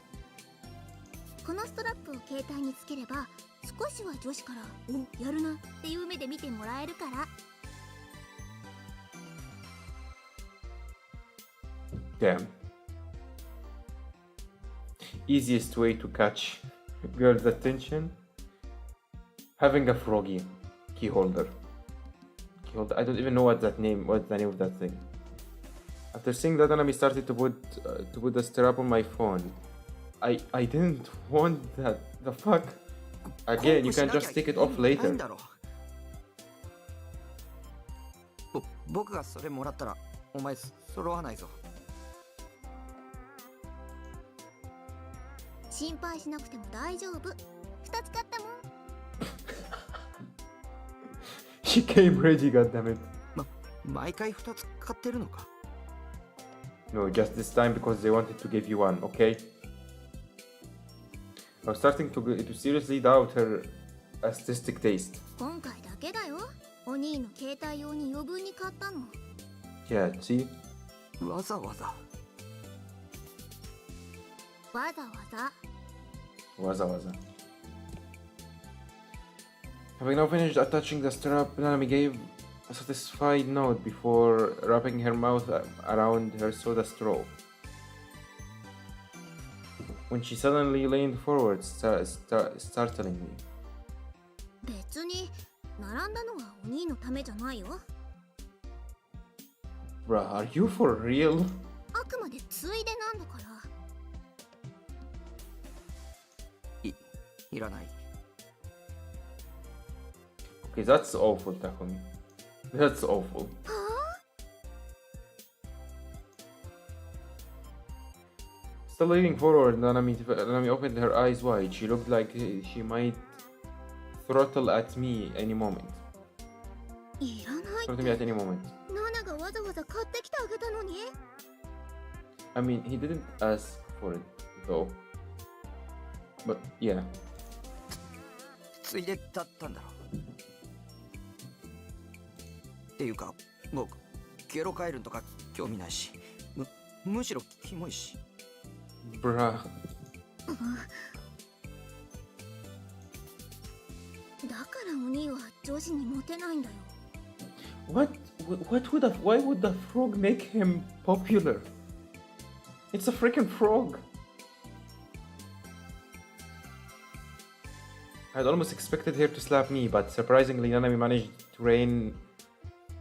このストラップを携帯につければ少しは女子からおやるなっていう目で見てもらえるから。 Damn. Easiest way to catch girls' attention? Having a froggy key holder. I don't even know what's the name of that thing. After seeing that, Anami started to put the strap on my phone. I didn't want that. The fuck? Again, you can just take it off ない later. んだろ僕がそれもらったらお前揃わないぞ。心配しなくても大丈夫。2つ買ったもん。 She came ready, goddammit. 毎回2つ買ってるのか？ No, just this time because they wanted to give you one, okay? I was starting to seriously doubt her aesthetic taste. 今回だけだよ。お兄の携帯用に余分に買ったの。 Yeah, see? わざわざ。わざわざ。 Waza. Having now finished attaching the strap, Nanami gave a satisfied note before wrapping her mouth around her soda straw. When she suddenly leaned forward, startling me. 別に並んだのはお兄のためじゃないよ。 Bruh, are you for real? あくまでついでなんだから。いらない。 Okay, that's awful, Takumi. That's awful. は Still leaning forward, Nanami opened her eyes wide. She looked like she might throttle at me any moment. あ、いらない Throttle っ me at て。 any moment. ナナがわざわざ買ってきてあげたのに。 I mean, he didn't ask for it, though. But yeah. ついでだったんだろう。っていうか僕ゲロカエルンとか興味ないし、むしろキモいし。 Bruh. だからお兄は女子にモテないんだよ。 Why would the frog make him popular? It's a freaking frog. I'd almost expected her to slap me, but surprisingly Nanami managed to rein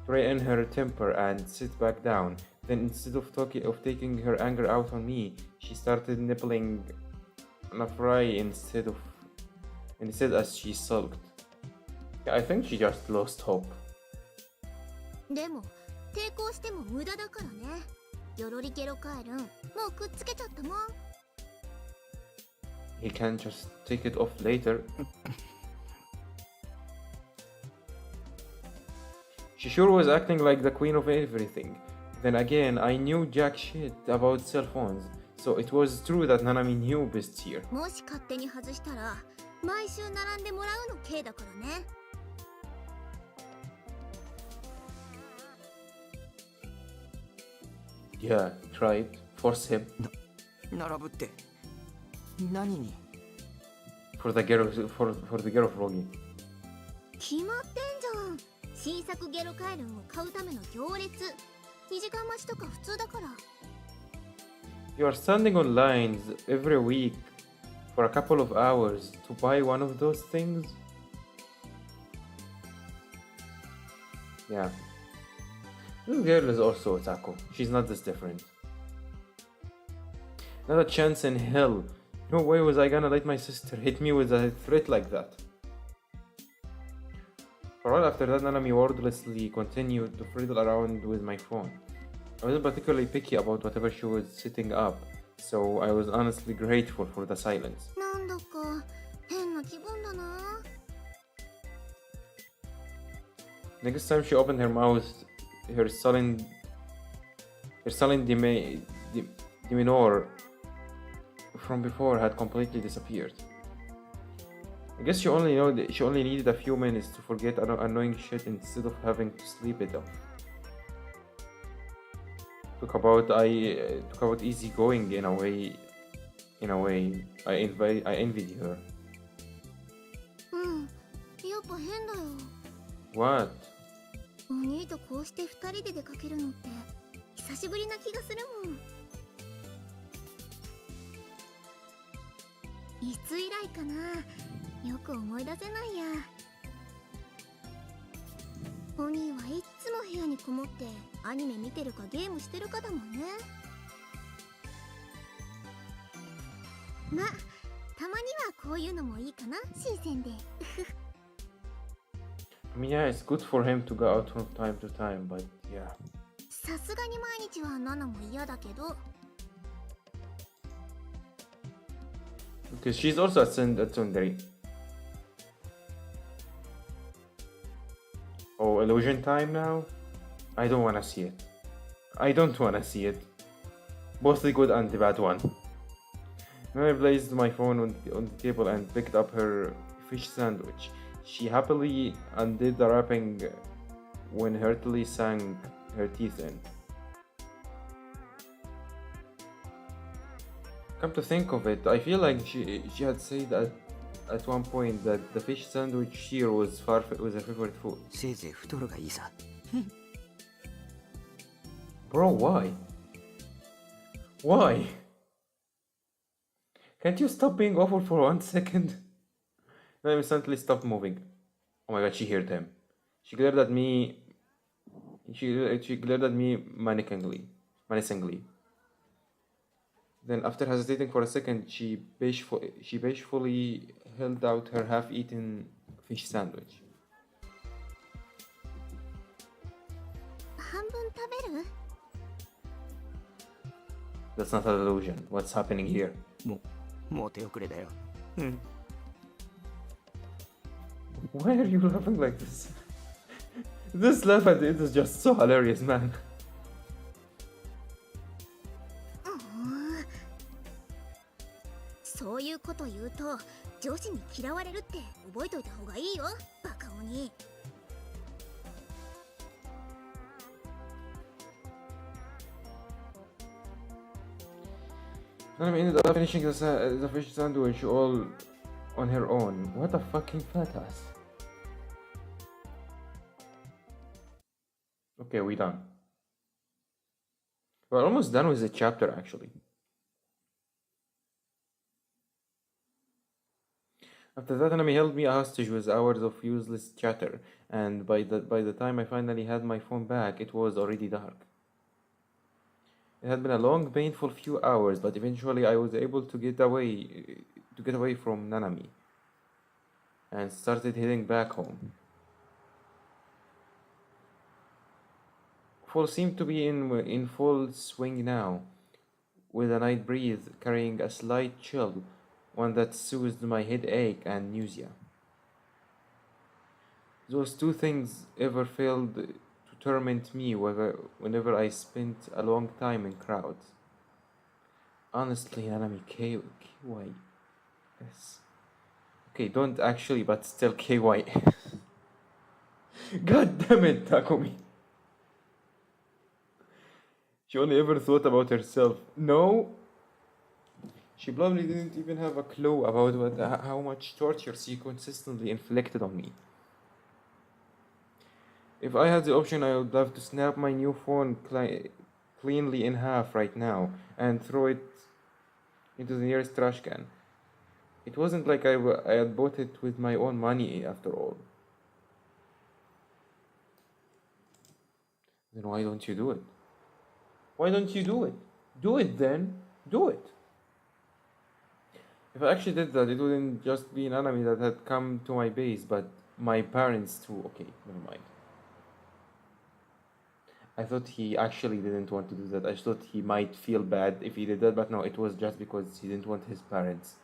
in her temper and sit back down. Then instead of taking her anger out on me, she started nibbling on a fry instead as she sulked. Yeah, I think she just lost hope. でも抵抗しても無駄だからね。ギョロリゲロカエルンもうくっつけちゃったもん。 He can just take it off later. She sure was acting like the queen of everything. Then again, I knew jack shit about cell phones, so it was true that Nanami knew best here. もし勝手に外したら毎週並んでもらうの刑だからね。 Yeah, try it. Force him. 並ぶって何に？ For the girl of Rogi. 決まってんじゃん。新作ゲロカエルンを買うための行列。2時間待ちとか普通だから。 You are standing on lines every week for a couple of hours to buy one of those things? Yeah. This girl is also otaku. She's not this different. Not a chance in hell. No way was I gonna let my sister hit me with a threat like that. For a while after that, Nanami wordlessly continued to fiddle around with my phone. I wasn't particularly picky about whatever she was setting up, so I was honestly grateful for the silence. なんだか変な気分だな。 Next time she opened her mouth, her sullen demeanor from before had completely disappeared. I guess she only needed a few minutes to forget annoying shit instead of having to sleep it off. Talk about easygoing in a way. I envied her. うん、やっぱ変だよ。 What? お兄とこうして2人で出かけるのって久しぶりな気がするもん。いつ以来かな。よく思い出せないや。お兄はいっつも部屋にこもってアニメ見てるかゲームしてるかだもんね。ま、たまにはこういうのもいいかな、新鮮で。 I mean, yeah, it's good for him to go out from time to time, but yeah. さすがに毎日はナナも嫌だけど。 Because she's also a tsundere. Oh, illusion time now? I don't wanna see it. I don't wanna see it. Both the good and the bad one. Then I placed my phone on the table and picked up her fish sandwich. She happily undid the wrapping when heartily sank her teeth in. Come to think of it, I feel like she had said at one point that the fish sandwich here was her favorite food. せいぜい太るがいいさ。 Bro, why? Why? Can't you stop being awful for 1 second? Then I instantly stopped moving. Oh my god, she heard him. She glared at me. She glared at me menacingly. Then, after hesitating for a second, she bashfully held out her half-eaten fish sandwich. 半分食べる？ That's not an illusion. What's happening here? もう手遅れだよ。うん。 Why are you laughing like this? This laugh at it is just so hilarious, man. そういうこと言うと上司に嫌われるって覚えといた方がいいよ、バカ鬼。 Nanami ended up finishing the fish sandwich all on her own. What a fucking fat ass. Okay, we done. We're almost done with the chapter, actually. After that, Nanami held me hostage with hours of useless chatter, and by the time I finally had my phone back, it was already dark. It had been a long, painful few hours, but eventually I was able to get away from Nanami, and started heading back home. Fall seemed to be in full swing now, with a night breeze carrying a slight chill, one that soothed my headache and nausea. Those two things ever failed to torment me whenever I spent a long time in crowds. Honestly, Nanami KY. Yes. Okay, don't actually, but still KY. God damn it, Takumi. She only ever thought about herself. No, she probably didn't even have a clue about how much torture she consistently inflicted on me. If I had the option, I would love to snap my new phone cleanly in half right now and throw it into the nearest trash can. It wasn't like I had bought it with my own money after all. Then why don't you do it? Why don't you do it? Do it then. Do it. If I actually did that, it wouldn't just be an enemy that had come to my base, but my parents too. Okay, never mind. I thought he actually didn't want to do that. I thought he might feel bad if he did that, but no, it was just because he didn't want his parents.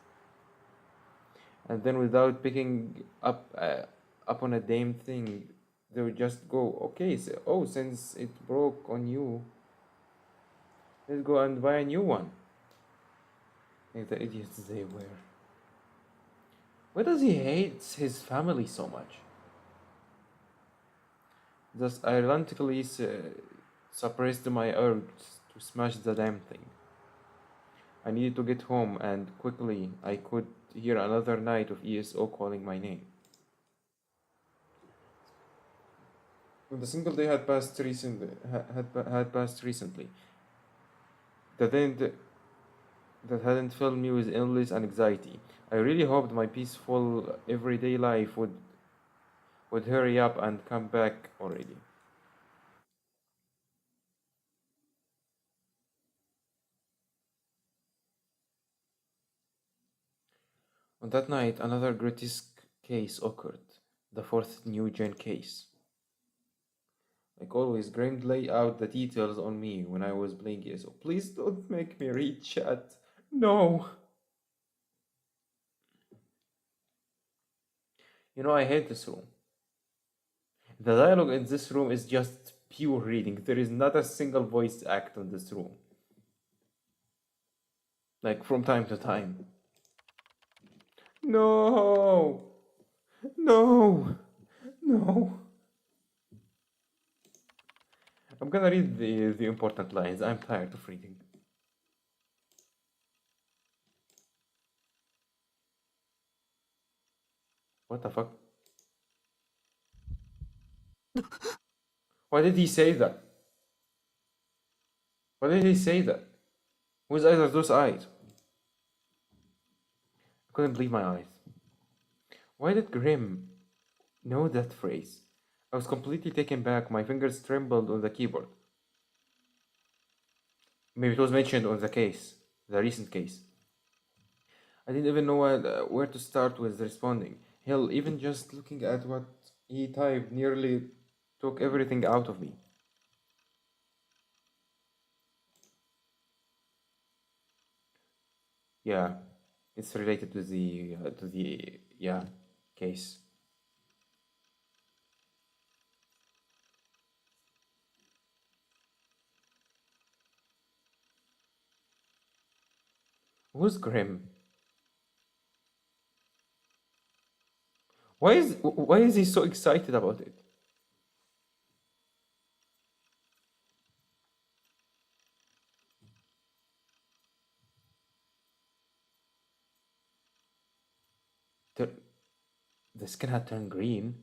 And then without picking up on a damn thing, they would just go, okay, so, oh, since it broke on you, let's go and buy a new one. Like the idiots they were. Why does he hate his family so much? Thus, ironically suppressed my urge to smash the damn thing. I needed to get home, and quickly I could hear another night of ESO calling my name. When the single day had passed recently, that hadn't filled me with endless anxiety. I really hoped my peaceful everyday life would hurry up and come back already. On that night, another grotesque case occurred, the fourth new gen case. Like always, Grimm laid out the details on me when I was playing ESO. Please don't make me read chat. No! You know, I hate this room. The dialogue in this room is just pure reading. There is not a single voice act in this room. Like, from time to time. No! No! No! I'm gonna read the important lines. I'm tired of reading. What the fuck? Why did he say that? Why did he say that? Whose eyes are those eyes? I couldn't believe my eyes. Why did Grimm know that phrase? I was completely taken back. My fingers trembled on the keyboard. Maybe it was mentioned on the case, the recent case. I didn't even know where to start with responding. Hell, even just looking at what he typed nearly took everything out of me. Yeah, it's related to the yeah case. Who's Grim? Why is he so excited about it? The, the skin had turned green.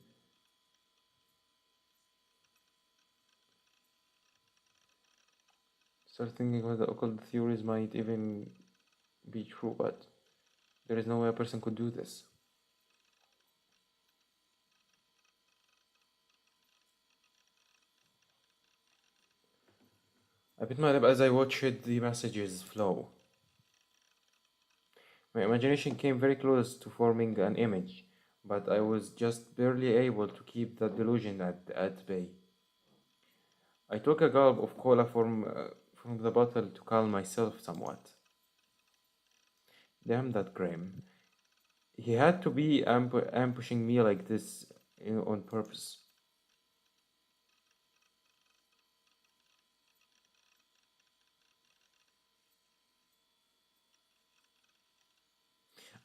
Start thinking about the occult theories might even be true, but there is no way a person could do this. I bit my lip as I watched the messages flow. My imagination came very close to forming an image, but I was just barely able to keep that delusion at bay. I took a gulp of cola from the bottle to calm myself somewhat. Damn that Graham. He had to be ambushing me like this, on purpose.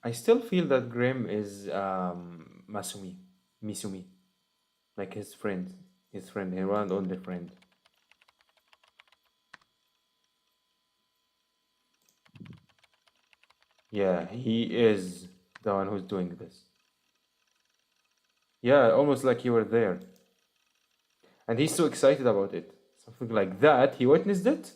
I still feel that Graham is Misumi, like his friend, his one and only friend. Yeah, he is the one who's doing this. Yeah, almost like you were there. And he's so excited about it. Something like that. He witnessed it?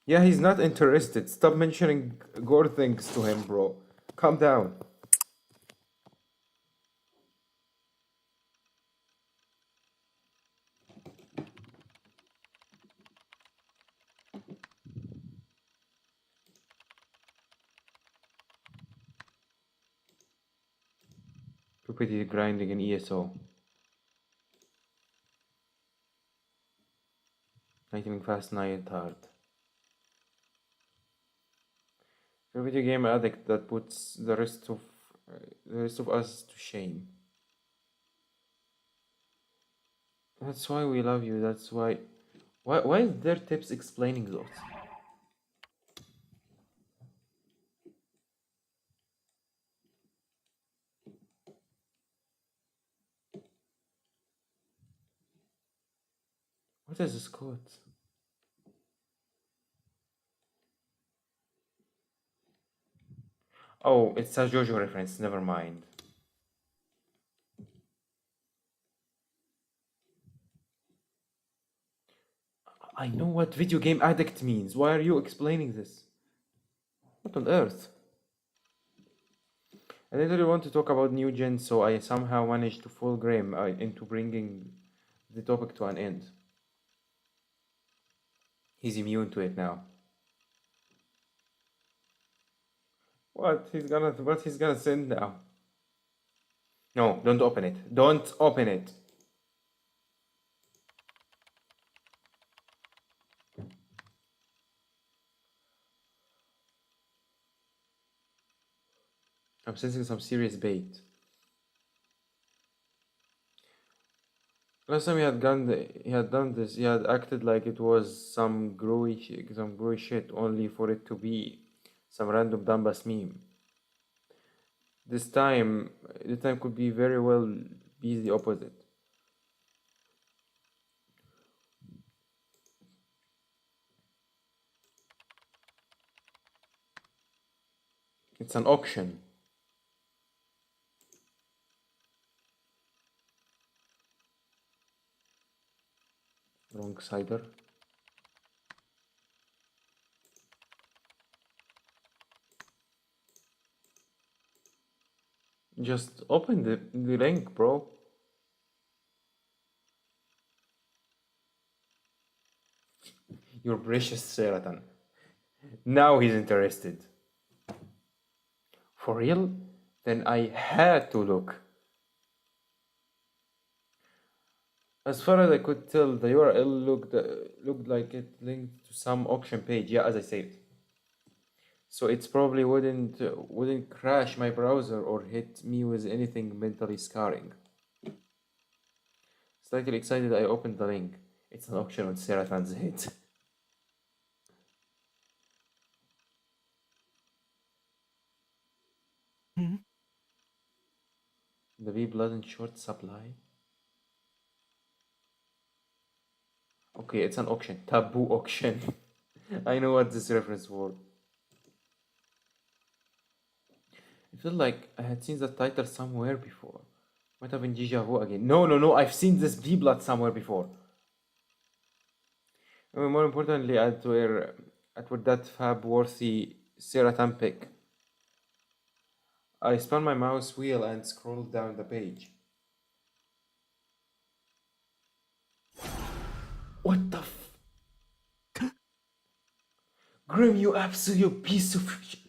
Yeah, he's not interested. Stop mentioning gore things to him, bro. Calm down. Stupidity grinding in ESO. Lightning fast, night hard. You're a video game addict that puts the rest of us to shame. That's why we love you. That's why. Why is there tips explaining those? What is this quote? Oh, it's a JoJo reference. Never mind. I know what video game addict means. Why are you explaining this? What on earth? I literally want to talk about new gen, so I somehow managed to fool Graham into bringing the topic to an end. He's immune to it now. What he's gonna send now? No, don't open it. Don't open it. I'm sensing some serious bait. Last time he had done this, he had acted like it was some growy shit, only for it to be some random dumbass meme. This time, could be very well be the opposite. It's an auction. Wrong cider. Just open the link, bro. Your precious Seratan. Now he's interested. For real? Then I had to look. As far as I could tell, the URL looked like it linked to some auction page. Yeah, as I said. So it's probably wouldn't crash my browser or hit me with anything mentally scarring. Slightly excited, I opened the link. It's an auction on Seratan's head. The bee blood in short supply. Okay, it's an auction. Taboo auction. I know what this reference for. I feel like I had seen that title somewhere before. Might have been Deja Vu again. No, I've seen this bee blood somewhere before. More importantly, at where that fab worthy Seratan pick. I spun my mouse wheel and scrolled down the page. What the Grim, you absolute piece of shit.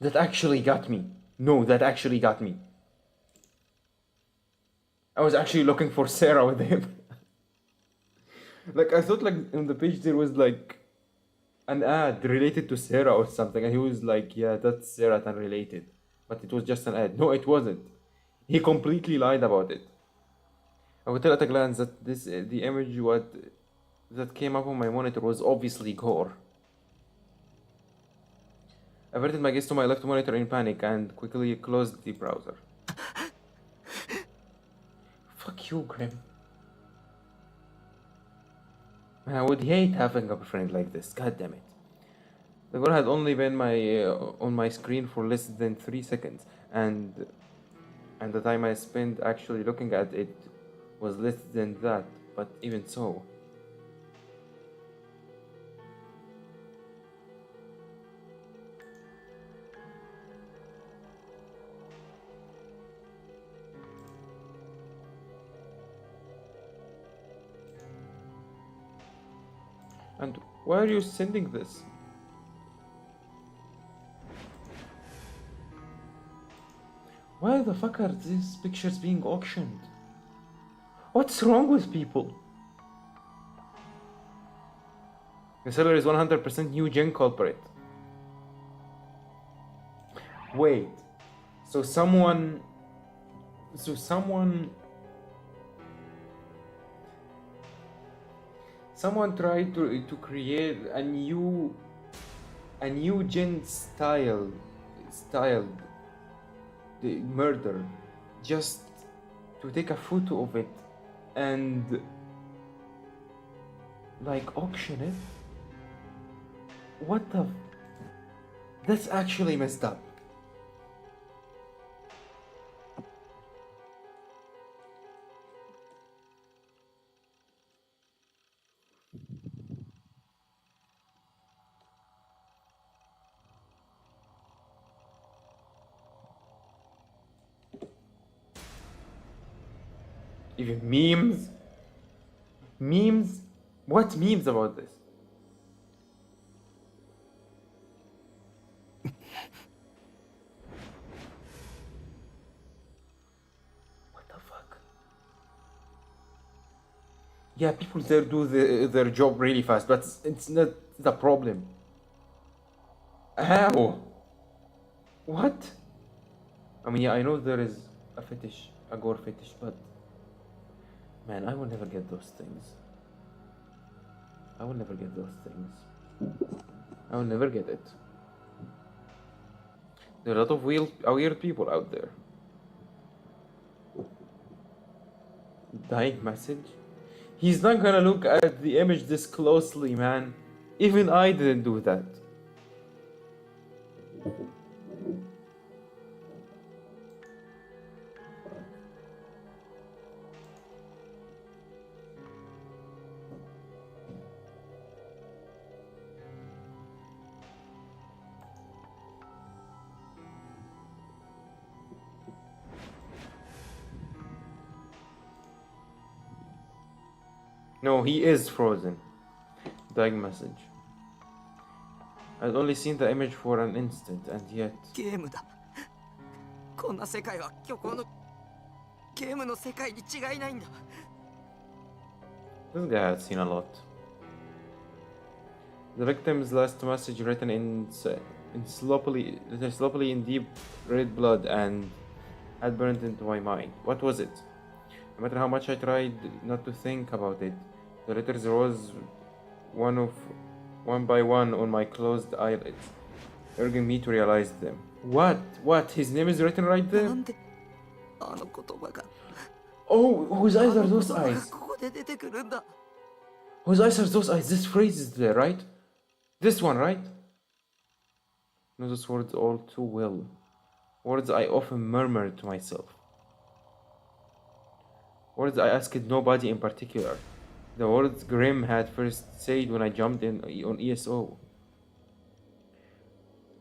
That actually got me. No, that actually got me. I was actually looking for Sarah with him. Like, I thought, like, on the page there was, like, an ad related to Sarah or something, and he was like, yeah, that's Sarah unrelated. But it was just an ad. No, it wasn't. He completely lied about it. I could tell at a glance that the image that came up on my monitor was obviously gore. I averted my gaze to my left monitor in panic and quickly closed the browser. Fuck you, Grim. Man, I would hate having a friend like this. God damn it. The girl had only been on my screen for less than 3 seconds, and the time I spent actually looking at it was less than that, but even so. And why are you sending this? Why the fuck are these pictures being auctioned? What's wrong with people? The seller is 100% new gen culprit. Wait. So someone tried to create a new gen styled the murder just to take a photo of it and like auction it. What the That's actually messed up. Even memes? Memes? What memes about this? What the fuck? Yeah, people there do their job really fast, but it's not the problem. How? What? I mean, yeah, I know there is a fetish, a gore fetish, but man, I will never get those things. I will never get those things. I will never get it. There are a lot of weird people out there. Dying message? He's not gonna look at the image this closely, man. Even I didn't do that. No, he is frozen. Dying message. I'd only seen the image for an instant, and yet... ゲームだ。こんな世界は虚構のゲームの世界に違いないんだ。 This guy has seen a lot. The victim's last message written in sloppily in deep red blood and had burned into my mind. What was it? No matter how much I tried not to think about it, the letters rose one by one on my closed eyelids, urging me to realize them. What? What? His name is written right な there? んであの言葉が Oh, whose eyes あ are の those 言葉が eyes? ここで出てくるんだ。 Whose eyes are those eyes? This phrase is there, right? This one, right? Know those words all too well. Words I often murmur to myself. Words I asked nobody in particular. The words Grimm had first said when I jumped in on ESO.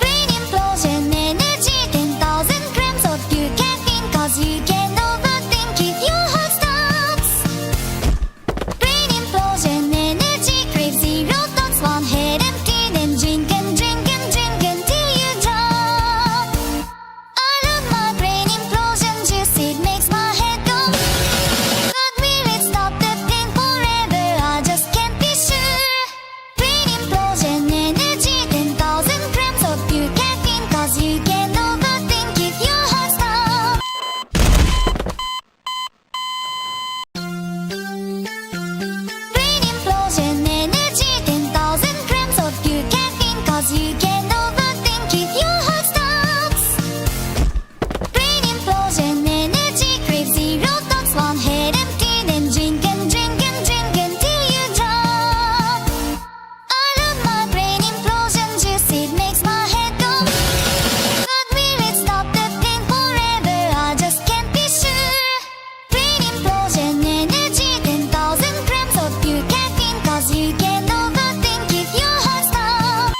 Brain implosion energy 10,000 grams of pure caffeine cause you can overthink if your heart stops. Brain implosion energy crave zero thoughts one head empty then drink and drink and drink until you drop. I love my brain implosion juice it makes my head go. But will it stop the pain forever? I just can't be sure. Brain implosion energy 10,000 grams of pure caffeine cause you can overthink if your heart stops. Brain implosion energy 10,000 grams of pure caffeine cause you can overthink if your heart stops. Brain implosion energy crave zero thoughts one head empty then drink and drink and drink until you drop. I love my brain implosion juice it makes my head go. But will it stop the pain forever? I just can't be sure. Brain implosion energy 10,000 grams of pure caffeine cause you can overthink if your heart stops.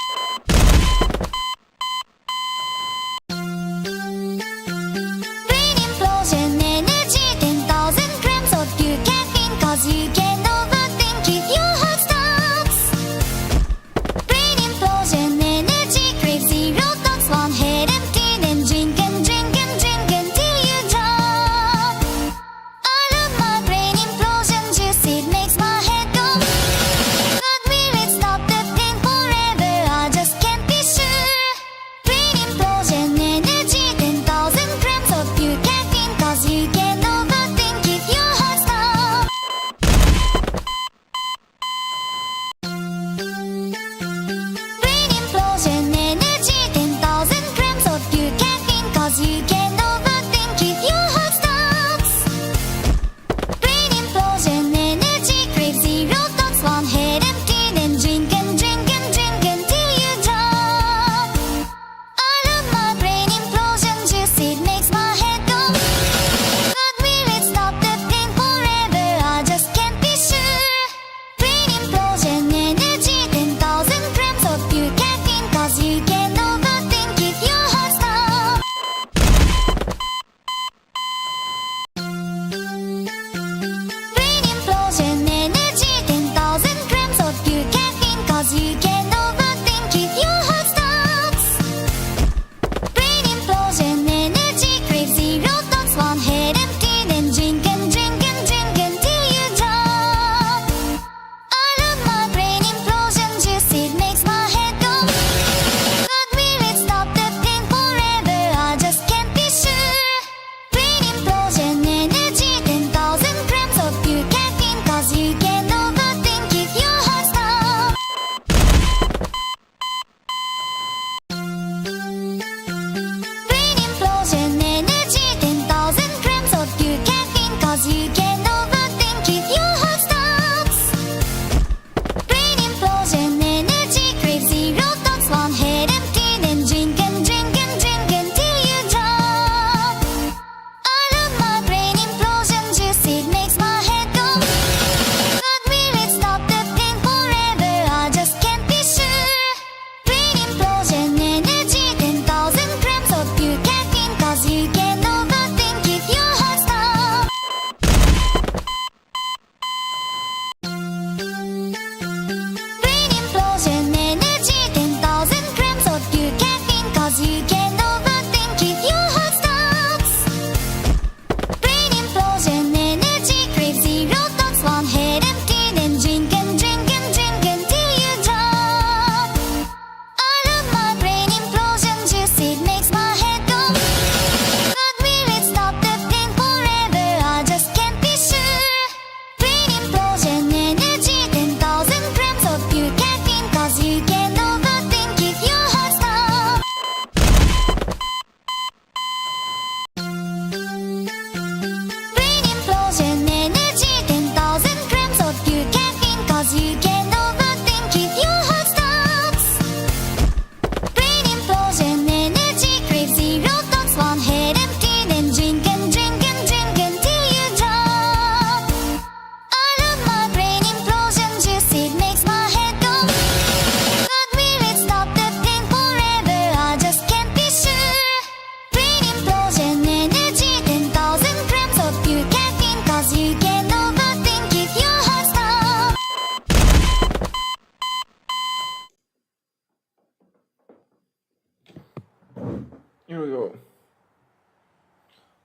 Here we go.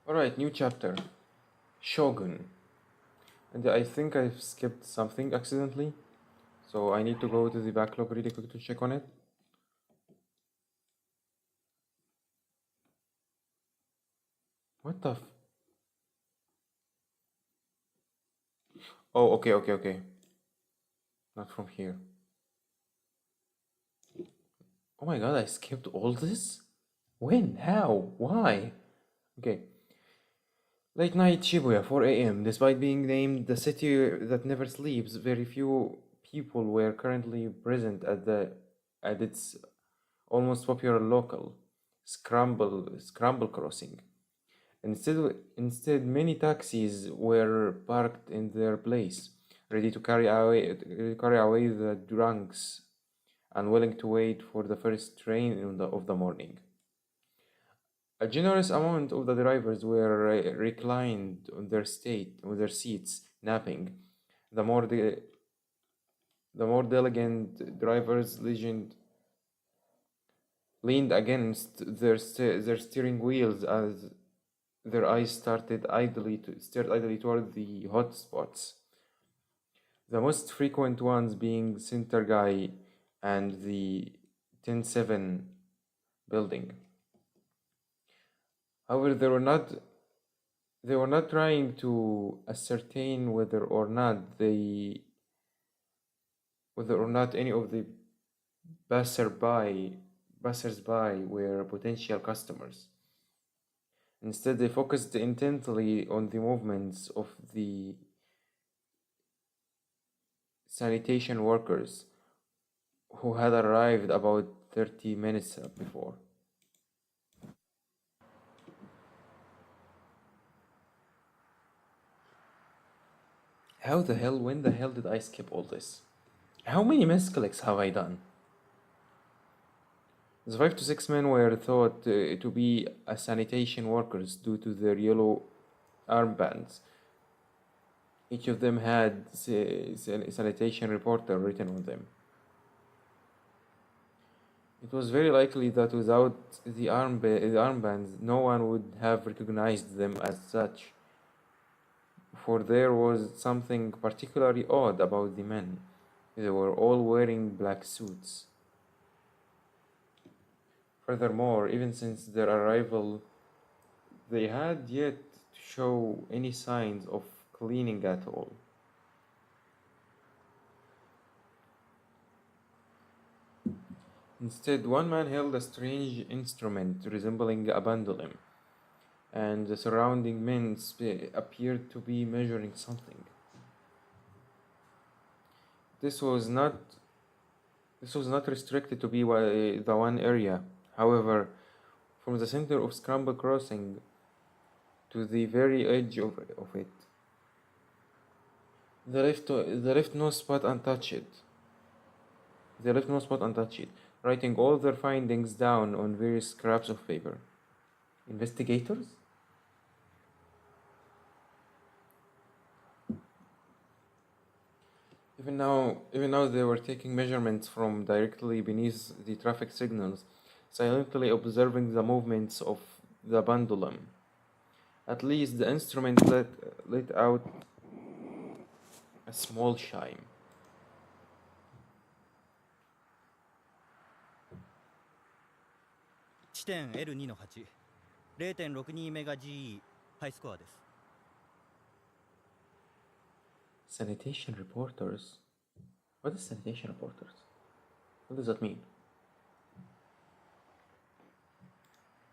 Alright, new chapter. Shogun. And I think I've skipped something accidentally. So I need to go to the backlog really quick to check on it. What the Oh, okay. Not from here. Oh my god, I skipped all this? When? How? Why? Okay. Late night Shibuya, 4 a.m. Despite being named the city that never sleeps, very few people were currently present at its almost popular local scramble crossing. Instead, many taxis were parked in their place, ready to carry away the drunks, unwilling to wait for the first train of the morning. A generous amount of the drivers were reclined on their seats, napping. The more the, the more diligent drivers leaned against their steering wheels as their eyes stared idly toward the hot spots. The most frequent ones being Center Guy and the 107 building. However, they were not trying to ascertain whether or not any of the passersby were potential customers. Instead, they focused intently on the movements of the sanitation workers who had arrived about 30 minutes before. When the hell did I skip all this? How many misclicks have I done? The 5 to 6 men were thought to be sanitation workers due to their yellow armbands. Each of them had sanitation reporter written on them. It was very likely that without the armbands, no one would have recognized them as such, for there was something particularly odd about the men. They were all wearing black suits. Furthermore, even since their arrival, they had yet to show any signs of cleaning at all. Instead, one man held a strange instrument resembling a pendulum, and the surrounding men appeared to be measuring something. This was not restricted to be the one area. However, from the center of Scramble Crossing to the very edge of it, they left no spot untouched. They left no spot untouched, writing all their findings down on various scraps of paper. Investigators? Even now, they were taking measurements from directly beneath the traffic signals, silently observing the movements of the pendulum. At least the instrument let out a small chime. 地点 L2 の8、0.62メガ GE、ハイスコアです。Sanitation reporters? What is sanitation reporters? What does that mean?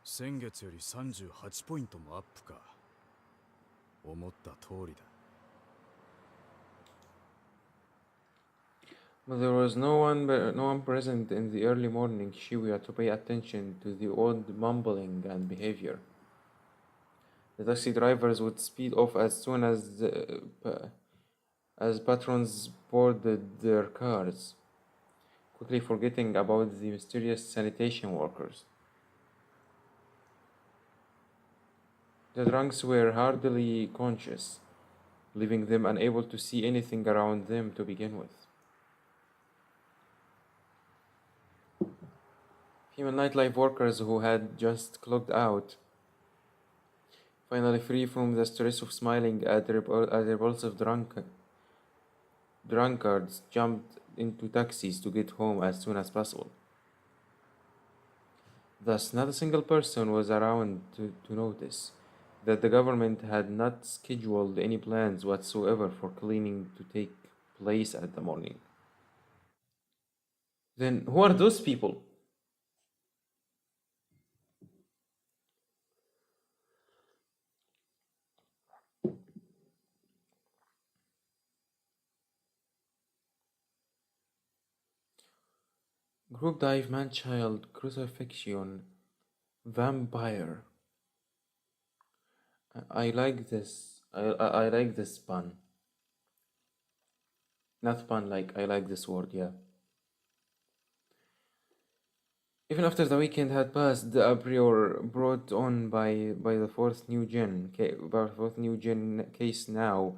先月より38ポイントもアップか。思った通りだ。But there was no one present in the early morning Shibuya to pay attention to the odd mumbling and behavior. The taxi drivers would speed off as soon as patrons boarded their cars, quickly forgetting about the mysterious sanitation workers. The drunks were hardly conscious, leaving them unable to see anything around them to begin with. Human nightlife workers who had just clocked out, finally free from the stress of smiling at repulsive drunkards, jumped into taxis to get home as soon as possible. Thus, not a single person was around to notice that the government had not scheduled any plans whatsoever for cleaning to take place at the morning. Then, who are those people? Group dive, man child, crucifixion, vampire. I like this. I like this pun. Not pun, like I like this word, yeah. Even after the weekend had passed, the uproar brought on by the fourth new gen case now,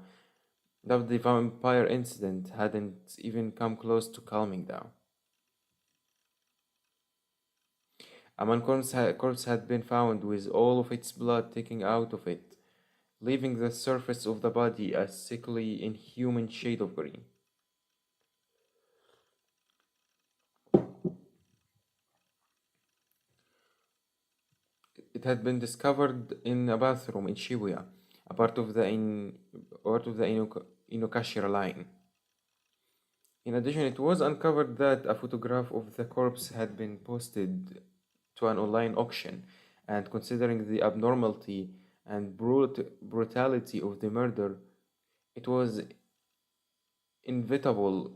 that the vampire incident hadn't even come close to calming down. A corpse had been found with all of its blood taken out of it, leaving the surface of the body a sickly, inhuman shade of green. It had been discovered in a bathroom in Shibuya, a part of the Inokashira line. In addition, it was uncovered that a photograph of the corpse had been posted to an online auction, and considering the abnormality and brutality of the murder, it was inevitable.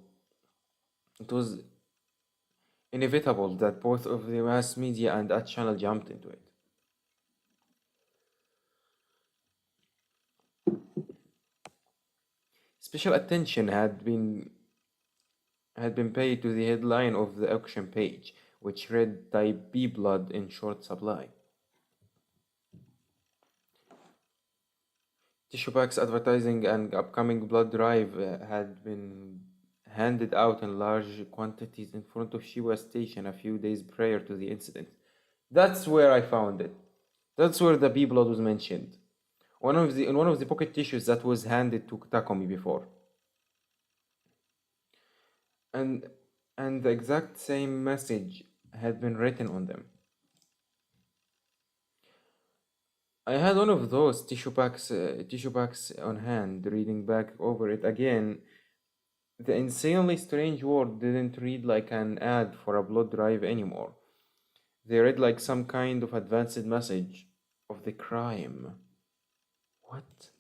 It was inevitable that both of the mass media and that channel jumped into it. Special attention had been paid to the headline of the auction page, which read Type B blood in short supply. Tissue packs advertising an upcoming blood drive had been handed out in large quantities in front of Shibuya Station a few days prior to the incident. That's where I found it. That's where the B blood was mentioned. In one of the pocket tissues that was handed to Takomi before. And the exact same message had been written on them. I had one of those tissue packs on hand, reading back over it again. The insanely strange word didn't read like an ad for a blood drive anymore. They read like some kind of advanced message of the crime. What?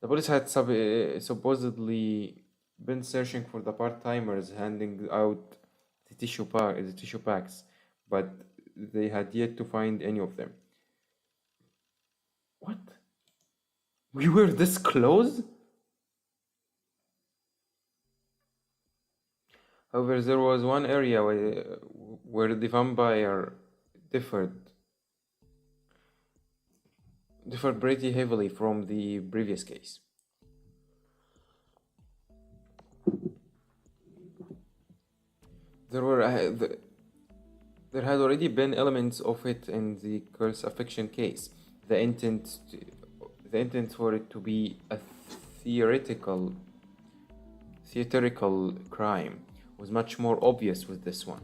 The police had supposedly been searching for the part-timers handing out the tissue packs, but they had yet to find any of them. What? We were this close? However, there was one area where the vampire differed pretty heavily from the previous case. There had already been elements of it in the curse affection case. The intent for it to be a theatrical crime was much more obvious with this one.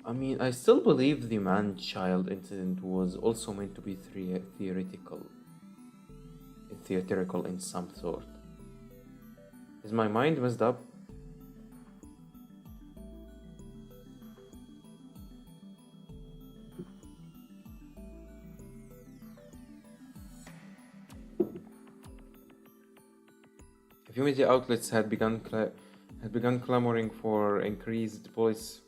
I mean, I still believe the man-child incident was also meant to be theatrical in some sort. Is my mind messed up? A few media outlets had begun clamoring for increased police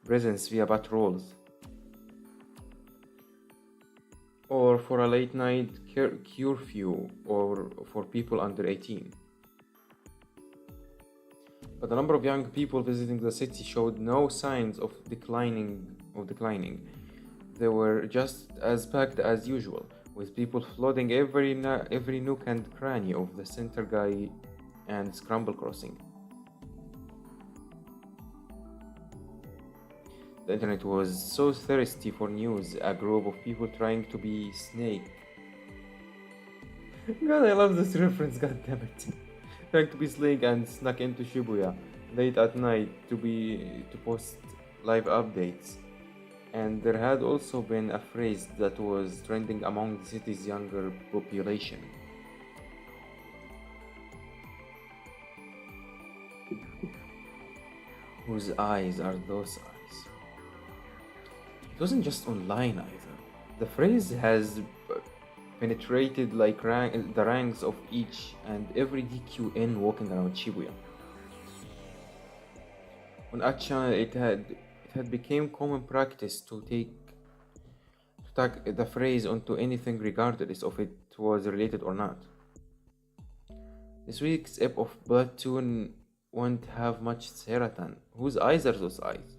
presence via patrols, or for a late night curfew, or for people under 18. But the number of young people visiting the city showed no signs of declining. They were just as packed as usual, with people flooding every nook and cranny of the Center Guy and Scramble Crossing. The internet was so thirsty for news, a group of people trying to be Snake. God, I love this reference, god damn it. Trying to be Snake and snuck into Shibuya late at night to post live updates. And there had also been a phrase that was trending among the city's younger population. Whose eyes are those eyes? It wasn't just online either. The phrase has penetrated like the ranks of each and every DQN walking around Shibuya. On Acha, it had become common practice to tag the phrase onto anything regardless of it was related or not. This week's ep of Platoon won't have much Seratan. Whose eyes are those eyes?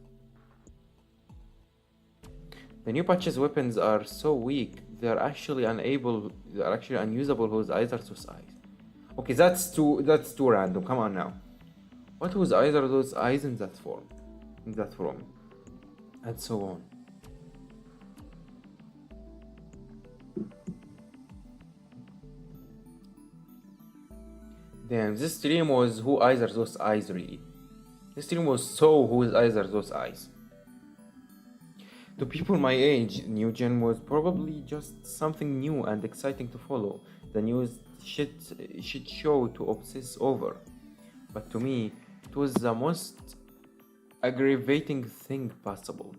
The new patch's weapons are so weak, they are actually unusable. Whose eyes are those eyes? Okay, that's too random. Come on now. What whose eyes are those eyes in that form? And so on. Damn, this stream was who eyes are those eyes really. This stream was so whose eyes are those eyes. To people my age, New Gen was probably just something new and exciting to follow. The news shit show to obsess over. But to me, it was the most aggravating thing possible.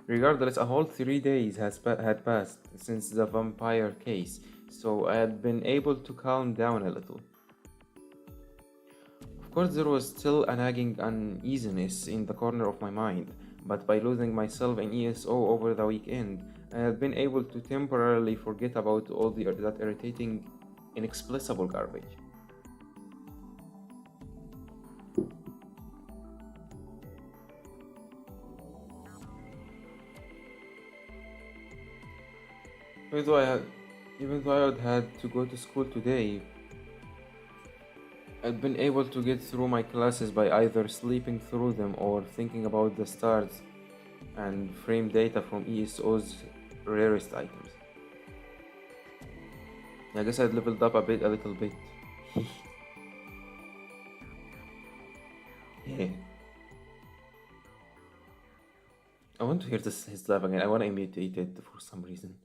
Regardless, a whole 3 days had passed since the vampire case, so I had been able to calm down a little. Of course, there was still a nagging uneasiness in the corner of my mind, but by losing myself in ESO over the weekend, I had been able to temporarily forget about all that irritating, inexplicable garbage. Even though I had had to go to school today, I'd been able to get through my classes by either sleeping through them or thinking about the stars and frame data from ESO's rarest items. I guess I'd leveled up a little bit. Yeah. I want to hear his laugh again. I want to imitate it for some reason.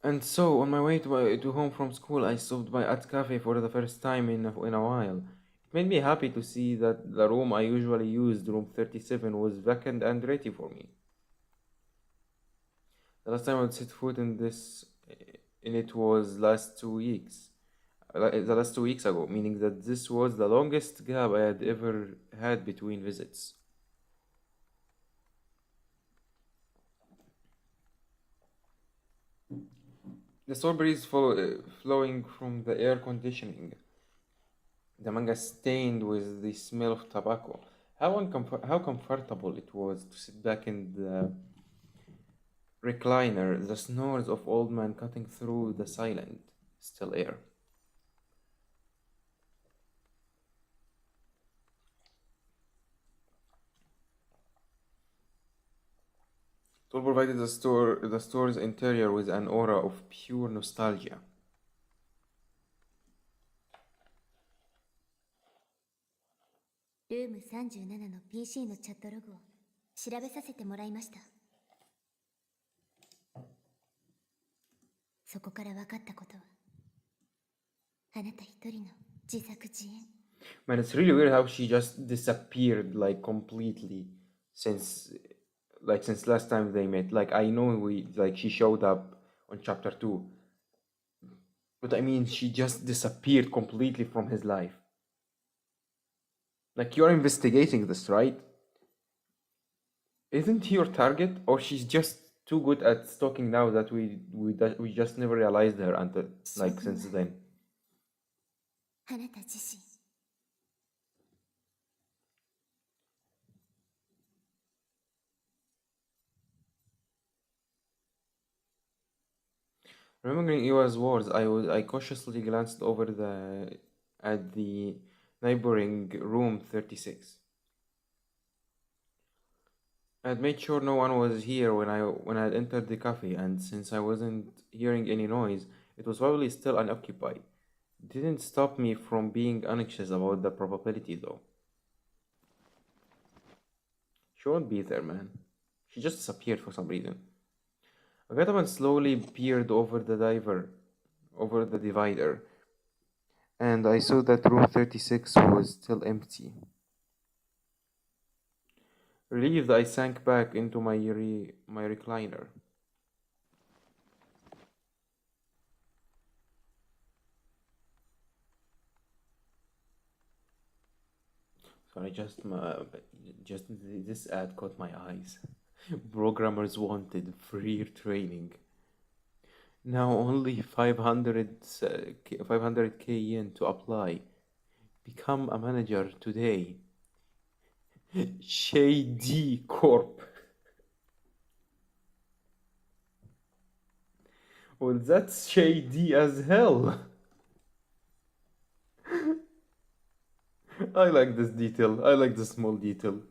And so, on my way to home from school, I stopped by at cafe for the first time in a while. It made me happy to see that the room I usually used, room 37, was vacant and ready for me. The last time I would set foot in it was the last 2 weeks ago, meaning that this was the longest gap I had ever had between visits. The store breeze flowing from the air conditioning. The manga stained with the smell of tobacco. How comfortable it was to sit back in the recliner, the snores of old man cutting through the silent, still air. Tool provided the store's interior with an aura of pure nostalgia. Room 37の PC のチャットログを調べさせてもらいました。そこから分かったことは、あなた一人の自作自演。Man, it's really weird how she just disappeared like completely since last time they met. Like I know she showed up on chapter 2. But I mean she just disappeared completely from his life. Like you're investigating this, right? Isn't he your target? Or she's just too good at stalking now that we just never realized her until since then. あなた自身。Remembering Iwa's words, I cautiously glanced over at the neighboring room 36. I had made sure no one was here when I had entered the cafe, and since I wasn't hearing any noise, it was probably still unoccupied. It didn't stop me from being anxious about the probability, though. She won't be there, man. She just disappeared for some reason. I got up and slowly peered over the divider, and I saw that room 36 was still empty. Relieved, I sank back into my recliner. Sorry, just this ad caught my eyes. Programmers wanted free training. Now only 500k yen to apply. Become a manager today. Shady Corp. Well, that's shady as hell. I like this detail. I like this small detail.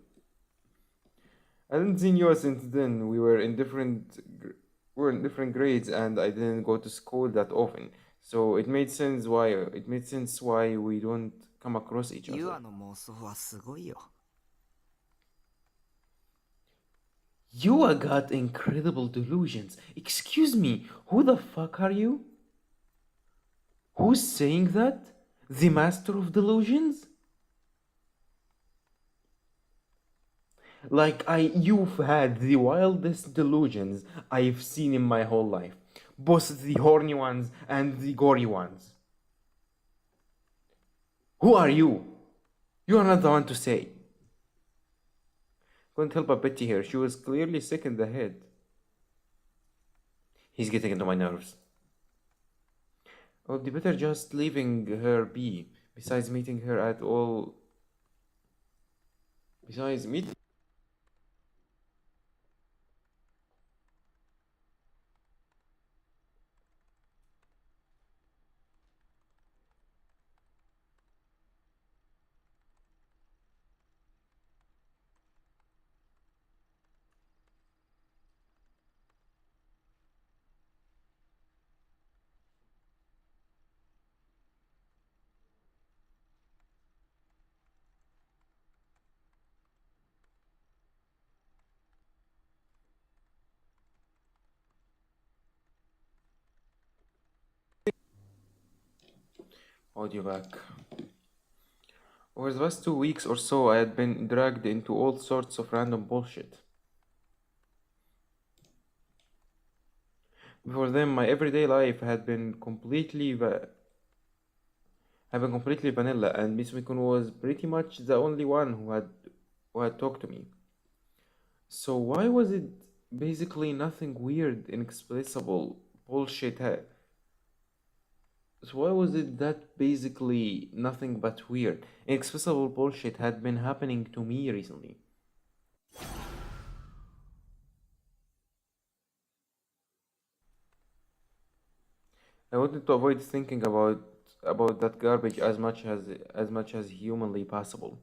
I didn't see you since then. We were in different grades, and I didn't go to school that often. So it made sense why we don't come across each You other. アの妄想はすごいよ。 You got incredible delusions. Excuse me, who the fuck are you? Who's saying that? The master of delusions? You've had the wildest delusions I've seen in my whole life. Both the horny ones and the gory ones. Who are you? You are not the one to say. Couldn't help but pity her. She was clearly sick in the head. He's getting into my nerves. Oh, would be better just leaving her be. Besides meeting her at all. Besides meeting. Audio back. Over the past 2 weeks or so, I had been dragged into all sorts of random bullshit. Before then, my everyday life had been completely vanilla, and Miss Mikun was pretty much the only one who had talked to me. So why was it basically nothing weird, inexplicable bullshit? So why was it that basically nothing but weird, inexplicable bullshit had been happening to me recently? I wanted to avoid thinking about that garbage as much as humanly possible.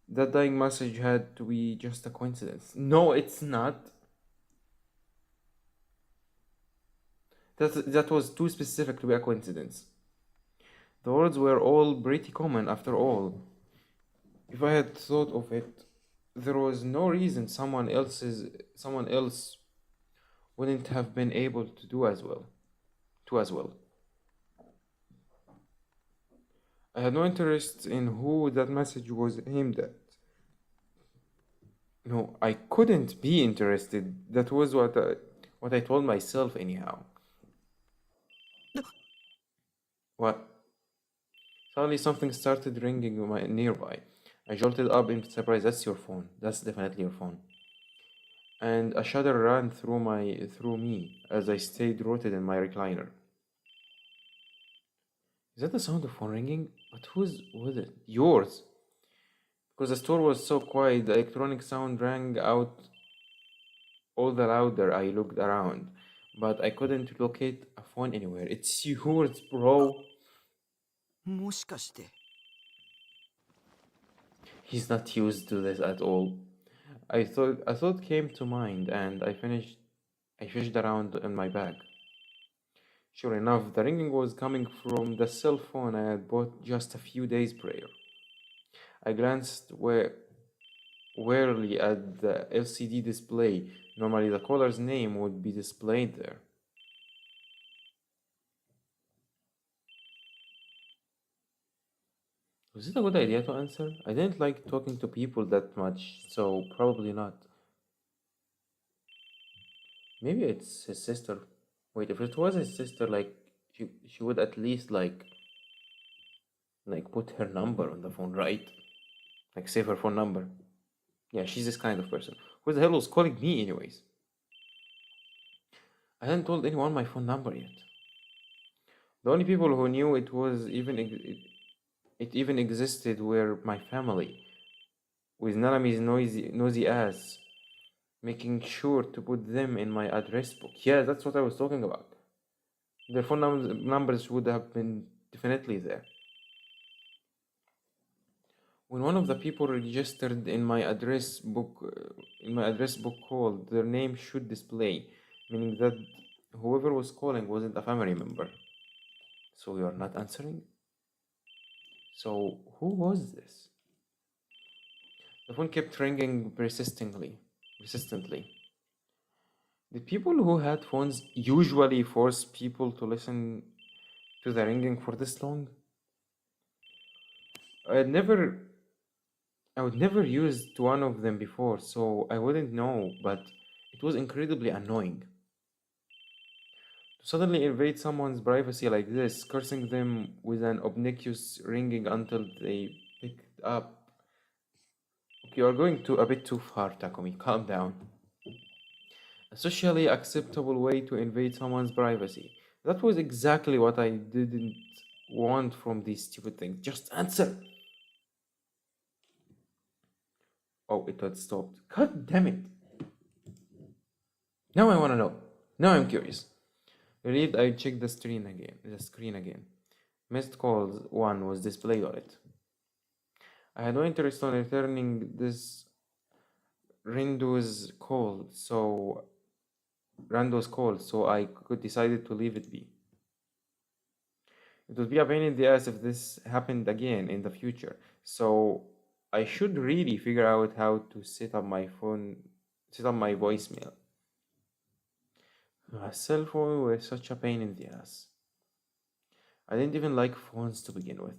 That dying message had to be just a coincidence. No, it's not. That was too specific to be a coincidence. The words were all pretty common after all. If I had thought of it, there was no reason someone else wouldn't have been able to do as well. I had no interest in who that message was aimed at. No, I couldn't be interested. That was what I told myself anyhow. What? Suddenly something started ringing nearby. I jolted up in surprise. That's your phone. That's definitely your phone. And a shudder ran through me as I stayed rooted in my recliner. Is that the sound of phone ringing? But whose was it? Yours. Because the store was so quiet, the electronic sound rang out all the louder. I looked around. but I couldn't locate a phone anywhere. It's yours, bro. もしかして He's not used to this at all. I thought came to mind, and I fished around in my bag. Sure enough, the ringing was coming from the cell phone I had bought just a few days prior. I glanced warily at the LCD display. Normally, the caller's name would be displayed there. Was it a good idea to answer? I didn't like talking to people that much, so probably not. Maybe it's his sister. Wait, if it was his sister, like she would at least like put her number on the phone, right? Like save her phone number. Yeah, she's this kind of person. Who the hell was calling me anyways? I hadn't told anyone my phone number yet. The only people who knew it even existed were my family, with Nanami's nosy ass making sure to put them in my address book. Yeah, that's what I was talking about. Their phone numbers would have been definitely there. When one of the people registered in my address book called, their name should display, meaning that whoever was calling wasn't a family member. So you're not answering? So who was this? The phone kept ringing persistently. Did people who had phones usually force people to listen to the ringing for this long? I would never used one of them before, so I wouldn't know, but it was incredibly annoying. To suddenly invade someone's privacy like this, cursing them with an obnoxious ringing until they picked up. Okay, you're going a bit too far, Takumi. Calm down. A socially acceptable way to invade someone's privacy. That was exactly what I didn't want from these stupid things. Just answer! Oh, it had stopped. God damn it! Now I want to know. Now I'm curious. Relieved, I checked the screen again. Missed calls 1 was displayed on it. I had no interest in returning this Rando's call, so I could decided to leave it be. It would be a pain in the ass if this happened again in the future, so I should really figure out how to set up my voicemail. A cell phone was such a pain in the ass. I didn't even like phones to begin with.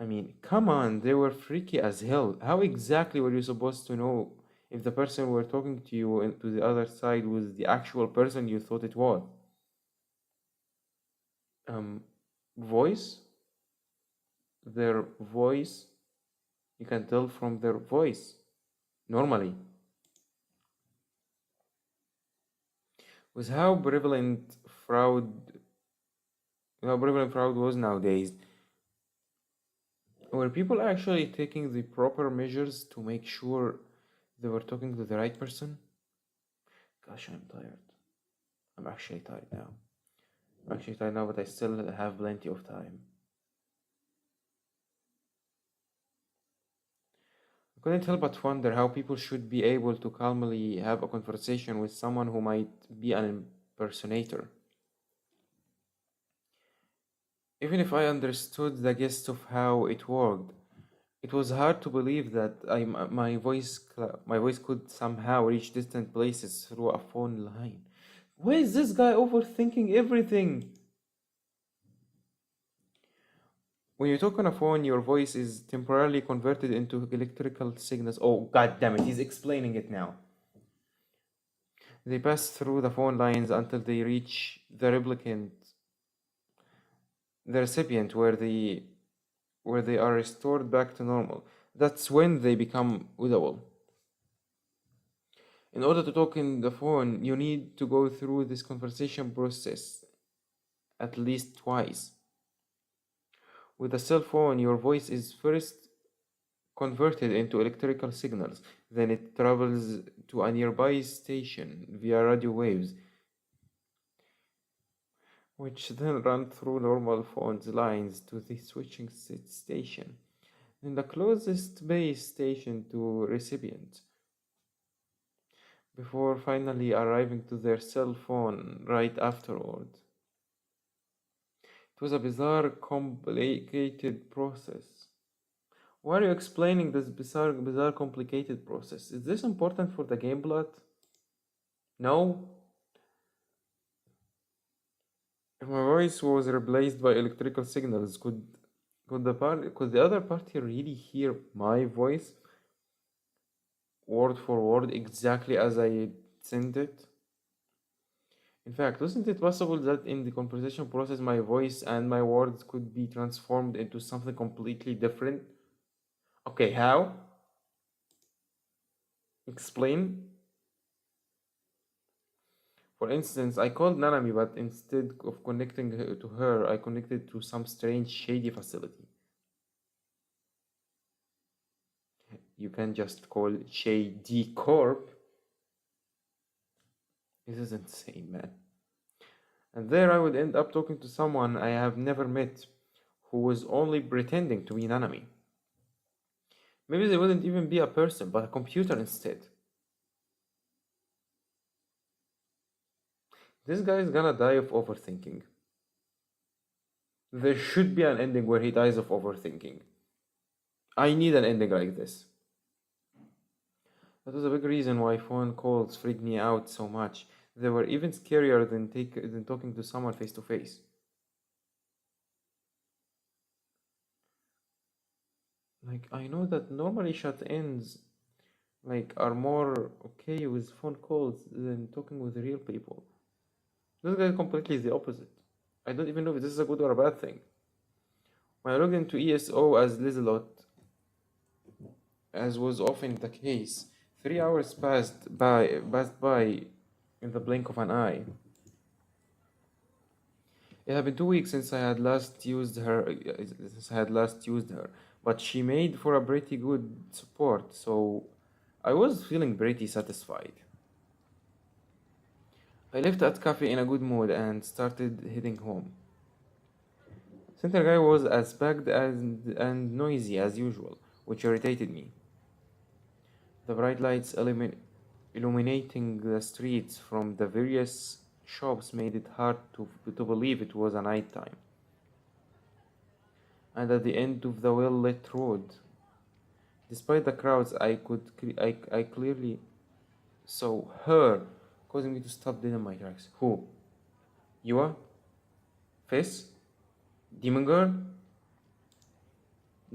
I mean, come on, they were freaky as hell. How exactly were you supposed to know if the person who were talking to you and to the other side was the actual person you thought it was? Voice? Their voice? You can tell from their voice. Normally. With how prevalent fraud was nowadays, were people actually taking the proper measures to make sure they were talking to the right person? Gosh, I'm tired. I'm actually tired now. But I still have plenty of time. I couldn't help but wonder how people should be able to calmly have a conversation with someone who might be an impersonator. Even if I understood the gist of how it worked, it was hard to believe that my voice could somehow reach distant places through a phone line. Why is this guy overthinking everything? When you talk on a phone, your voice is temporarily converted into electrical signals. Oh, god damn it, he's explaining it now. They pass through the phone lines until they reach the recipient, where they are restored back to normal. That's when they become audible. In order to talk in the phone, you need to go through this conversation process at least twice. With a cell phone, your voice is first converted into electrical signals. Then it travels to a nearby station via radio waves, which then run through normal phone's lines to the switching station, then the closest base station to recipient, before finally arriving to their cell phone right afterward. It was a bizarre, complicated process. Why are you explaining this bizarre, complicated process? Is this important for the game plot? No? If my voice was replaced by electrical signals, could the other party really hear my voice word for word exactly as I sent it? In fact, wasn't it possible that in the conversation process my voice and my words could be transformed into something completely different? Okay, how? Explain. For instance, I called Nanami, but instead of connecting to her, I connected to some strange shady facility. You can just call Shady Corp. This is insane, man. And there I would end up talking to someone I have never met, who was only pretending to be Nanami. Maybe they wouldn't even be a person, but a computer instead. This guy is gonna die of overthinking. There should be an ending where he dies of overthinking. I need an ending like this. That was a big reason why phone calls freaked me out so much. They were even scarier than talking to someone face to face. Like, I know that normally shut-ins are more okay with phone calls than talking with real people. This guy completely is the opposite. I don't even know if this is a good or a bad thing. When I logged into ESO as Lizelot, as was often the case, 3 hours passed by in the blink of an eye. It had been 2 weeks since I had last used her, but she made for a pretty good support, so I was feeling pretty satisfied. I left that cafe in a good mood and started heading home. Center guy was as packed and noisy as usual, which irritated me. The bright lights illuminating the streets from the various shops made it hard to believe it was a night time. And at the end of the well-lit road, despite the crowds, I clearly saw her, causing me to stop dead in my tracks. Who? Yua? Fizz? Demon Girl?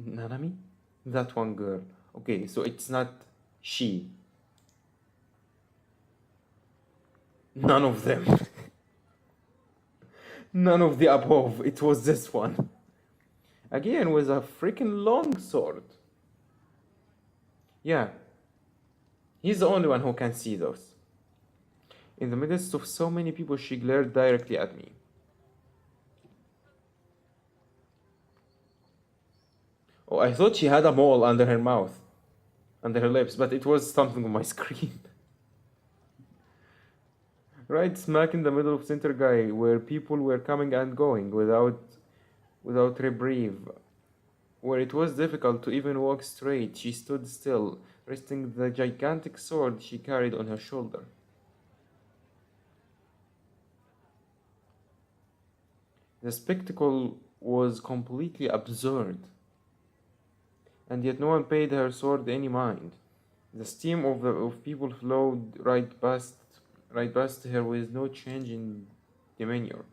Nanami? That one girl. Okay, so it's not she. None of them. None of the above. It was this one. Again, with a freaking long sword. Yeah. He's the only one who can see those. In the midst of so many people, she glared directly at me. Oh, I thought she had a mole under her mouth, under her lips, but it was something on my screen. Right smack in the middle of Center Guy, where people were coming and going without reprieve. Where it was difficult to even walk straight, she stood still, resting the gigantic sword she carried on her shoulder. The spectacle was completely absurd, and yet no one paid her sword any mind. The stream of people flowed right past her with no change in demeanor.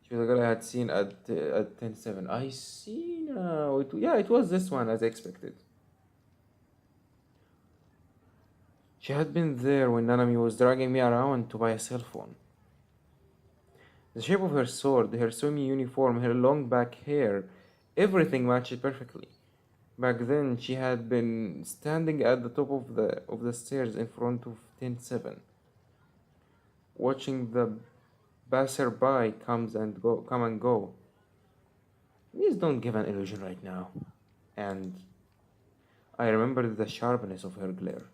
She was the girl I had seen at 10-7. I see now. It was this one, as I expected. She had been there when Nanami was dragging me around to buy a cell phone. The shape of her sword, her swimming uniform, her long back hair, everything matched perfectly. Back then, she had been standing at the top of the stairs in front of 10-7, watching the passerby come and go. Please don't give an illusion right now. And I remembered the sharpness of her glare.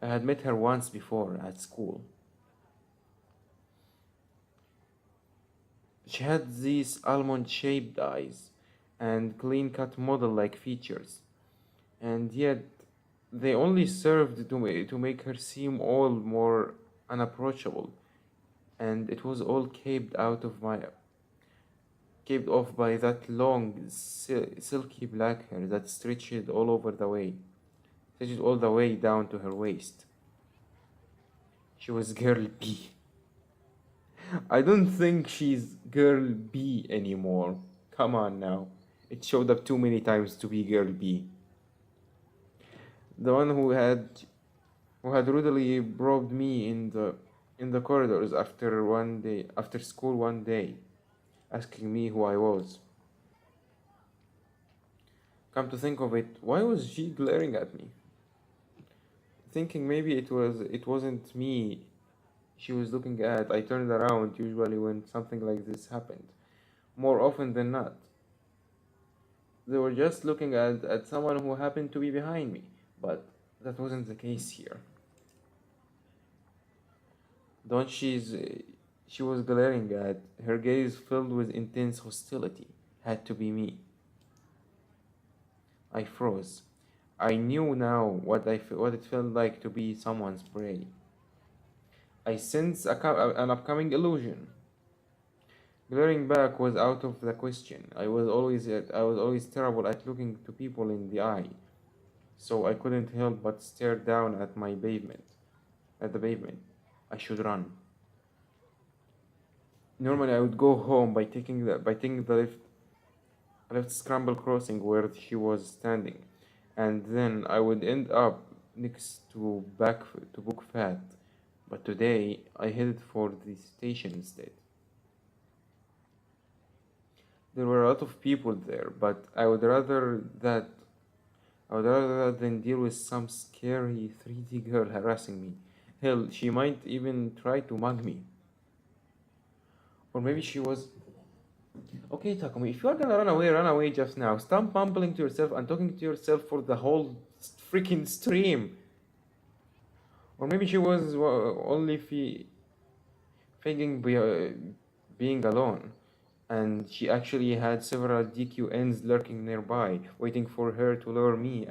I had met her once before at school. She had these almond-shaped eyes and clean-cut model-like features, and yet they only served to make her seem all more unapproachable, and it was all caped off by that long, silky black hair that stretched all the way down to her waist. She was Girl B. I don't think she's Girl B anymore. Come on now. It showed up too many times to be Girl B. The one who had rudely probed me in the corridors after school one day, asking me who I was. Come to think of it, why was she glaring at me? Thinking maybe it wasn't me she was looking at, I turned around usually when something like this happened. More often than not. They were just looking at someone who happened to be behind me, but that wasn't the case here. The one she was glaring at, her gaze filled with intense hostility, had to be me. I froze. I knew now what it felt like to be someone's prey. I sensed an upcoming illusion. Glaring back was out of the question. I was always terrible at looking to people in the eye, so I couldn't help but stare down at the pavement. I should run. Normally, I would go home by taking the left scramble crossing where she was standing, and then I would end up next to Book Fat. But today, I headed for the station instead. There were a lot of people there, but I would rather than deal with some scary 3D girl harassing me. Hell, she might even try to mug me. Or maybe she was. Okay, Takumi, if you are gonna run away just now. Stop mumbling to yourself and talking to yourself for the whole freaking stream. Or maybe she was only faking being alone, and she actually had several DQNs lurking nearby, waiting for her to lure me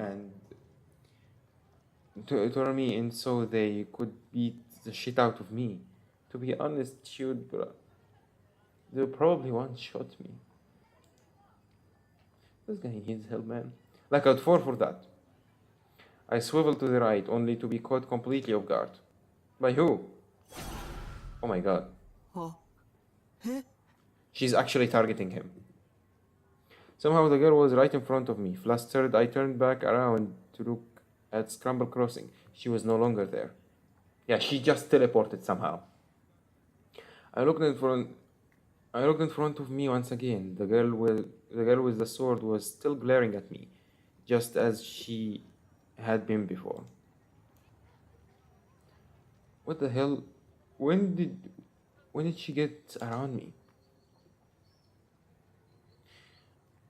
in so they could beat the shit out of me. To be honest, they probably one-shot me. This guy needs help, man. Like I'd fall for that. I swivel to the right, only to be caught completely off guard. By who? Oh my god. She's actually targeting him. Somehow the girl was right in front of me. Flustered, I turned back around to look at Scramble Crossing. She was no longer there. Yeah, she just teleported somehow. I looked in front of me once again. The girl with the sword was still glaring at me, just as she had been before. What the hell? When did she get around me?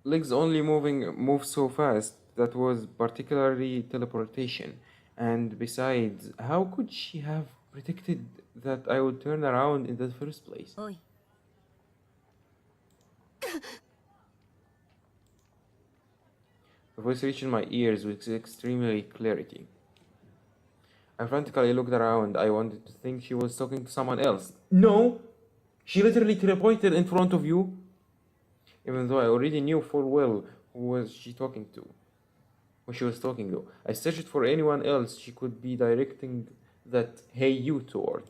Legs only move so fast. That was particularly teleportation. And besides, how could she have predicted that I would turn around in the first place? Oi. The voice reached my ears with extremely clarity. I frantically looked around. I wanted to think she was talking to someone else. No! She literally teleported in front of you. Even though I already knew full well who she was talking to. I searched for anyone else she could be directing that "hey you" toward.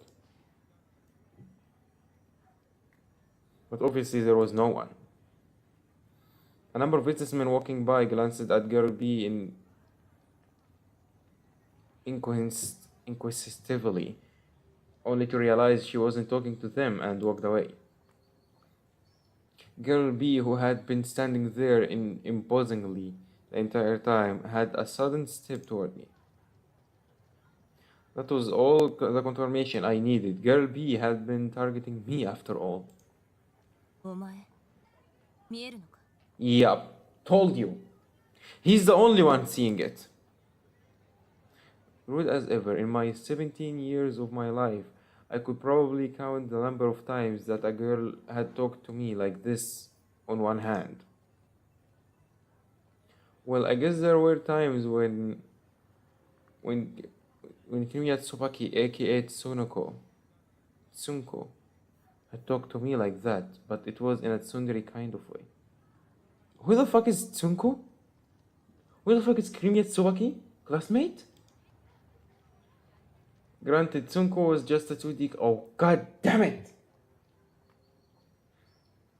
But obviously there was no one. A number of businessmen walking by glanced at Girl B inquisitively, only to realize she wasn't talking to them and walked away. Girl B, who had been standing there imposingly the entire time, had a sudden step toward me. That was all the confirmation I needed. Girl B had been targeting me after all. お前見えるのか Yup, told you. He's the only one seeing it. Rude as ever, in my 17 years of my life, I could probably count the number of times that a girl had talked to me like this on one hand. Well, I guess there were times when when Kinuya Tsubaki, aka Tsunko, had talked to me like that, but it was in a tsundere kind of way. Who the fuck is Tsunko? Who the fuck is Kinuya Tsubaki? Classmate? Granted, Tsunko was just a 2D. Oh, god damn it!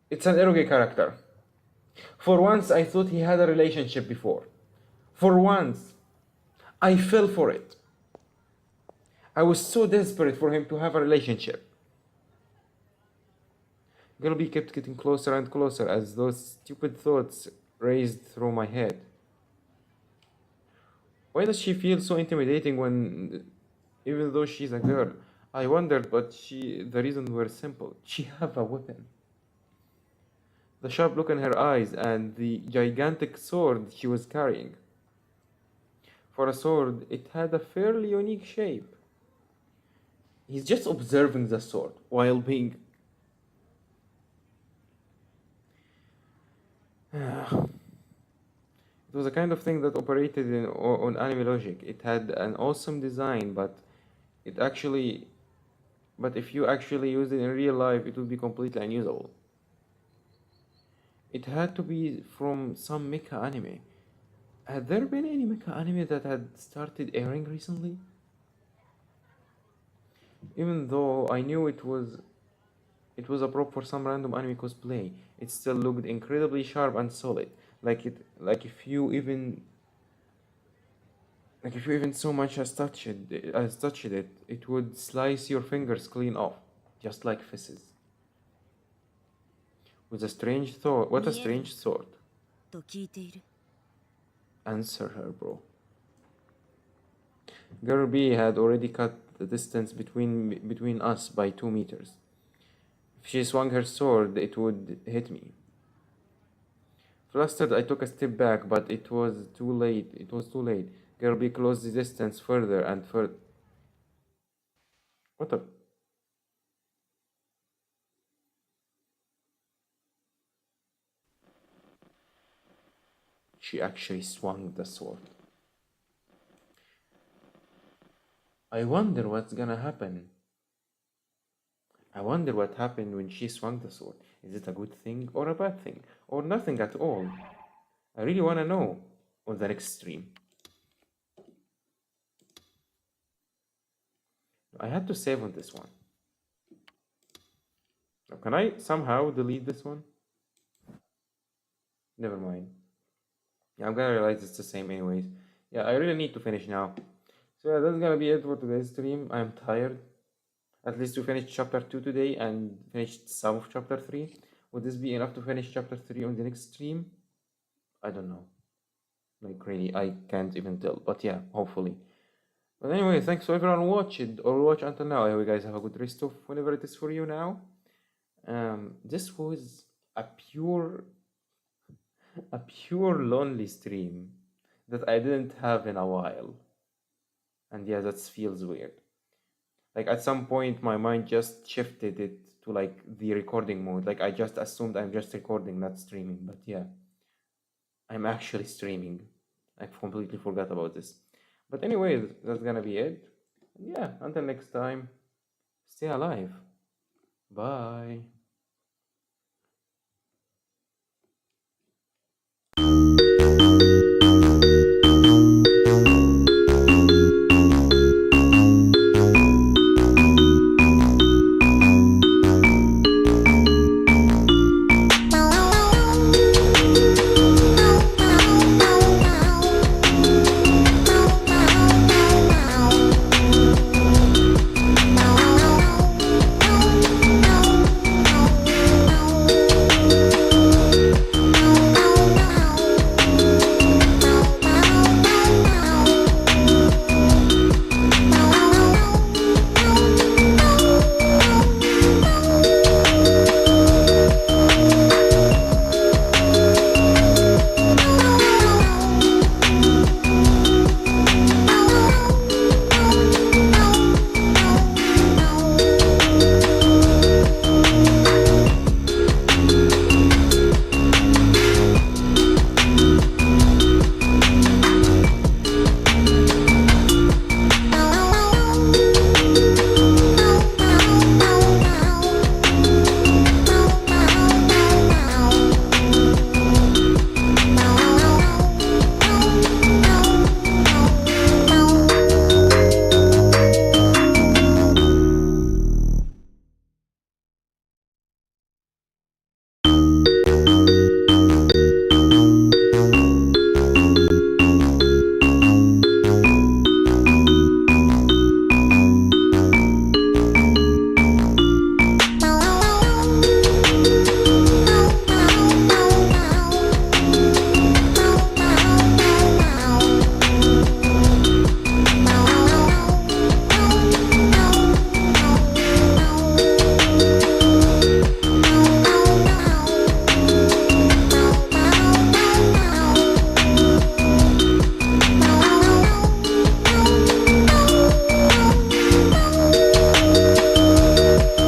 It's an eroge character. For once, I thought he had a relationship before. For once, I fell for it. I was so desperate for him to have a relationship. Girl B kept getting closer and closer as those stupid thoughts raced through my head. Why does she feel so intimidating even though she's a girl? I wondered, but the reasons were simple. She have a weapon. The sharp look in her eyes and the gigantic sword she was carrying. For a sword, it had a fairly unique shape. He's just observing the sword while being... It was a kind of thing that operated on anime logic. It had an awesome design, but if you actually use it in real life, it would be completely unusable. It had to be from some mecha anime. Had there been any mecha anime that had started airing recently? Even though I knew it was a prop for some random anime cosplay, it still looked incredibly sharp and solid. Like if you even so much as touched it, it would slice your fingers clean off, just like fizzes. With a strange thought. What a strange thought. と聞いている。 Answer her, bro. Girl B had already cut the distance between us by 2 meters. If she swung her sword, it would hit me. Flustered, I took a step back, but it was too late. Girl B closed the distance further and further. What the? She actually swung the sword. I wonder what's gonna happen. I wonder what happened when she swung the sword. Is it a good thing or a bad thing? Or nothing at all? I really wanna know on the next stream. I had to save on this one. Now, can I somehow delete this one? Never mind. Yeah, I'm gonna realize it's the same anyways. Yeah, I really need to finish now. So yeah, that's gonna be it for today's stream. I'm tired. At least we finished chapter 2 today and finished some of chapter 3. Would this be enough to finish chapter 3 on the next stream? I don't know. Like really, I can't even tell. But yeah, hopefully. But anyway, thanks to everyone who watched or watched until now. I hope you guys have a good rest of whenever it is for you now. This was a pure lonely stream that I didn't have in a while. And yeah, that feels weird. Like at some point my mind just shifted it to like the recording mode. Like I just assumed I'm just recording, not streaming. But yeah, I'm actually streaming. I completely forgot about this. But anyway, that's gonna be it. Yeah, until next time, stay alive. Bye.